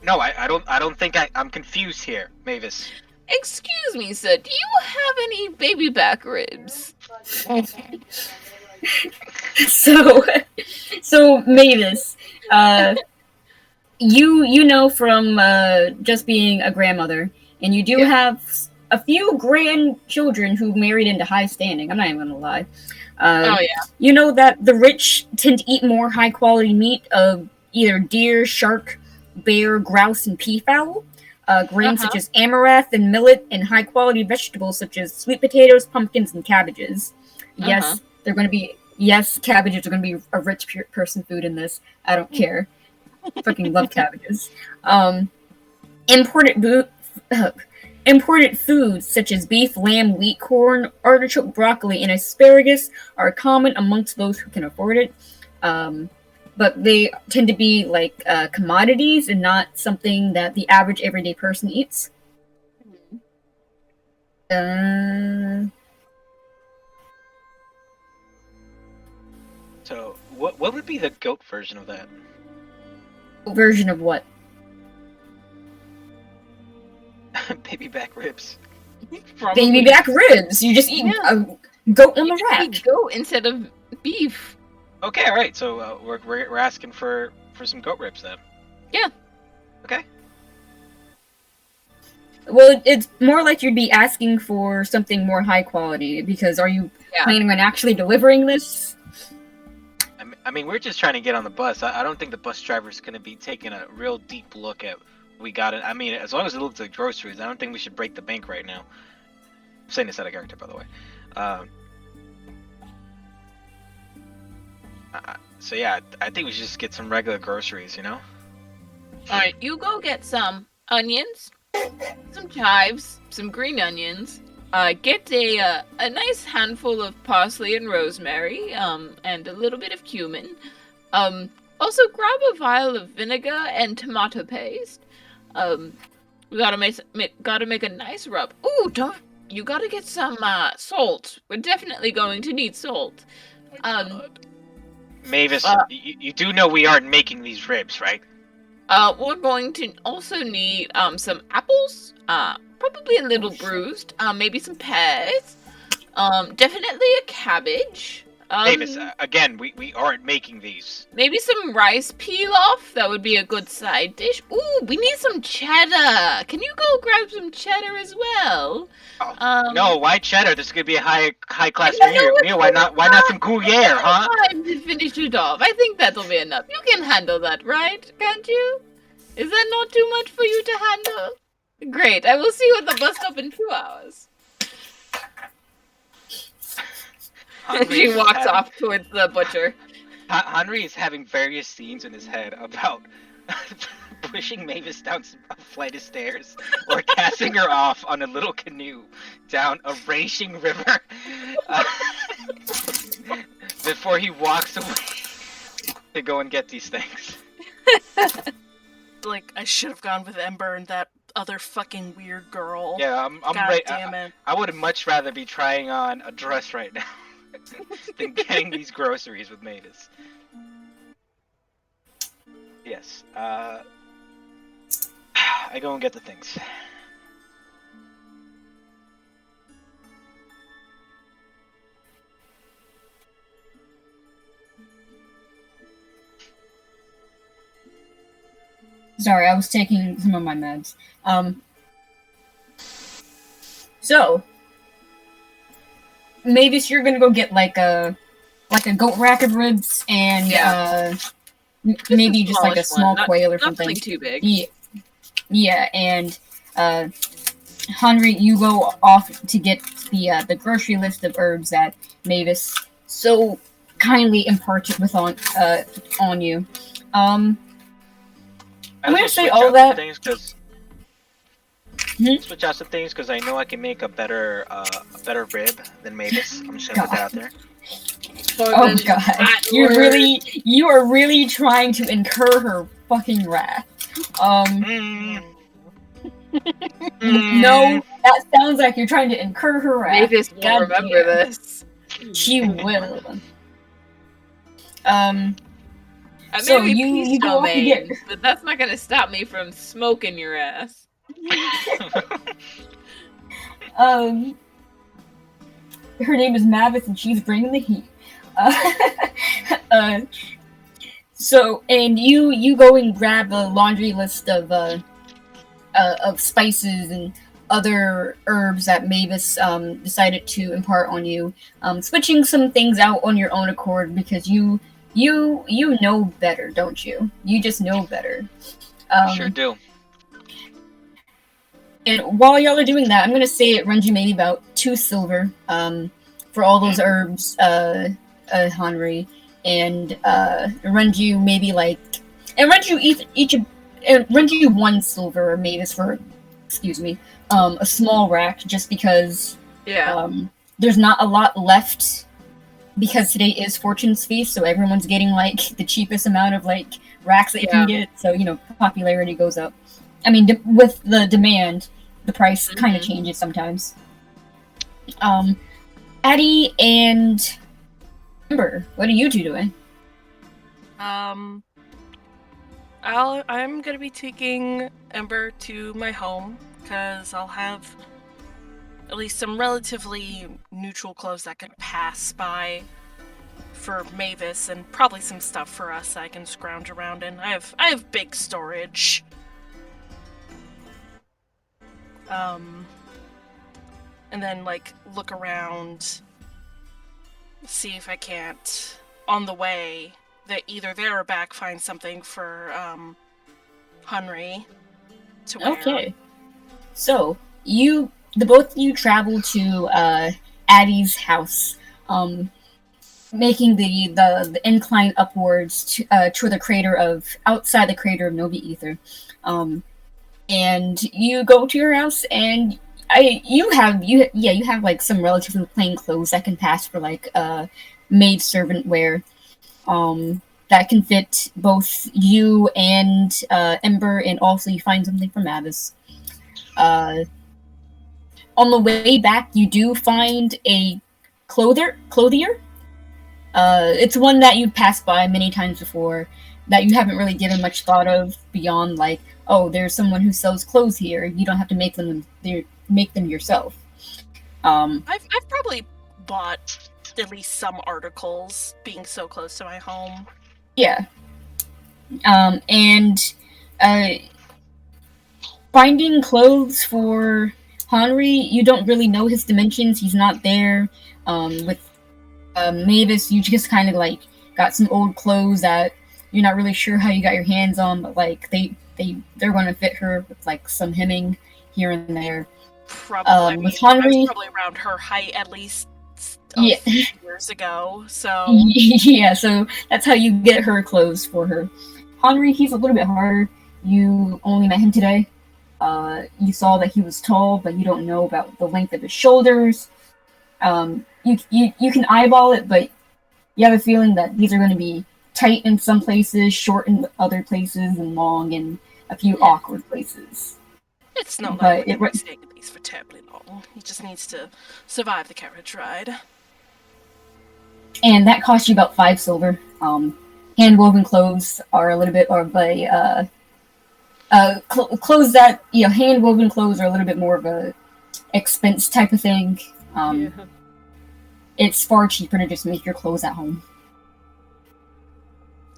[SPEAKER 3] No, I don't think I'm confused here, Mavis.
[SPEAKER 4] Excuse me, sir. Do you have any baby back ribs?
[SPEAKER 2] So Mavis, you know from just being a grandmother, and you do have a few grandchildren who married into high standing. I'm not even gonna lie.
[SPEAKER 6] Oh yeah.
[SPEAKER 2] You know that the rich tend to eat more high quality meat of either deer, shark, bear, grouse, and peafowl. Grains such as amaranth and millet, and high quality vegetables such as sweet potatoes, pumpkins, and cabbages. Yes, they're going to be. Yes, cabbages are going to be a rich person food in this. I don't care. Fucking love cabbages. Imported Imported foods such as beef, lamb, wheat, corn, artichoke, broccoli, and asparagus are common amongst those who can afford it. But they tend to be like commodities and not something that the average everyday person eats.
[SPEAKER 3] So, what would be the goat version of that?
[SPEAKER 2] Version of what?
[SPEAKER 3] Baby back ribs.
[SPEAKER 2] Baby back ribs. You just eat a goat on the rack.
[SPEAKER 6] Eat goat instead of beef.
[SPEAKER 3] Okay, all right. So we're asking for some goat ribs then.
[SPEAKER 6] Yeah.
[SPEAKER 3] Okay.
[SPEAKER 2] Well, it's more like you'd be asking for something more high quality, because are you planning on actually delivering this?
[SPEAKER 3] I mean, we're just trying to get on the bus. I don't think the bus driver's going to be taking a real deep look at what we got it. I mean, as long as it looks like groceries, I don't think we should break the bank right now. I'm saying this out of character, by the way. So yeah, I think we should just get some regular groceries, you know?
[SPEAKER 6] Alright, you go get some onions, some chives, some green onions. Get a nice handful of parsley and rosemary, and a little bit of cumin. Also grab a vial of vinegar and tomato paste. We gotta make a nice rub. Ooh, you gotta get some salt. We're definitely going to need salt.
[SPEAKER 3] Mavis, you do know we aren't making these ribs, right?
[SPEAKER 6] We're going to also need some apples. Probably a little bruised. Maybe some pears. Definitely a cabbage.
[SPEAKER 3] Mavis, again, we aren't making these.
[SPEAKER 6] Maybe some rice pilaf. That would be a good side dish. Ooh, we need some cheddar. Can you go grab some cheddar as well?
[SPEAKER 3] Oh, no, why cheddar? This is gonna be a high class meal. Why not some Gruyere, huh?
[SPEAKER 6] Time to finish it off. I think that'll be enough. You can handle that, right? Can't you? Is that not too much for you to handle? Great. I will see you at the bus stop in 2 hours. She walks off towards the butcher.
[SPEAKER 3] Henry is having various scenes in his head about pushing Mavis down a flight of stairs or casting her off on a little canoe down a raging river before he walks away to go and get these things.
[SPEAKER 5] Like, I should have gone with Ember and that other fucking weird girl.
[SPEAKER 3] Yeah, I'm
[SPEAKER 5] God
[SPEAKER 3] ready.
[SPEAKER 5] damn it.
[SPEAKER 3] I would much rather be trying on a dress right now than getting these groceries with Mavis. Yes. I go and get the things.
[SPEAKER 2] Sorry, I was taking some of my meds. So maybe you're gonna go get like a goat rack of ribs and maybe just like a small quail or something.
[SPEAKER 6] Nothing too big.
[SPEAKER 2] Yeah, and Henry, you go off to get the grocery list of herbs that Mavis so kindly imparted with on you. I'm gonna say all that.
[SPEAKER 3] Switch out some things because I know I can make a better rib than Mavis. I'm just gonna put that out there.
[SPEAKER 2] Oh god, you are really trying to incur her fucking wrath. No, that sounds like you're trying to incur her wrath.
[SPEAKER 6] Mavis will remember this.
[SPEAKER 2] She will.
[SPEAKER 6] I
[SPEAKER 2] so
[SPEAKER 6] may be
[SPEAKER 2] you go off to get,
[SPEAKER 6] but that's not gonna stop me from smoking your ass.
[SPEAKER 2] Her name is Mavis, and she's bringing the heat. uh, so, and you go and grab a laundry list of spices and other herbs that Mavis decided to impart on you, switching some things out on your own accord because you know better, don't you? You just know better.
[SPEAKER 3] Sure do.
[SPEAKER 2] And while y'all are doing that, I'm gonna say it runs you maybe about 2 silver for all those herbs, Henry, and it runs you maybe like it runs you it runs you 1 silver or Mavis for, excuse me, a small rack just because
[SPEAKER 6] Yeah.
[SPEAKER 2] there's not a lot left because today is Fortune's Feast, so everyone's getting like the cheapest amount of like racks that you can get. So popularity goes up. I mean, with the demand, the price kind of changes sometimes. Addie and Ember, what are you two doing?
[SPEAKER 5] I'm gonna be taking Ember to my home because I'll have at least some relatively neutral clothes that can pass by for Mavis, and probably some stuff for us that I can scrounge around in. I have big storage. And then like look around, see if I can't on the way that either there or back find something for Henry to wear.
[SPEAKER 2] Okay, so the both of you travel to Addie's house, making the incline upwards to the crater of outside the crater of Novi Ether, and you go to your house and you have like some relatively plain clothes that can pass for like maid servant wear, that can fit both you and Ember, and also you find something for Mavis. On the way back, you do find a clothier. It's one that you've passed by many times before that you haven't really given much thought of beyond like, oh, there's someone who sells clothes here. You don't have to make them yourself.
[SPEAKER 5] I've probably bought at least some articles being so close to my home.
[SPEAKER 2] Yeah. And finding clothes for Henry, you don't really know his dimensions. He's not there. With Mavis, you just kind of like got some old clothes that you're not really sure how you got your hands on, but like they're going to fit her with like some hemming here and there.
[SPEAKER 5] Probably.
[SPEAKER 2] With Henry,
[SPEAKER 5] I was probably around her height at least
[SPEAKER 2] yeah.
[SPEAKER 5] few years ago. So
[SPEAKER 2] yeah, so that's how you get her clothes for her. Henry, he's a little bit harder. You only met him today. You saw that he was tall, but you don't know about the length of his shoulders. You can eyeball it, but you have a feeling that these are going to be tight in some places, short in other places, and long in a few awkward places.
[SPEAKER 5] It's not like we're staying at these for terribly long. He just needs to survive the carriage ride.
[SPEAKER 2] And that costs you about 5 silver. Hand-woven clothes are a little bit of a clothes that hand-woven clothes are a little bit more of a expense type of thing. It's far cheaper to just make your clothes at home.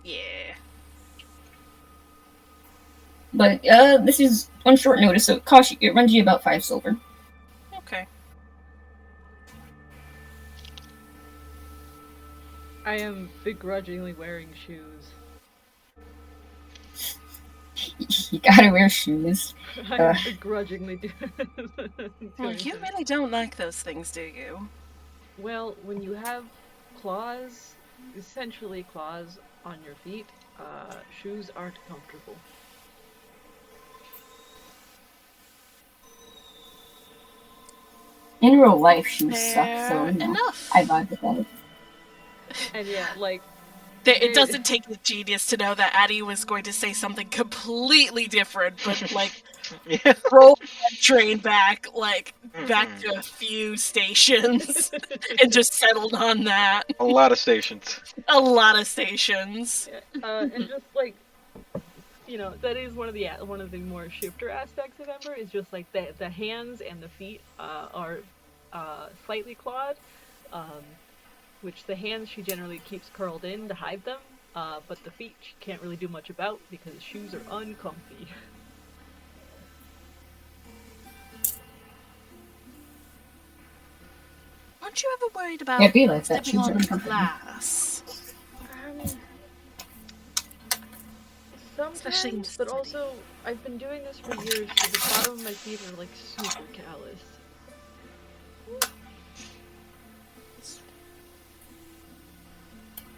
[SPEAKER 5] Yeah.
[SPEAKER 2] But this is on short notice, so it runs you about 5 silver.
[SPEAKER 5] Okay.
[SPEAKER 1] I am begrudgingly wearing shoes.
[SPEAKER 2] You gotta wear shoes.
[SPEAKER 1] I'm begrudgingly doing
[SPEAKER 5] Well, you really don't like those things, do you?
[SPEAKER 1] Well, when you have claws, essentially claws on your feet, shoes aren't comfortable.
[SPEAKER 2] In real life, shoes suck, so
[SPEAKER 5] enough.
[SPEAKER 2] I vibe with that.
[SPEAKER 1] And yeah, like...
[SPEAKER 5] It doesn't take a genius to know that Addie was going to say something completely different, but like roll that train back to a few stations and just settled on that.
[SPEAKER 3] A lot of stations.
[SPEAKER 5] A lot of stations.
[SPEAKER 1] And just like, that is one of the more shifter aspects of Ember, is just like the hands and the feet are slightly clawed. which the hands she generally keeps curled in to hide them, but the feet she can't really do much about because the shoes are uncomfy.
[SPEAKER 5] Aren't you ever worried about
[SPEAKER 2] Yeah, be like that.
[SPEAKER 5] stepping
[SPEAKER 2] Shoes
[SPEAKER 5] on
[SPEAKER 2] are uncomfortable.
[SPEAKER 5] glass? Especially in
[SPEAKER 1] Sometimes,
[SPEAKER 5] the
[SPEAKER 1] but
[SPEAKER 5] city.
[SPEAKER 1] also I've been doing this for years, so the bottom of my feet are like super callous.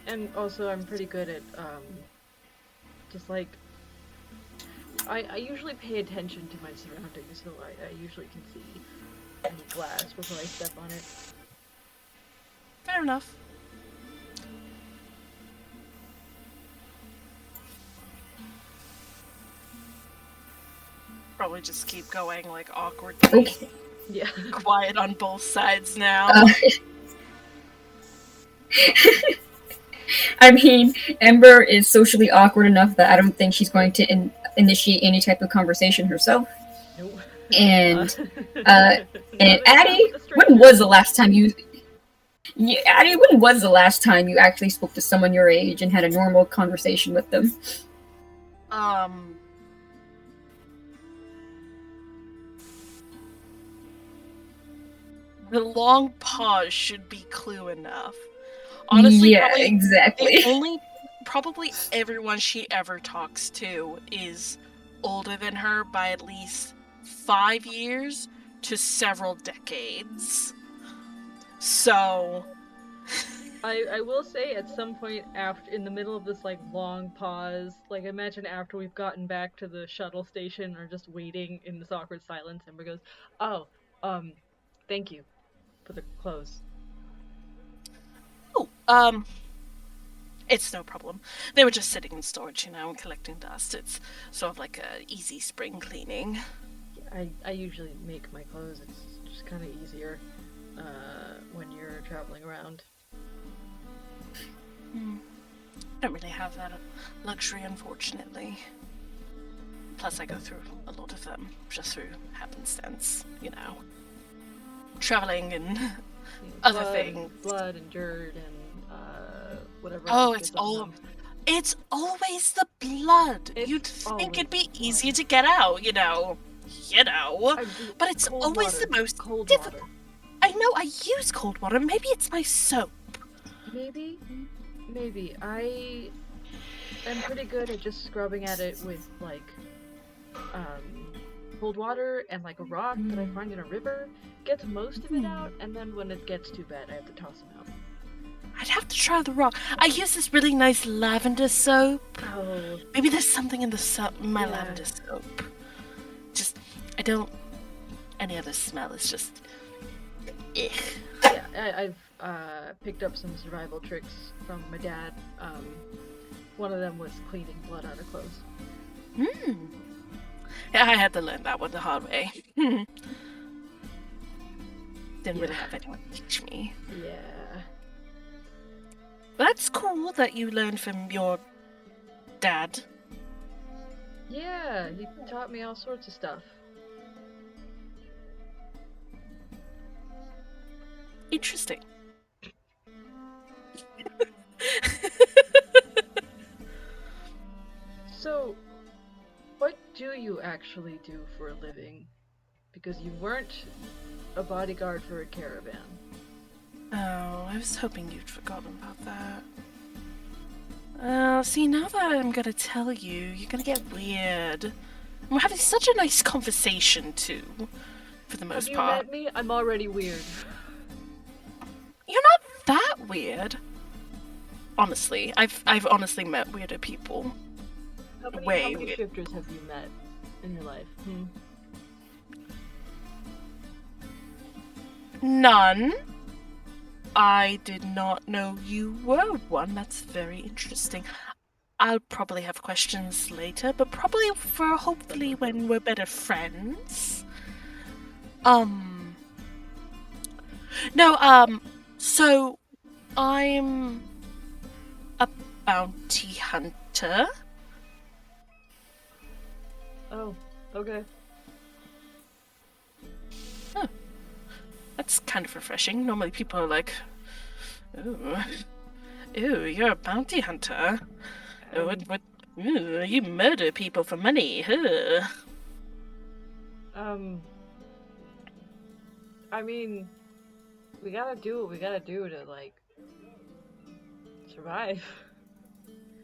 [SPEAKER 1] And also, I'm pretty good at just like I usually pay attention to my surroundings, so I usually can see any glass before I step on it.
[SPEAKER 5] Fair enough. Probably just keep going like awkwardly.
[SPEAKER 2] Okay.
[SPEAKER 1] Yeah.
[SPEAKER 5] Quiet on both sides now.
[SPEAKER 2] I mean, Ember is socially awkward enough that I don't think she's going to initiate any type of conversation herself.
[SPEAKER 1] Nope.
[SPEAKER 2] And
[SPEAKER 1] Not
[SPEAKER 2] Addie,
[SPEAKER 1] with a
[SPEAKER 2] when
[SPEAKER 1] stranger.
[SPEAKER 2] was the last time you? Yeah, Addie, when was the last time you actually spoke to someone your age and had a normal conversation with them?
[SPEAKER 5] The long pause should be clue enough. Honestly,
[SPEAKER 2] yeah, exactly.
[SPEAKER 5] Probably everyone she ever talks to is older than her by at least 5 years to several decades. So
[SPEAKER 1] I will say at some point after, in the middle of this like long pause, like imagine after we've gotten back to the shuttle station or just waiting in this awkward silence, Ember goes, "Oh, thank you for the clothes."
[SPEAKER 5] it's no problem. They were just sitting in storage, and collecting dust. It's sort of like a easy spring cleaning.
[SPEAKER 1] I usually make my clothes. It's just kind of easier when you're traveling around.
[SPEAKER 5] I don't really have that luxury, unfortunately. Plus, I go through a lot of them just through happenstance, traveling and other things.
[SPEAKER 1] Blood and dirt and whatever.
[SPEAKER 5] Oh,
[SPEAKER 1] else gets on them.
[SPEAKER 5] it's always the blood. You'd think it'd be easier to get out, but it's always the most difficult. I know, I use cold water. Maybe it's my soap.
[SPEAKER 1] Maybe. I am pretty good at just scrubbing at it with like cold water and like a rock that I find in a river. Gets most of it out, and then when it gets too bad, I have to toss them out.
[SPEAKER 5] I'd have to try the rock. I use this really nice lavender soap.
[SPEAKER 1] Oh.
[SPEAKER 5] Maybe there's something in the my lavender soap. Just, I don't. Any other smell is just. Ugh.
[SPEAKER 1] Yeah, I've picked up some survival tricks from my dad. One of them was cleaning blood out of clothes.
[SPEAKER 5] Yeah, I had to learn that one the hard way. Didn't really have anyone teach me.
[SPEAKER 1] Yeah.
[SPEAKER 5] That's cool that you learned from your dad.
[SPEAKER 1] Yeah, he taught me all sorts of stuff.
[SPEAKER 5] Interesting.
[SPEAKER 1] So, what do you actually do for a living? Because you weren't a bodyguard for a caravan.
[SPEAKER 5] Oh, I was hoping you'd forgotten about that. See, now that I'm gonna tell you, you're gonna get weird. And we're having such a nice conversation, too, for the most part.
[SPEAKER 1] Have you met me? I'm already weird.
[SPEAKER 5] You're not that weird. Honestly, I've honestly met weirder people.
[SPEAKER 1] How many
[SPEAKER 5] weird.
[SPEAKER 1] shifters have you met in your life?
[SPEAKER 5] None. I did not know you were one. That's very interesting. I'll probably have questions later, but probably for hopefully when we're better friends. No, so I'm a bounty hunter.
[SPEAKER 1] Oh, okay.
[SPEAKER 5] That's kind of refreshing. Normally people are like, Ooh. Ooh, you're a bounty hunter. What? Ooh, you murder people for money. Huh?
[SPEAKER 1] I mean, we gotta do what we gotta do to, like, survive.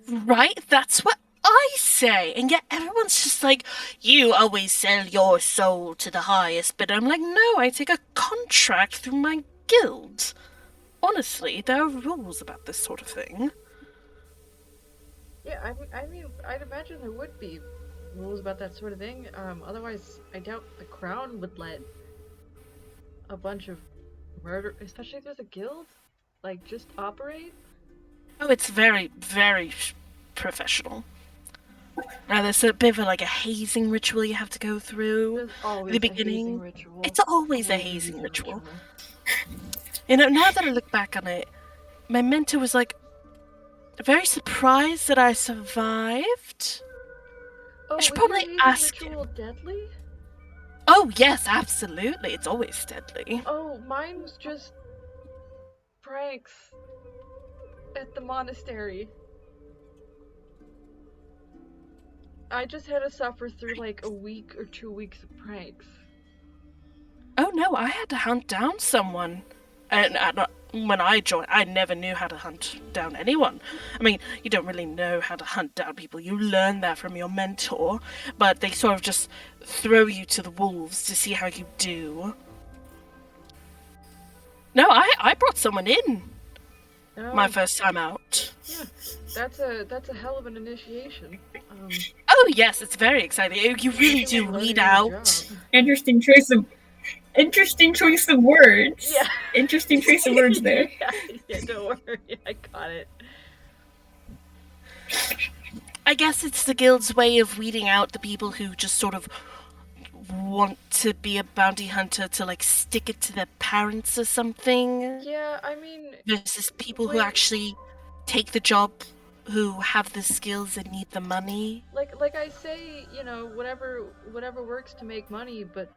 [SPEAKER 5] Right? That's what I say. And yet everyone's just like, you always sell your soul to the highest bidder. I'm like, no, I take a contract through my guild. Honestly, there are rules about this sort of thing.
[SPEAKER 1] Yeah, I mean, I'd imagine there would be rules about that sort of thing. Otherwise, I doubt the crown would let a bunch of murder, especially if there's a guild, like, just operate.
[SPEAKER 5] Oh, it's very, very professional. Now, there's a bit of like a hazing ritual you have to go through
[SPEAKER 1] There's always
[SPEAKER 5] at the
[SPEAKER 1] a hazing
[SPEAKER 5] beginning.
[SPEAKER 1] ritual.
[SPEAKER 5] It's always a hazing ritual. You know, now that I look back on it, my mentor was like very surprised that I survived.
[SPEAKER 1] Oh,
[SPEAKER 5] I should
[SPEAKER 1] was
[SPEAKER 5] probably
[SPEAKER 1] your hazing
[SPEAKER 5] ask
[SPEAKER 1] ritual deadly?
[SPEAKER 5] Oh, yes, absolutely. It's always deadly.
[SPEAKER 1] Oh, mine was just pranks at the monastery. I just had to suffer through like a week or 2 weeks of pranks.
[SPEAKER 5] Oh no, I had to hunt down someone. And when I joined, I never knew how to hunt down anyone. I mean, you don't really know how to hunt down people. You learn that from your mentor, but they sort of just throw you to the wolves to see how you do. No, I brought someone in my first time out.
[SPEAKER 1] Yeah, that's a hell of an initiation.
[SPEAKER 5] Oh yes, it's very exciting. You really do weed out.
[SPEAKER 2] Interesting choice of words.
[SPEAKER 1] Yeah.
[SPEAKER 2] Interesting choice of words there.
[SPEAKER 1] Yeah, don't worry. I got it.
[SPEAKER 5] I guess it's the guild's way of weeding out the people who just sort of want to be a bounty hunter to like stick it to their parents or something.
[SPEAKER 1] Yeah, I mean,
[SPEAKER 5] versus people who actually take the job, who have the skills and need the money.
[SPEAKER 1] Like I say, you know, whatever works to make money, but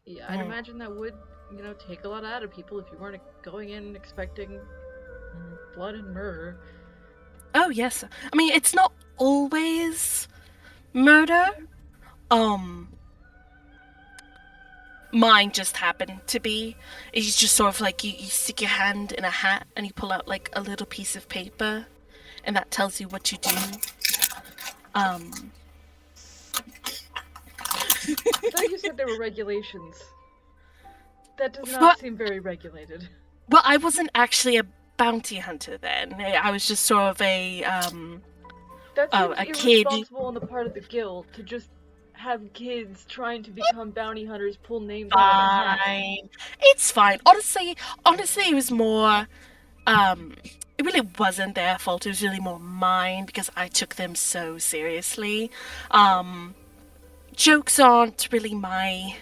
[SPEAKER 1] yeah, I'd imagine that would, you know, take a lot out of people if you weren't going in expecting blood and murder.
[SPEAKER 5] Oh yes, I mean it's not always murder. Mine just happened to be. It's just sort of like you stick your hand in a hat and you pull out like a little piece of paper, and that tells you what you do.
[SPEAKER 1] I thought you said there were regulations. That does not seem very regulated.
[SPEAKER 5] Well, I wasn't actually a bounty hunter then. I was just sort of a
[SPEAKER 1] that seems
[SPEAKER 5] a kid.
[SPEAKER 1] Irresponsible on the part of the guild to just have kids trying to become bounty hunters pull names out of a hat.
[SPEAKER 5] It's fine. Honestly, it was more. It really wasn't their fault. It was really more mine because I took them so seriously. Jokes aren't really my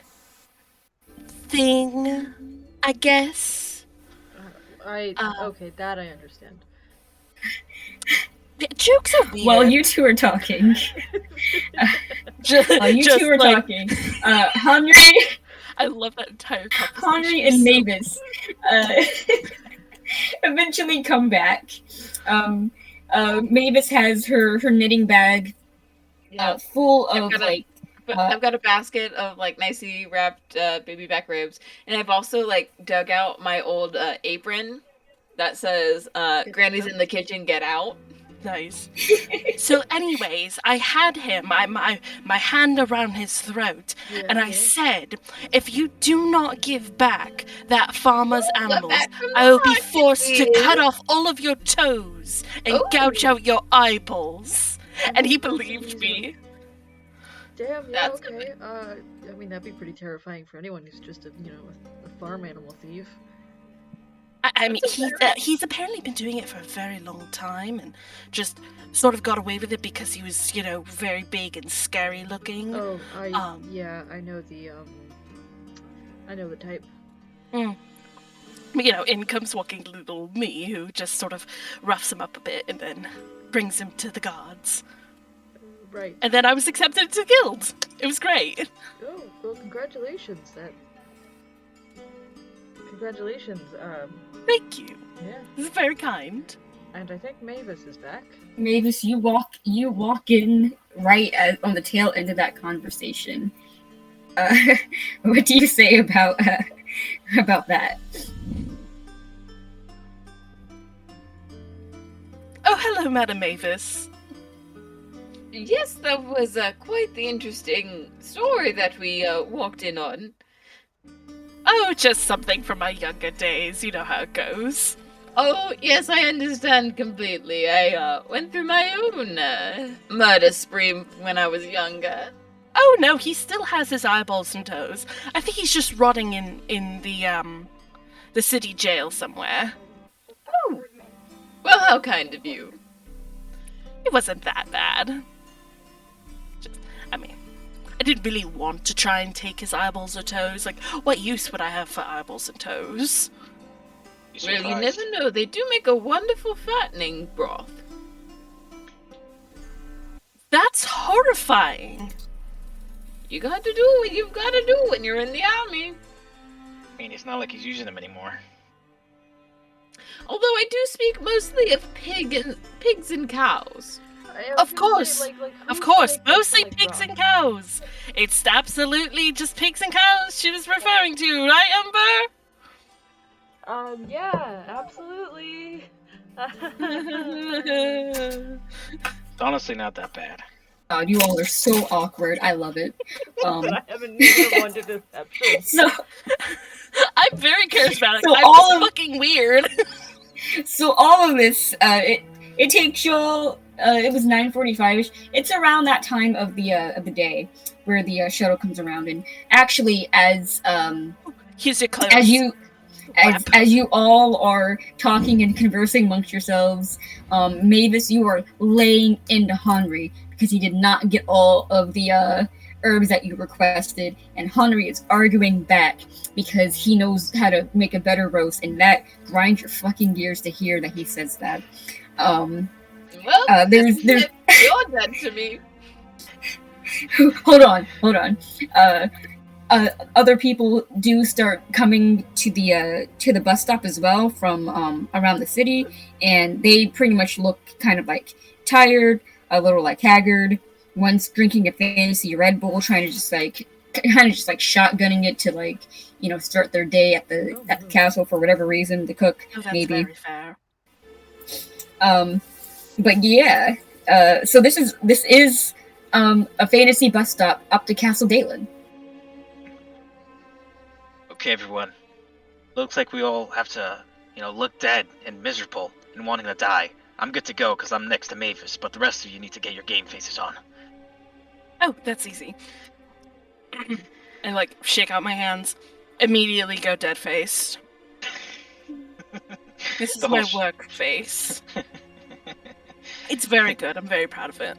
[SPEAKER 5] thing, I guess.
[SPEAKER 1] Okay, that I understand.
[SPEAKER 5] Jokes are weird.
[SPEAKER 2] While you two are talking, talking, Henry.
[SPEAKER 5] I love that entire conversation.
[SPEAKER 2] Henry and Mavis eventually come back. Mavis has her knitting bag full of
[SPEAKER 6] I've got a basket of like nicely wrapped baby back ribs, and I've also like dug out my old apron that says "Granny's in the kitchen, get out."
[SPEAKER 5] Nice. So, anyways, I had him, my hand around his throat, and I said, "If you do not give back that farmer's animals, I will be forced to cut off all of your toes and gouge out your eyeballs." And he believed me.
[SPEAKER 1] Damn, yeah, that's okay. Good. I mean, that'd be pretty terrifying for anyone who's just a farm animal thief.
[SPEAKER 5] I mean, he's apparently been doing it for a very long time and just sort of got away with it because he was, very big and scary looking.
[SPEAKER 1] Oh, I know the type.
[SPEAKER 5] In comes walking little me, who just sort of roughs him up a bit and then brings him to the guards.
[SPEAKER 1] Right.
[SPEAKER 5] And then I was accepted to the guild. It was great.
[SPEAKER 1] Oh, well, congratulations. Congratulations.
[SPEAKER 5] Thank you.
[SPEAKER 1] Yeah.
[SPEAKER 5] This is very kind.
[SPEAKER 1] And I think Mavis is back.
[SPEAKER 2] Mavis, you walk in right on the tail end of that conversation. What do you say about that?
[SPEAKER 5] Oh, hello, Madam Mavis.
[SPEAKER 6] Yes, that was quite the interesting story that we walked in on.
[SPEAKER 5] Oh, just something from my younger days. You know how it goes.
[SPEAKER 6] Oh, yes, I understand completely. I went through my own murder spree when I was younger.
[SPEAKER 5] Oh no, he still has his eyeballs and toes. I think he's just rotting in the city jail somewhere.
[SPEAKER 6] Oh, well, how kind of you.
[SPEAKER 5] It wasn't that bad. I mean, I didn't really want to try and take his eyeballs or toes. Like, what use would I have for eyeballs and toes?
[SPEAKER 6] Well, you never know. They do make a wonderful fattening broth.
[SPEAKER 5] That's horrifying.
[SPEAKER 6] You got to do what you've got to do when you're in the army.
[SPEAKER 3] I mean, it's not like he's using them anymore.
[SPEAKER 6] Although I do speak mostly of pigs and cows.
[SPEAKER 5] Of course. Of course, mostly
[SPEAKER 1] like,
[SPEAKER 5] pigs
[SPEAKER 1] raw?
[SPEAKER 5] and cows. It's absolutely just pigs and cows she was referring to, right, Ember?
[SPEAKER 1] Yeah, absolutely.
[SPEAKER 3] It's honestly not that bad.
[SPEAKER 2] God, you all are so awkward. I love it.
[SPEAKER 1] I haven't neither one to deception.
[SPEAKER 2] So
[SPEAKER 5] I'm very charismatic.
[SPEAKER 2] So
[SPEAKER 5] I'm
[SPEAKER 2] all
[SPEAKER 5] just
[SPEAKER 2] of-
[SPEAKER 5] fucking weird.
[SPEAKER 2] So all of this, it takes y'all. It was 9:45ish. It's around that time of the day where the shuttle comes around, and actually, as
[SPEAKER 5] Here's your clothes.
[SPEAKER 2] as you all are talking and conversing amongst yourselves, Mavis, you are laying into Henry because he did not get all of the herbs that you requested, and Henry is arguing back because he knows how to make a better roast, and that grinds your fucking gears to hear that he says that.
[SPEAKER 6] Well,
[SPEAKER 2] there's
[SPEAKER 6] you're dead to me.
[SPEAKER 2] hold on. Other people do start coming to the bus stop as well from around the city, and they pretty much look kind of like tired, a little like haggard. One's drinking a fancy Red Bull, trying to just like shotgunning it to like start their day at the castle for whatever reason. The cook
[SPEAKER 5] Oh, that's
[SPEAKER 2] maybe.
[SPEAKER 5] very fair.
[SPEAKER 2] But yeah, so this is a fantasy bus stop up to Castle Dalen.
[SPEAKER 3] Okay, everyone. Looks like we all have to, look dead and miserable and wanting to die. I'm good to go because I'm next to Mavis, but the rest of you need to get your game faces on.
[SPEAKER 5] Oh, that's easy. And like shake out my hands. Immediately go dead faced. This is
[SPEAKER 3] The
[SPEAKER 5] my
[SPEAKER 3] whole
[SPEAKER 5] work face. It's very good. I'm very proud of it.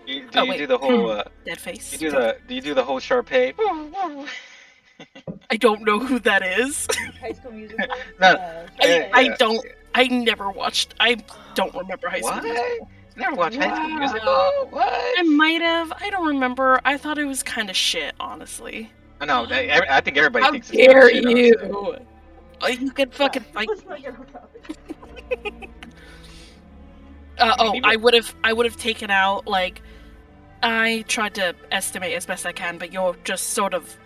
[SPEAKER 3] You
[SPEAKER 5] wait.
[SPEAKER 3] do the whole
[SPEAKER 5] Dead face.
[SPEAKER 3] do you do the whole Sharpay?
[SPEAKER 5] I don't know who that is.
[SPEAKER 1] High School Musical.
[SPEAKER 3] No,
[SPEAKER 5] I don't. I never watched. I don't remember High School
[SPEAKER 3] What?
[SPEAKER 5] Musical.
[SPEAKER 3] Never watched High School
[SPEAKER 5] Wow.
[SPEAKER 3] Musical? What?
[SPEAKER 5] I might have. I don't remember. I thought it was kind of shit, honestly.
[SPEAKER 3] No, I think everybody
[SPEAKER 6] How
[SPEAKER 3] thinks it's
[SPEAKER 6] dare
[SPEAKER 3] shit, honestly.
[SPEAKER 6] you?
[SPEAKER 5] Oh, you could fucking fight.
[SPEAKER 1] Let's not get off topic.
[SPEAKER 5] I would have taken out like. I tried to estimate as best I can, but you're just sort of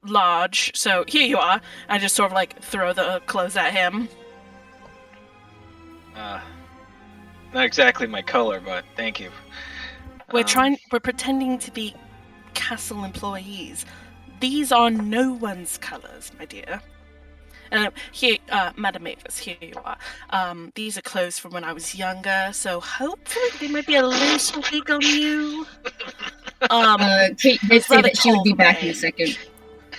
[SPEAKER 5] large. So here you are. I just sort of like throw the clothes at him.
[SPEAKER 3] Not exactly my color, but thank you.
[SPEAKER 5] We're pretending to be castle employees. These are no one's colors, my dear. Here, Madam Mavis, here you are. These are clothes from when I was younger, so hopefully they might be a little big on you.
[SPEAKER 2] Kate did
[SPEAKER 5] it's
[SPEAKER 2] say
[SPEAKER 5] rather
[SPEAKER 2] that she would be
[SPEAKER 5] cold
[SPEAKER 2] back in
[SPEAKER 5] rain.
[SPEAKER 2] a second.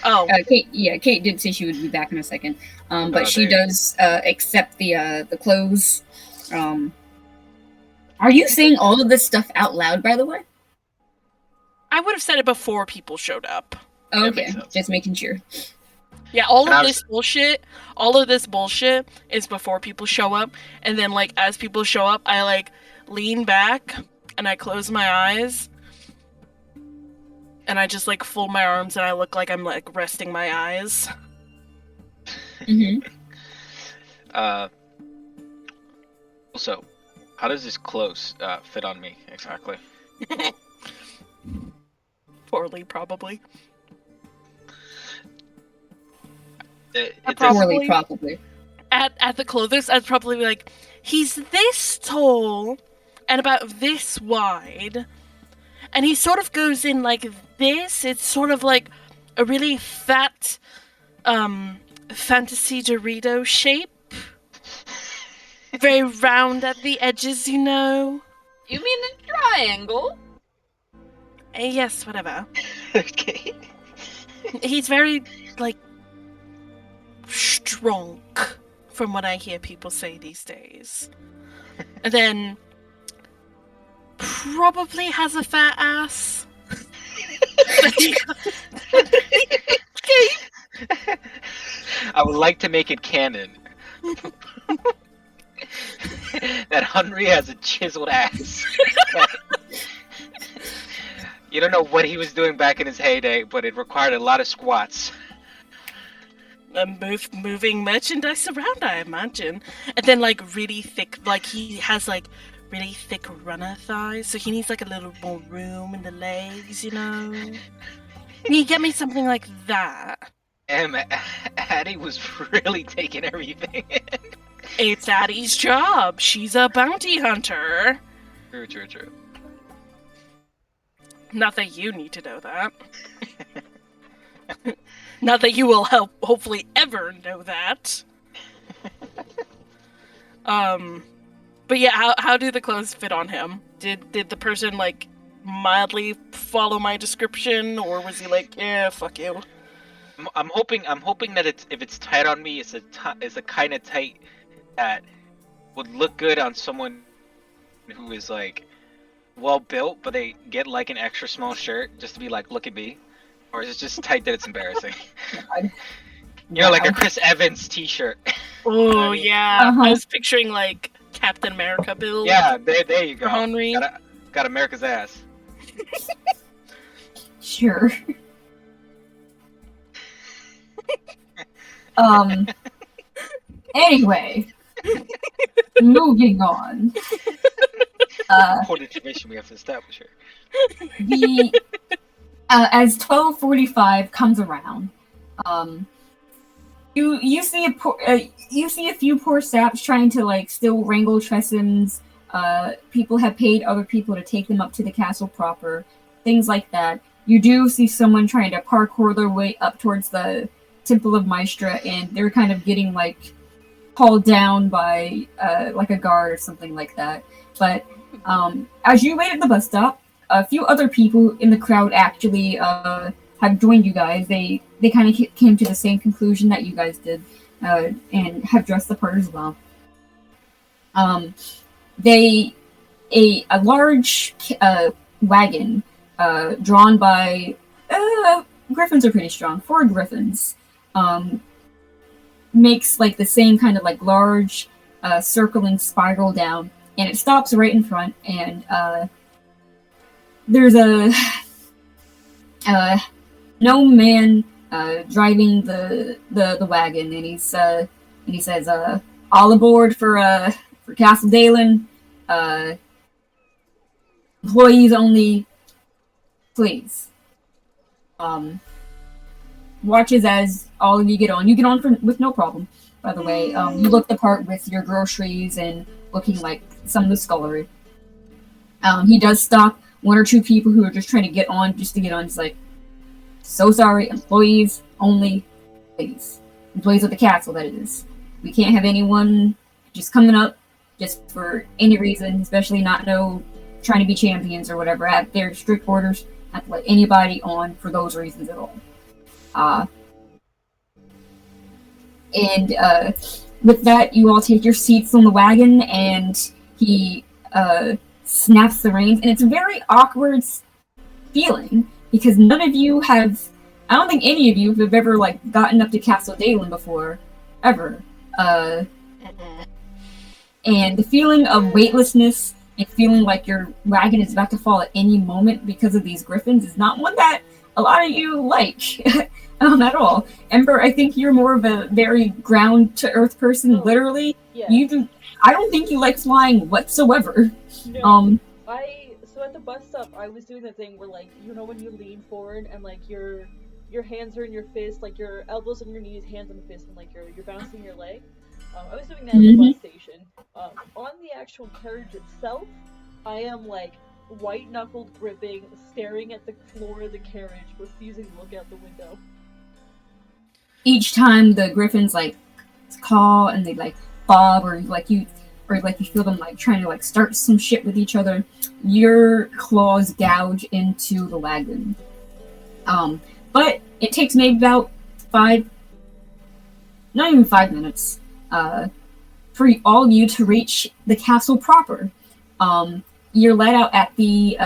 [SPEAKER 5] Oh,
[SPEAKER 2] Kate did say she would be back in a second. But she does accept the clothes. Are you saying all of this stuff out loud, by the way?
[SPEAKER 5] I would have said it before people showed up.
[SPEAKER 2] Oh,
[SPEAKER 3] That
[SPEAKER 2] okay,
[SPEAKER 3] makes sense.
[SPEAKER 2] just making sure.
[SPEAKER 5] Yeah, all
[SPEAKER 3] And
[SPEAKER 5] of
[SPEAKER 3] I was-
[SPEAKER 5] this bullshit is before people show up, and then like as people show up, I like lean back and I close my eyes, and I just like fold my arms and I look like I'm like resting my eyes.
[SPEAKER 2] Mm-hmm.
[SPEAKER 3] How does this close fit on me exactly?
[SPEAKER 5] Poorly, probably.
[SPEAKER 3] It does.
[SPEAKER 2] Poorly, probably.
[SPEAKER 5] At the closest, I'd probably be like, he's this tall and about this wide, and he sort of goes in like this. It's sort of like a really fat, fantasy Dorito shape. Very round at the edges, you know.
[SPEAKER 6] You mean a triangle?
[SPEAKER 5] Yes, whatever.
[SPEAKER 3] Okay.
[SPEAKER 5] He's very, like, strong, from what I hear people say these days. And then, probably has a fat ass.
[SPEAKER 3] I would like to make it canon that Henry has a chiseled ass. You don't know what he was doing back in his heyday, but it required a lot of squats.
[SPEAKER 5] Moving merchandise around, I imagine. And then, like, really thick, like, he has, like, really thick runner thighs, so he needs, like, a little more room in the legs, you know? Can you get me something like that?
[SPEAKER 3] Addie was really taking everything.
[SPEAKER 5] It's Addie's job. She's a bounty hunter.
[SPEAKER 3] True.
[SPEAKER 5] Not that you need to know that. Not that you will hopefully ever know that. But yeah, how do the clothes fit on him? Did the person like mildly follow my description, or was he like, yeah, fuck you?
[SPEAKER 3] I'm hoping that if it's tight on me, it's a kind of tight that would look good on someone who is like well built, but they get like an extra small shirt just to be like, look at me. Or is it just tight that it's embarrassing? You know, like a Chris Evans t-shirt.
[SPEAKER 5] Oh, yeah.
[SPEAKER 2] Uh-huh.
[SPEAKER 5] I was picturing, like, Captain America build.
[SPEAKER 3] Yeah, there you go.
[SPEAKER 5] For Henry.
[SPEAKER 3] Got America's ass.
[SPEAKER 2] Sure. Anyway. Moving on.
[SPEAKER 3] Important information we have to establish here.
[SPEAKER 2] As 12:45 comes around, you see a few poor saps trying to like still wrangle Tressons. People have paid other people to take them up to the castle proper, things like that. You do see someone trying to parkour their way up towards the Temple of Maestra, and they're kind of getting like hauled down by like a guard or something like that. But as you wait at the bus stop, a few other people in the crowd actually have joined you guys. They kind of came to the same conclusion that you guys did, and have dressed the part as well. A large wagon drawn by griffins are pretty strong. 4 griffins makes like the same kind of like large circling spiral down, and it stops right in front, and there's a gnome man driving the wagon, and he says, "All aboard for Castle Dalen. Employees only, please." Watches as all of you get on. You get on with no problem, by the way. You look the part with your groceries and looking like some of the scullery. He does stop 1 or 2 people who are just trying to get on, just to get on. He's like, "So sorry, employees only, please. Employees of the castle, that is. We can't have anyone just coming up just for any reason, especially not trying to be champions or whatever. At their strict orders, not to let anybody on for those reasons at all." With that, you all take your seats on the wagon, and he snaps the reins, and it's a very awkward feeling because none of you have. I don't think any of you have ever like gotten up to Castle Dalen before, ever. And the feeling of weightlessness and feeling like your wagon is about to fall at any moment because of these griffins is not one that a lot of you like at all. Ember, I think you're more of a very ground to earth person. Literally,
[SPEAKER 1] Yeah.
[SPEAKER 2] I don't think you like flying whatsoever.
[SPEAKER 1] No. So at the bus stop, I was doing the thing where, like, you know, when you lean forward and like your hands are in your fist, like your elbows on your knees, hands on the fist, and like you're bouncing your leg. I was doing that at the bus station. On the actual carriage itself, I am like white knuckled gripping, staring at the floor of the carriage, refusing to look out the window.
[SPEAKER 2] Each time the griffins like call and they like bob or like you feel them like trying to like start some shit with each other, your claws gouge into the wagon. But it takes maybe about not even 5 minutes, for all you to reach the castle proper. You're let out at the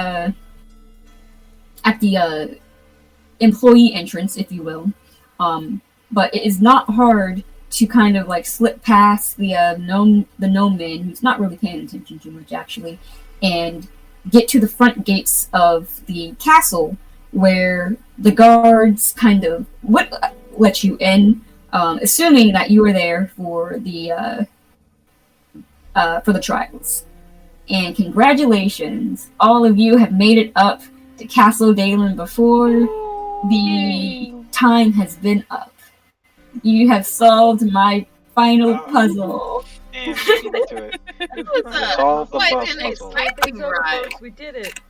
[SPEAKER 2] employee entrance, if you will. But it is not hard to kind of like slip past the gnome man, who's not really paying attention too much actually, and get to the front gates of the castle, where the guards kind of would let you in, assuming that you were there for the trials. And congratulations, all of you have made it up to Castle Dalen before the time has been up. You have solved my final puzzle.
[SPEAKER 3] Damn, we beat to it.
[SPEAKER 4] That was
[SPEAKER 3] Solve the
[SPEAKER 4] quite
[SPEAKER 3] puzzle.
[SPEAKER 4] an exciting ride.
[SPEAKER 1] We did it.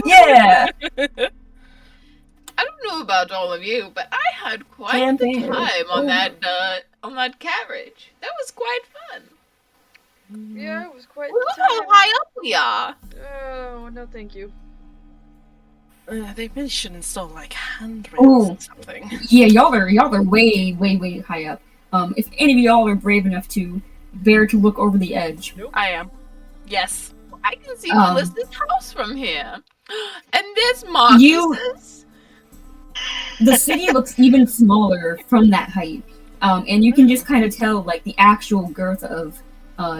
[SPEAKER 2] Yeah.
[SPEAKER 6] I don't know about all of you, but I had quite
[SPEAKER 2] Campaign.
[SPEAKER 6] the time on that carriage. That was quite fun.
[SPEAKER 1] Yeah, it was quite
[SPEAKER 6] Look
[SPEAKER 1] the
[SPEAKER 6] how
[SPEAKER 1] time.
[SPEAKER 6] high up we are.
[SPEAKER 1] Oh, no thank you.
[SPEAKER 5] They really should install like handrails or something.
[SPEAKER 2] Yeah, y'all are way, way, way high up. If any of y'all are brave enough to bear to look over the edge.
[SPEAKER 1] Nope.
[SPEAKER 5] I am. Yes.
[SPEAKER 6] I can see Melissa's house from here. And there's Marcus's.
[SPEAKER 2] The city looks even smaller from that height. And you can just kind of tell like the actual girth of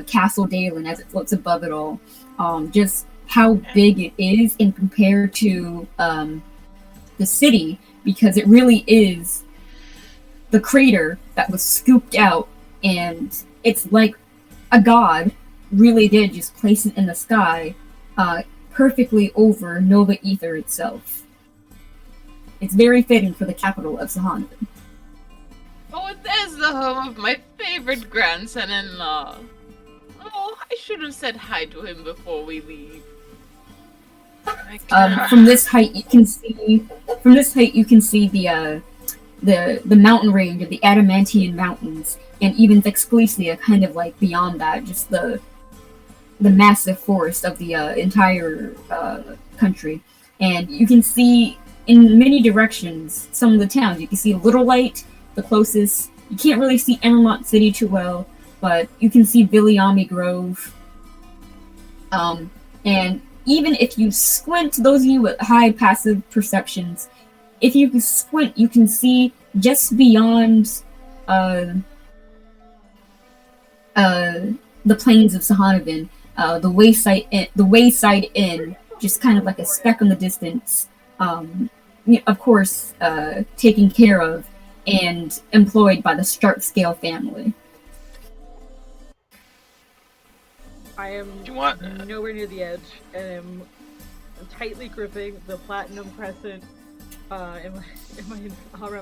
[SPEAKER 2] Castle Dalen as it floats above it all. Just how big it is in compared to the city, because it really is the crater that was scooped out, and it's like a god really did just place it in the sky, perfectly over Nova Ether itself. It's very fitting for the capital of Sihonavan.
[SPEAKER 6] Oh, there's the home of my favorite grandson-in-law. Oh, I should have said hi to him before we leave.
[SPEAKER 2] From this height, you can see the mountain range of the Adamantian Mountains, and even Vexclesia, kind of like beyond that, just the massive forest of the entire country. And you can see in many directions some of the towns. You can see Little Light, the closest. You can't really see Emermont City too well, but you can see Viliami Grove. And even if you squint, those of you with high passive perceptions, if you can squint, you can see just beyond the plains of Sihonavan, the wayside inn, just kind of like a speck in the distance. Of course, taken care of and employed by the Stark Scale family.
[SPEAKER 1] I am nowhere near the edge, and am tightly gripping the platinum crescent around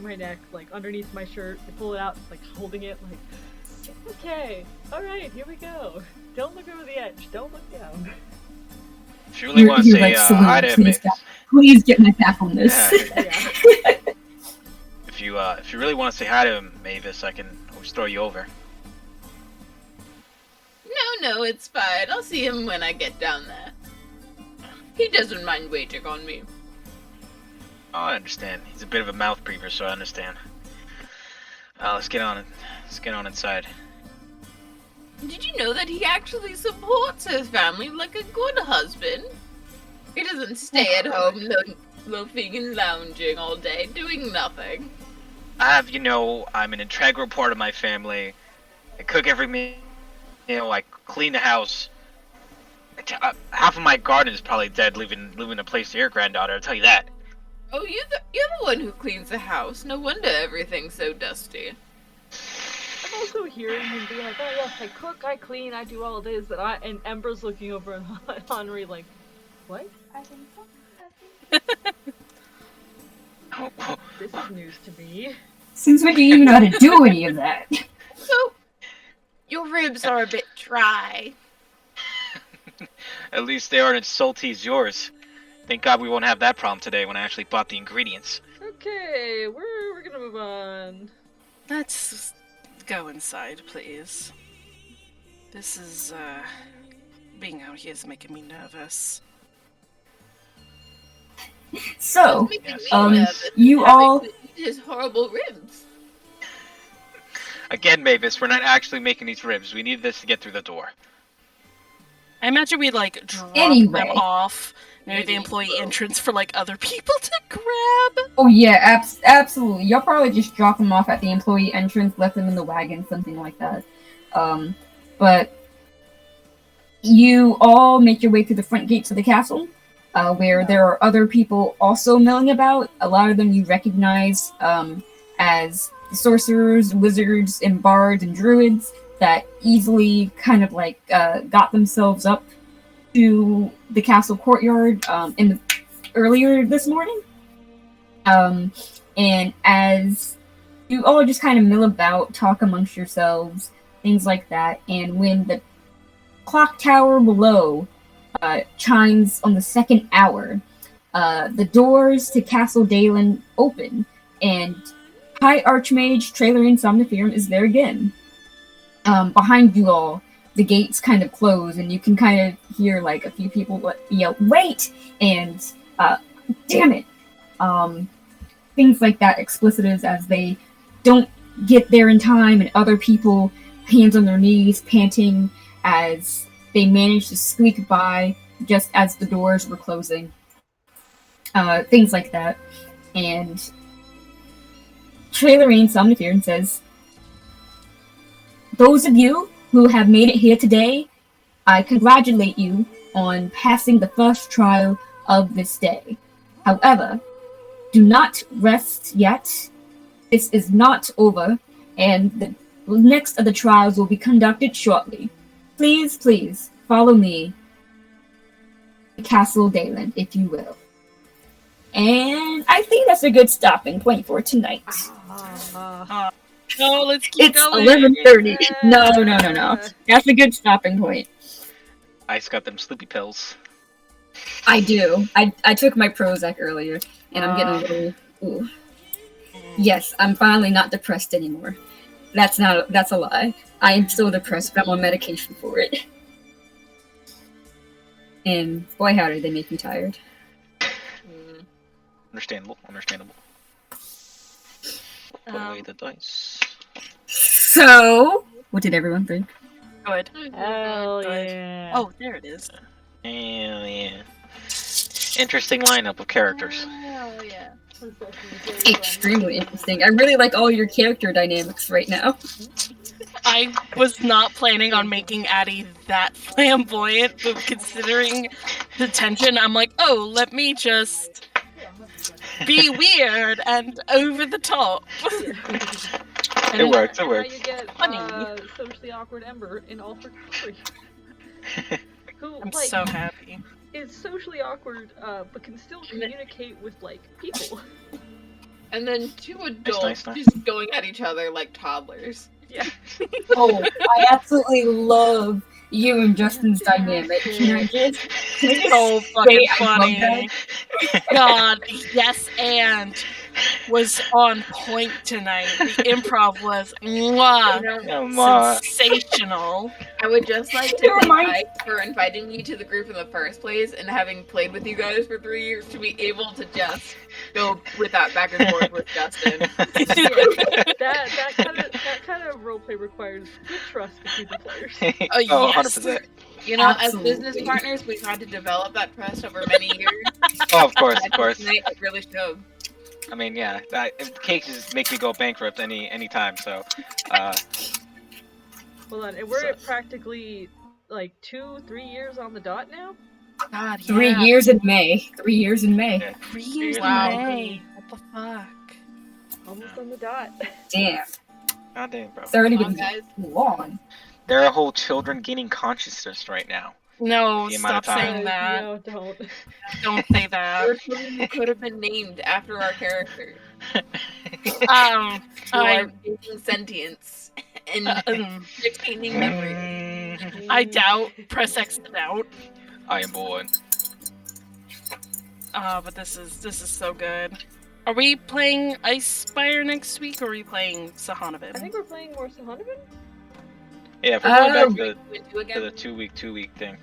[SPEAKER 1] my neck, like underneath my shirt. I pull it out, like holding it, like, okay, all right, here we go. Don't look over the edge. Don't look down.
[SPEAKER 3] If you really want to say hi to him,
[SPEAKER 2] please get my back on this.
[SPEAKER 1] Yeah.
[SPEAKER 3] if you really want to say hi to him, Mavis, I can always throw you over.
[SPEAKER 6] No, it's fine. I'll see him when I get down there. He doesn't mind waiting on me.
[SPEAKER 3] Oh, I understand. He's a bit of a mouth breather, so I understand. Let's get on it. Let's get on inside.
[SPEAKER 6] Did you know that he actually supports his family like a good husband? He doesn't stay at home loafing and lounging all day, doing nothing.
[SPEAKER 3] I'm an integral part of my family. I cook every meal. I clean the house. Half of my garden is probably dead, leaving a place to your granddaughter, I'll tell you that.
[SPEAKER 6] Oh, you're the one who cleans the house. No wonder everything's so dusty.
[SPEAKER 1] I'm also hearing him be like, "Oh yes, I cook, I clean, I do all this." And Ember's looking over at Henri like, "What? This is news to me."
[SPEAKER 2] Since when do you even know how to do any of that?
[SPEAKER 6] So, your ribs are a bit dry.
[SPEAKER 3] At least they aren't as salty as yours. Thank God we won't have that problem today when I actually bought the ingredients.
[SPEAKER 1] Okay, we're gonna move on.
[SPEAKER 5] Let's go inside, please. This is, being out here is making me nervous.
[SPEAKER 2] So,
[SPEAKER 6] It's making me
[SPEAKER 2] um,
[SPEAKER 6] nervous
[SPEAKER 2] you
[SPEAKER 6] having
[SPEAKER 2] all-
[SPEAKER 6] to eat his horrible ribs.
[SPEAKER 3] Again, Mavis, we're not actually making these ribs. We need this to get through the door.
[SPEAKER 5] I imagine we like drop
[SPEAKER 2] Anyway.
[SPEAKER 5] them off near the
[SPEAKER 6] Maybe.
[SPEAKER 5] employee entrance for like other people to grab.
[SPEAKER 2] Oh yeah, absolutely. You'll probably just drop them off at the employee entrance, left them in the wagon, something like that. But you all make your way through the front gates of the castle, where there are other people also milling about. A lot of them you recognize as sorcerers, wizards, and bards and druids that easily kind of like got themselves up to the castle courtyard earlier this morning. And as you all just kind of mill about, talk amongst yourselves, things like that, and when the clock tower below chimes on the second hour, the doors to Castle Dalen open, and High Archmage Trailerian Somniferum is there again. Behind you all, the gates kind of close, and you can kind of hear like a few people yell, "Wait!" and "Damn it!" Things like that, explicitives as they don't get there in time, and other people, hands on their knees, panting as they manage to squeak by just as the doors were closing. Things like that. And Trailerian Somniferum says, "Those of you who have made it here today, I congratulate you on passing the first trial of this day. However, do not rest yet. This is not over, and the next of the trials will be conducted shortly. Please, please, follow me to Castle Dalen, if you will." And I think that's a good stopping point for tonight.
[SPEAKER 5] No, let's keep
[SPEAKER 2] It's
[SPEAKER 5] going.
[SPEAKER 2] 11:30. No. That's a good stopping point.
[SPEAKER 3] Ice got them sleepy pills.
[SPEAKER 2] I do. I took my Prozac earlier, and I'm getting a little. Ooh. Yes, I'm finally not depressed anymore. That's a lie. I am still depressed, but I'm on medication for it. And boy, howdy, they make me tired.
[SPEAKER 3] Understandable. Put away the dice.
[SPEAKER 2] So, what did everyone think?
[SPEAKER 5] Good.
[SPEAKER 1] Hell
[SPEAKER 5] Good.
[SPEAKER 1] yeah.
[SPEAKER 5] Oh, there it is.
[SPEAKER 3] Hell yeah. Interesting lineup of characters.
[SPEAKER 1] Hell yeah.
[SPEAKER 2] Extremely interesting. I really like all your character dynamics right now.
[SPEAKER 5] I was not planning on making Addie that flamboyant, but considering the tension, I'm like, oh, let me just be weird and over the top.
[SPEAKER 3] It works.
[SPEAKER 1] Now you get
[SPEAKER 5] Funny.
[SPEAKER 1] Socially awkward Ember in Alter Glory. Who
[SPEAKER 5] I'm
[SPEAKER 1] like
[SPEAKER 5] so happy.
[SPEAKER 1] is socially awkward, but can still communicate with like people.
[SPEAKER 6] And then two adults
[SPEAKER 3] nice.
[SPEAKER 6] just going at each other like toddlers.
[SPEAKER 1] Yeah.
[SPEAKER 2] Oh, I absolutely love you and Justin's dynamic. Can I just
[SPEAKER 5] So
[SPEAKER 2] say
[SPEAKER 5] fucking
[SPEAKER 2] I love
[SPEAKER 5] funny. God, yes, and was on point tonight. The improv was mwah,
[SPEAKER 6] You know,
[SPEAKER 5] sensational.
[SPEAKER 6] I would just like to thank Mike for inviting me to the group in the first place and having played with you guys for 3 years to be able to just go with that back and forth with Justin.
[SPEAKER 1] that kind of roleplay requires good trust between the players.
[SPEAKER 3] Oh,
[SPEAKER 5] Yes.
[SPEAKER 3] 100%.
[SPEAKER 6] You know,
[SPEAKER 2] Absolutely.
[SPEAKER 6] as business partners, we've had to develop that trust over many years.
[SPEAKER 3] Oh, of course.
[SPEAKER 6] Tonight, it really showed.
[SPEAKER 3] I mean, yeah, cakes make me go bankrupt any time. So,
[SPEAKER 1] Hold on, and we're at practically like 2-3 years on the dot now.
[SPEAKER 5] God,
[SPEAKER 2] 3
[SPEAKER 5] yeah.
[SPEAKER 2] years in May. 3 years in May.
[SPEAKER 3] Yeah.
[SPEAKER 5] 3 years in
[SPEAKER 6] Wow.
[SPEAKER 5] May. What the fuck?
[SPEAKER 1] Almost on the dot.
[SPEAKER 2] Damn.
[SPEAKER 3] God damn, bro.
[SPEAKER 2] It's already
[SPEAKER 6] Come on,
[SPEAKER 2] been
[SPEAKER 6] guys.
[SPEAKER 2] long.
[SPEAKER 3] There are whole children gaining consciousness right now.
[SPEAKER 5] No,
[SPEAKER 3] The amount of
[SPEAKER 5] stop
[SPEAKER 3] time.
[SPEAKER 5] saying that.
[SPEAKER 1] No, don't.
[SPEAKER 5] Don't say that.
[SPEAKER 6] Your children could have been named after our character.
[SPEAKER 5] Um,
[SPEAKER 6] Who
[SPEAKER 5] I,
[SPEAKER 6] are gaining sentience and retaining
[SPEAKER 3] Mm.
[SPEAKER 6] memory.
[SPEAKER 5] I doubt. Press X to doubt.
[SPEAKER 3] I am born.
[SPEAKER 5] But this is so good. Are we playing Ice Spire next week, or are we playing Sihonavan?
[SPEAKER 1] I think we're playing more Sihonavan.
[SPEAKER 3] Yeah, if we're going back
[SPEAKER 2] Oh.
[SPEAKER 3] to the two week thing.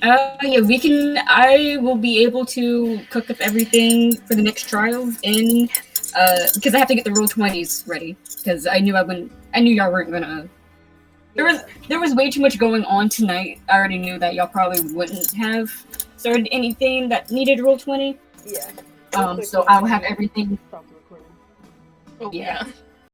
[SPEAKER 2] Yeah, we can. I will be able to cook up everything for the next trials in, because I have to get the Roll20s ready. Because I knew y'all weren't gonna. There was way too much going on tonight. I already knew that y'all probably wouldn't have started anything that needed Roll20.
[SPEAKER 1] Yeah.
[SPEAKER 2] So I'll have everything.
[SPEAKER 1] Stop the recording.
[SPEAKER 5] Oh,
[SPEAKER 2] Yeah.
[SPEAKER 5] yeah.